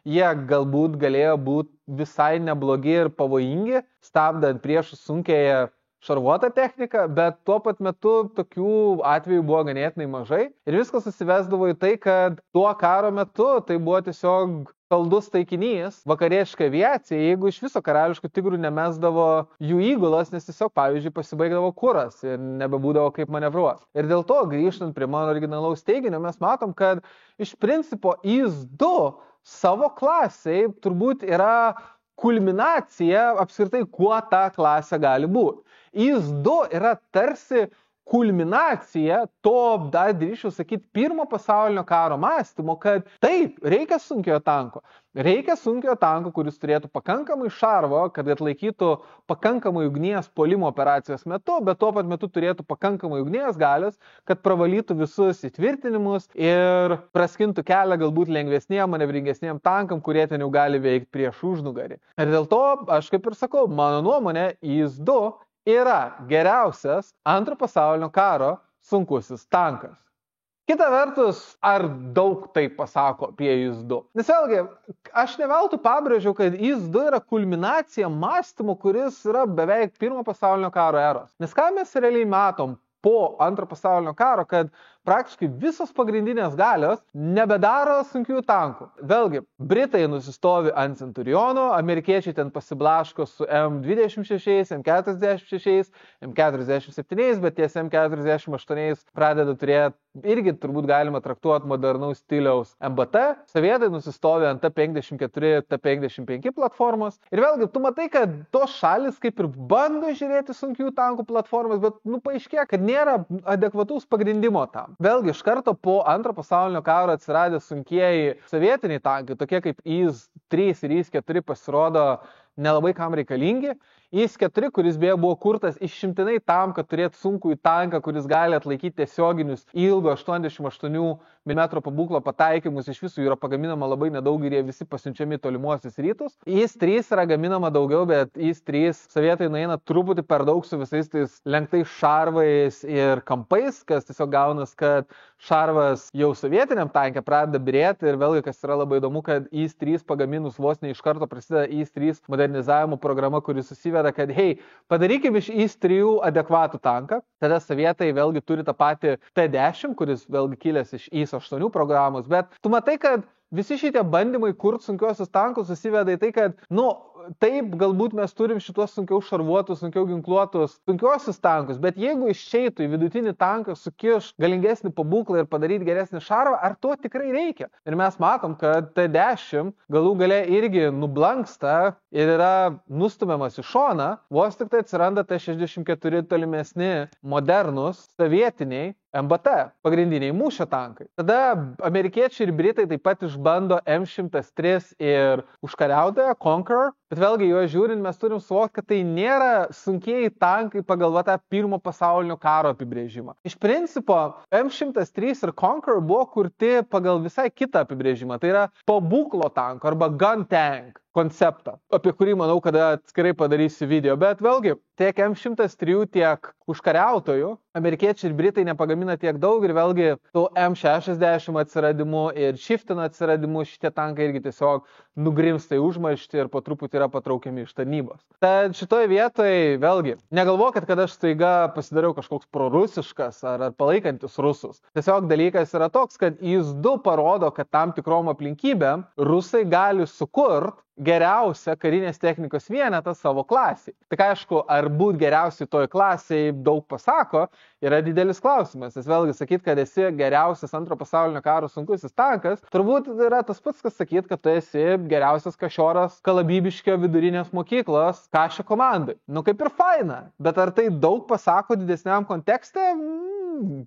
jie galbūt galėjo būti visai neblogi ir pavojingi, stabdant priešus sunkiąją šarvuotą techniką, bet tuo pat metu tokių atvejų buvo ganėtinai mažai. Ir viskas susivesdavo į tai, kad tuo karo metu tai buvo tiesiog saldus taikinys, vakarietiška aviacija, jeigu iš viso karališkų tigrų nemesdavo jų įgulas, nes tiesiog, pavyzdžiui, pasibaigdavo kuras ir nebebūdavo kaip manevruoti. Ir dėl to, grįžtant prie mano originalaus teiginio, mes matom, kad iš principo IS-2 savo klasiai turbūt yra kulminacija apskritai, kuo ta klasė gali būti. IS-2 yra tarsi kulminacija to, dar drįsčiau sakyti, pirmo pasaulinio karo mąstymo, kad taip, reikia sunkiojo tanko. Reikia sunkiojo tanko, kuris turėtų pakankamai šarvo, kad atlaikytų pakankamai ugnies puolimo operacijos metu, bet tuo pat metu turėtų pakankamai ugnies galios, kad pravalytų visus įtvirtinimus ir praskintų kelią galbūt lengvesniem, manevringesniem tankam, kurie ten jau gali veikti prieš užnugarį. Ir dėl to, aš kaip ir sakau, mano nuomonė, IS-2 yra geriausias antro pasaulinio karo sunkusis tankas. Kita vertus, ar daug tai pasako apie IS-2? Nes vėlgi, aš ne veltui pabrėžiau, kad IS-2 yra kulminacija mąstymo, kuris yra beveik pirmo pasaulinio karo eros. Nes ką mes realiai matom po antro pasaulinio karo, kad praktiškai visos pagrindinės galios nebedaro sunkių tankų. Vėlgi, Britai nusistovi ant Centurionų, amerikiečiai ten pasiblaško su M26, M46, M47, bet ties M48 pradeda turėti, irgi turbūt galima traktuoti modernaus stiliaus MBT. Sovietai nusistovi ant T-54, T-55 platformos. Ir vėlgi, tu matai, kad tos šalis kaip ir bando žiūrėti sunkių tankų platformas, bet paaiškėja, kad nėra adekvataus pagrindimo tam. Vėlgi, iš karto po antro pasaulinio karo atsiradė sunkieji sovietiniai tankai, tokie kaip IS-3 ir IS-4 pasirodo nelabai kam reikalingi. IS-4, kuris beje buvo kurtas išimtinai tam, kad turėtų sunkų tanką, kuris gali atlaikyti tiesioginius ilgo 88 mm pabūklo pataikymus, iš visų yra pagaminama labai nedaug ir jie visi pasiunčiami tolimuosius rytus. IS-3 yra gaminama daugiau, bet IS-3 sovietai nueina truputį per daug su visais tais lenktais šarvais ir kampais, kas tiesiog gaunas, kad šarvas jau sovietiniam tankė pradeda birėti ir vėlgi, kas yra labai įdomu, kad IS-3 pagaminus vos ne iš karto prasideda IS-3 modernizavimo programa, kuris susiveda, kad hei, padarykim iš IS-3 adekvatų tanką. Tada sovietai vėlgi turi tą patį T-10, kuris vėlgi kilęs iš IS-8 programos, bet tu matai, kad visi šitie bandymai kurti sunkiosius tankus susiveda į tai, kad, taip, galbūt mes turim šitos sunkiau šarvuotus, sunkiau ginkluotus sunkiosius tankus, bet jeigu išeitų į vidutinį tanką sukiš galingesnį pabūklą ir padaryti geresnį šarvą, ar to tikrai reikia? Ir mes matom, kad T-10 galų gale irgi nublanksta ir yra nustumiamas į šoną, vos tik tai atsiranda T-64 tolimesni, modernus, sovietiniai MBT, pagrindiniai mūšio tankai. Tada amerikiečiai ir britai taip pat išbando M103 ir užkariautoją, Conqueror, bet vėlgi juos žiūrint mes turim suvokti, kad tai nėra sunkieji tankai pagal tą pirmo pasaulinio karo apibrėžimą. Iš principo, M103 ir Conqueror buvo kurti pagal visai kitą apibrėžimą, tai yra pabūklo tanko arba gun tank konceptą, apie kurį manau, kada atskirai padarysiu video, bet vėlgi tiek M103, tiek užkariautojų amerikiečiai ir britai nepagamina tiek daug ir vėlgi su M60 atsiradimu ir Chieftain atsiradimu šitie tankai irgi tiesiog nugrimsta į užmarštį ir po truputį yra patraukiami iš tarnybos. Tad šitoje vietoje vėlgi negalvokit, kad aš staiga pasidariau kažkoks prorusiškas ar palaikantis rusus. Tiesiog dalykas yra toks, kad IS-2 parodo, kad tam tikrom aplinkybėm rusai gali sukurti geriausią karinės technikos vienetą savo klasiai. Tik aišku, ar būt geriausiai toj klasiai daug pasako, yra didelis klausimas. Nes vėlgi sakyt, kad esi geriausias antro pasaulinio karo sunkusis tankas, turbūt yra tas pats, kas sakyt, kad tu esi geriausias kašioras Kalabybiškio vidurinės mokyklos kašio komandai. Kaip ir faina, bet ar tai daug pasako didesniam kontekste?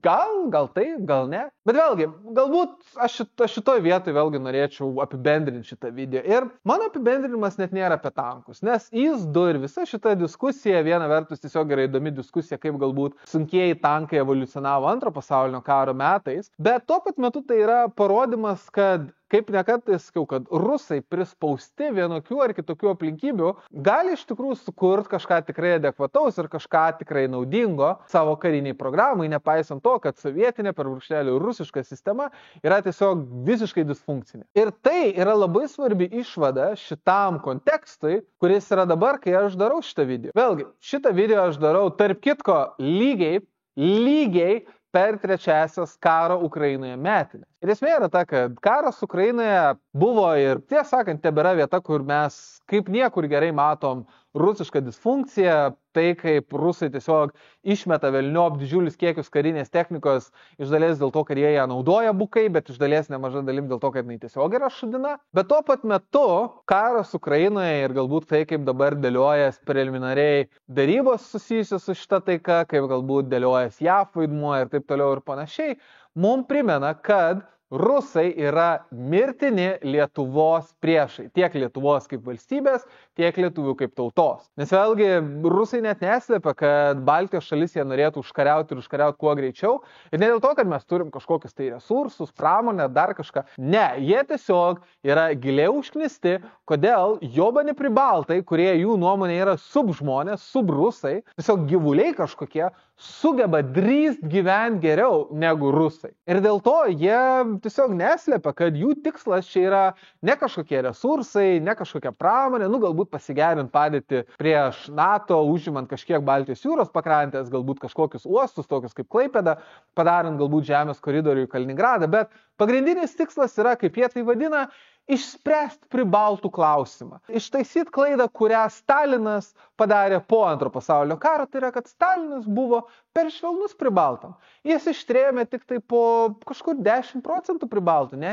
Gal taip, gal ne. Bet vėlgi, galbūt aš šitoj vietoj vėlgi norėčiau apibendrinti šitą video. Ir mano apibendrinimas net nėra apie tankus, nes IS-2 ir visa šita diskusija, viena vertus tiesiog yra įdomi diskusija, kaip galbūt sunkieji tankai evoliucionavo antro pasaulinio karo metais, bet tuo pat metu tai yra parodymas, kad kaip nekartais sakiau, kad rusai prispausti vienokių ar kitokių aplinkybių gali iš tikrųjų sukurti kažką tikrai adekvataus ir kažką tikrai naudingo savo kariniai programai, nepaisant to, kad sovietinė per brūkšnelį rusiška sistema yra tiesiog visiškai disfunkcinė. Ir tai yra labai svarbi išvada šitam kontekstui, kuris yra dabar, kai aš darau šitą video. Vėlgi, šitą video aš darau tarp kitko lygiai per trečiasias karo Ukrainoje metinės. Ir esmė yra ta, kad karas Ukrainoje buvo ir tiesą sakant tebėra vieta, kur mes kaip niekur gerai matom rusišką disfunkciją, tai kaip rusai tiesiog išmeta velniop didžiulius kiekius karinės technikos, iš dalies dėl to, kad jie ją naudoja bukai, bet iš dalies nemaža dalim dėl to, kad jinai tiesiog yra šudina. Bet tuo pat metu karas Ukrainoje ir galbūt tai, kaip dabar dėliojas preliminariai darybos susijusios su šita taika, kaip galbūt dėliojas JAV vaidmuo ir taip toliau ir panašiai, mums primena, kad rusai yra mirtini Lietuvos priešai. Tiek Lietuvos kaip valstybės, tiek lietuvių kaip tautos. Nes vėlgi, rusai net neslėpia, kad Baltijos šalis jie norėtų užkariauti ir užkariauti kuo greičiau. Ir ne dėl to, kad mes turim kažkokius tai resursus, pramonę, dar kažką. Ne, jie tiesiog yra giliai užknisti, kodėl jobani pribaltai, kurie jų nuomonė yra subžmonės, subrusai, tiesiog gyvuliai kažkokie, sugeba drįst gyventi geriau negu rusai. Ir dėl to jie tiesiog neslėpia, kad jų tikslas čia yra ne kažkokie resursai, ne kažkokia pramonė, galbūt pasigerinti padėtį prieš NATO, užimant kažkiek Baltijos jūros pakrantės, galbūt kažkokius uostus, tokius kaip Klaipėda, padarant galbūt žemės koridorių į Kaliningradą, bet pagrindinis tikslas yra, kaip jie tai vadina, išspręsti pribaltų klausimą. Ištaisyti klaidą, kurią Stalinas padarė po Antro pasaulinio karo, tai yra, kad Stalinas buvo per švelnus pribaltam. Jis ištrėmė tik tai po kažkur 10% pribaltų. Ne.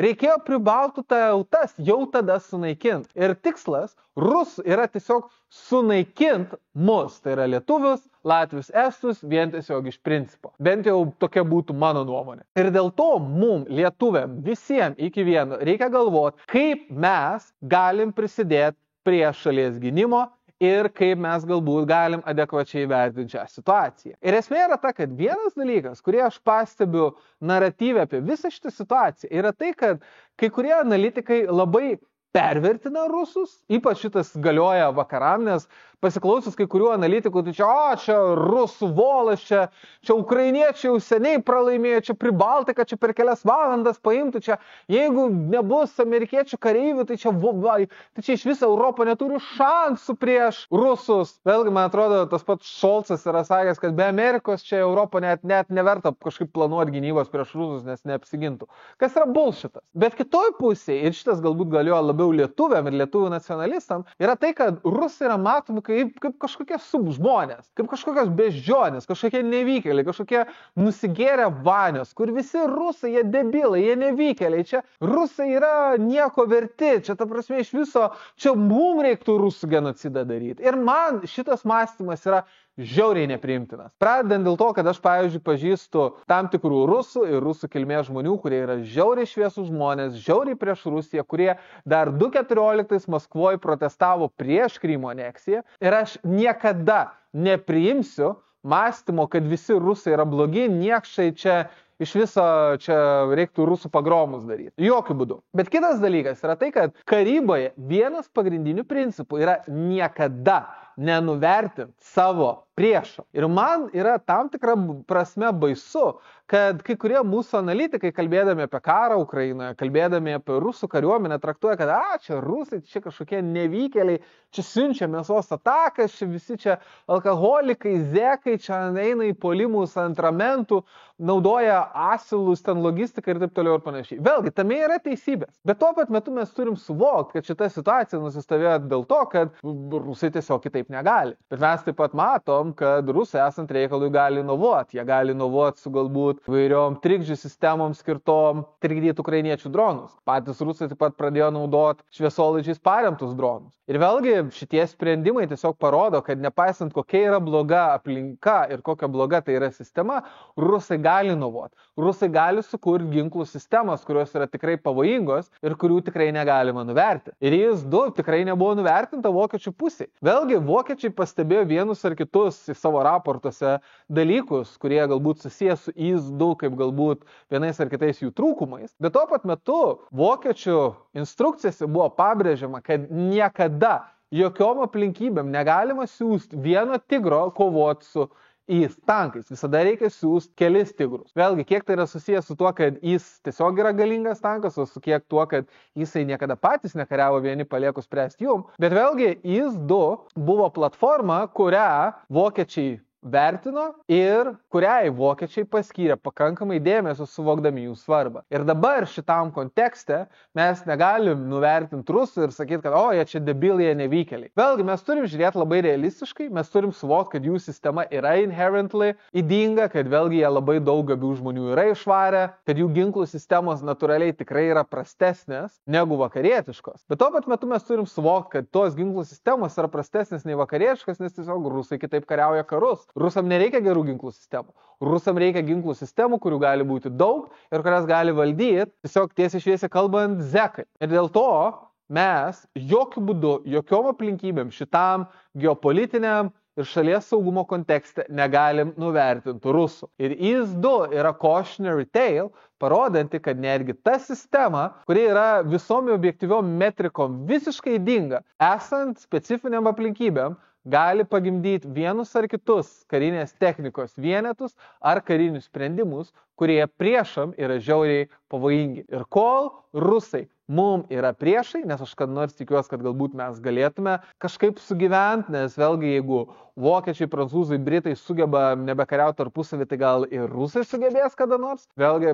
Reikėjo pribaltų tautas jau tada sunaikinti. Ir tikslas rusų yra tiesiog sunaikinti mus, tai yra lietuvius, latvius, estus, vien tiesiog iš principo. Bent jau tokia būtų mano nuomonė. Ir dėl to mums, lietuviam, visiems iki vieno, reikia galvoti, kaip mes galim prisidėti prie šalies gynimo ir kaip mes galbūt galim adekvačiai vertinti šią situaciją. Ir esmė yra ta, kad vienas dalykas, kurį aš pastebiu naratyvę apie visą šitą situaciją, yra tai, kad kai kurie analitikai labai pervertina rusus, ypač šitas galioja vakaram, nes pasiklausus kai kurių analitikų, tai čia rusų volas, čia ukrainiečiai jau seniai pralaimėjo, čia Pribaltika, čia per kelias valandas paimtų, čia jeigu nebus amerikiečių kareivių, tai čia iš viso Europą neturi šansų prieš rusus. Vėlgi, man atrodo, tas pats Šolcas yra sakęs, kad be Amerikos čia Europą net neverta kažkaip planuoti gynybos prieš rusus, nes neapsigintų. Kas yra bullshitas. Bet kitoj pusėje, ir šitas galbūt galioja labiau lietuviam ir lietuvių nacionalistam, yra tai, kad rusai yra matomi kaip kažkokie subžmonės, kaip kažkokios beždžionės, kažkokie nevykėliai, kažkokie nusigėrę vanios, kur visi rusai, jie debilai, jie nevykėliai, čia rusai yra nieko verti, čia ta prasme iš viso, čia mums reiktų rusų genocidą daryti. Ir man šitas mąstymas yra žiauriai nepriimtinas. Pradedant dėl to, kad aš, pavyzdžiui, pažįstu tam tikrų rusų ir rusų kilmės žmonių, kurie yra žiauriai šviesų žmonės, žiauriai prieš Rusiją, kurie dar 2014 Maskvoje protestavo prieš Krymo aneksiją. Ir aš niekada nepriimsiu mąstymo, kad visi rusai yra blogi, niekšai čia iš viso čia reiktų rusų pagromus daryti. Jokių būdų. Bet kitas dalykas yra tai, kad karyboje vienas pagrindinių principų yra niekada nenuvertinti savo priešo. Ir man yra tam tikra prasme baisu, kad kai kurie mūsų analitikai, kalbėdami apie karą Ukrainoje, kalbėdami apie rusų kariuomenę, traktuoja, kad čia rusai, čia kažkokie nevykėliai, čia siunčia mėsos atakas, čia visi čia alkoholikai, zekai, čia eina į puolimus ant ramentų, naudoja asilus, ten logistiką ir taip toliau ir panašiai. Vėlgi, tame yra teisybės. Bet tuo pat metu mes turim suvokti, kad šita situacija nusistovėjo dėl to, kad rusai tiesiog kitaip negali. Bet mes taip pat matom, kad rusai esant reikalui gali inovuoti. Jie gali inovuoti su galbūt vairiom trikdžių sistemom skirtom trikdyti ukrainiečių dronus. Patys rusai taip pat pradėjo naudoti šviesolaidžiais paremtus dronus. Ir vėlgi šitie sprendimai tiesiog parodo, kad nepaisant kokia yra bloga aplinka ir kokia bloga tai yra sistema, rusai gali inovuoti. Rusai gali sukurti ginklų sistemas, kurios yra tikrai pavojingos ir kurių tikrai negalima nuvertinti. Ir IS-2 tikrai nebuvo nuvertinta vokiečių pusėje. Vėlgi, vokiečiai pastebėjo vienus ar kitus į savo raportuose dalykus, kurie galbūt susijęs su IS-2 kaip galbūt vienais ar kitais jų trūkumais. Bet tuo pat metu vokiečių instrukcijose buvo pabrėžiama, kad niekada jokiom aplinkybėm negalima siųsti vieno tigro kovoti su IS tankais. Visada reikia siųsti kelis tigrus. Vėlgi, kiek tai yra susijęs su tuo, kad IS tiesiog yra galingas tankas, o su kiek tuo, kad jisai niekada patys nekariavo vieni paliekus spręsti jum. Bet vėlgi, IS-2 buvo platforma, kurią vokiečiai vertino ir kuriai vokiečiai paskyrė pakankamai dėmesio suvokdami jų svarbą. Ir dabar šitam kontekste mes negalim nuvertinti rusų ir sakyti, kad jie čia debilai, jie nevykėliai. Vėlgi, mes turim žiūrėti labai realistiškai, mes turim suvokti, kad jų sistema yra inherently ydinga, kad vėlgi jie labai daug gabių žmonių yra išvarę, kad jų ginklų sistemos natūraliai tikrai yra prastesnės negu vakarietiškos. Bet tuo pat metu mes turim suvokti, kad tos ginklų sistemos yra prastesnės nei vakarietiškos, nes tiesiog rusai kitaip kariauja karus. Rusam nereikia gerų ginklų sistemų. Rusam reikia ginklų sistemų, kurių gali būti daug ir kurias gali valdyti, tiesiog tiesiai šviesiai kalbant, zekai. Ir dėl to mes jokių būdų, jokiom aplinkybėm šitam geopolitiniam ir šalies saugumo kontekste negalim nuvertinti rusų. Ir IS-2 yra cautionary tale, parodanti, kad netgi ta sistema, kuri yra visom objektyviom metrikom visiškai ydinga, esant specifiniam aplinkybėm, gali pagimdyti vienus ar kitus karinės technikos vienetus ar karinius sprendimus, kurie priešam yra žiauriai pavojingi. Ir kol rusai mum yra priešai, nes aš kad nors tikiuosi, kad galbūt mes galėtume kažkaip sugyventi, nes vėlgi jeigu vokiečiai, prancūzai, britai sugeba nebekariauti tarpusavį, tai gal ir rusai sugebės kada nors. Vėlgi,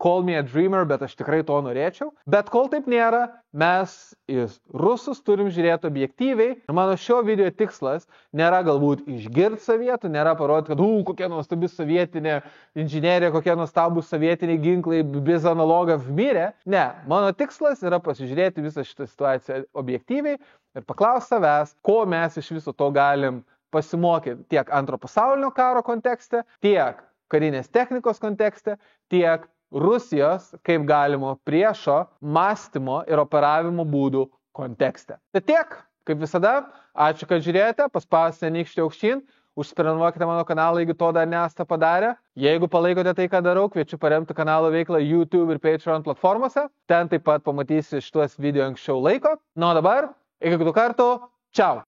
call me a dreamer, bet aš tikrai to norėčiau. Bet kol taip nėra, mes į rusus turim žiūrėti objektyviai. Ir mano šio video tikslas nėra galbūt išgirti sovietų, nėra parodyti, kad kokia nuostabi sovietinė inžinierija, kokie nuostabus sovietiniai ginklai, bez analogą mirė. Ne, mano tikslas yra pasižiūrėti visą šitą situaciją objektyviai ir paklausti savęs, ko mes iš viso to galim pasimokyti tiek antro pasaulinio karo kontekste, tiek karinės technikos kontekste, tiek Rusijos kaip galimo priešo mąstymo ir operavimo būdų kontekste. Tai tiek, kaip visada, ačiū, kad žiūrėjote, paspausite nykštį aukštyn, užsiprenumeruokite mano kanalą, jeigu to dar nesate padarę. Jeigu palaikote tai, ką darau, kviečiu paremti kanalo veiklą YouTube ir Patreon platformose. Ten taip pat pamatysi šitos video anksčiau laiko. O dabar, iki kitų kartų, čiau!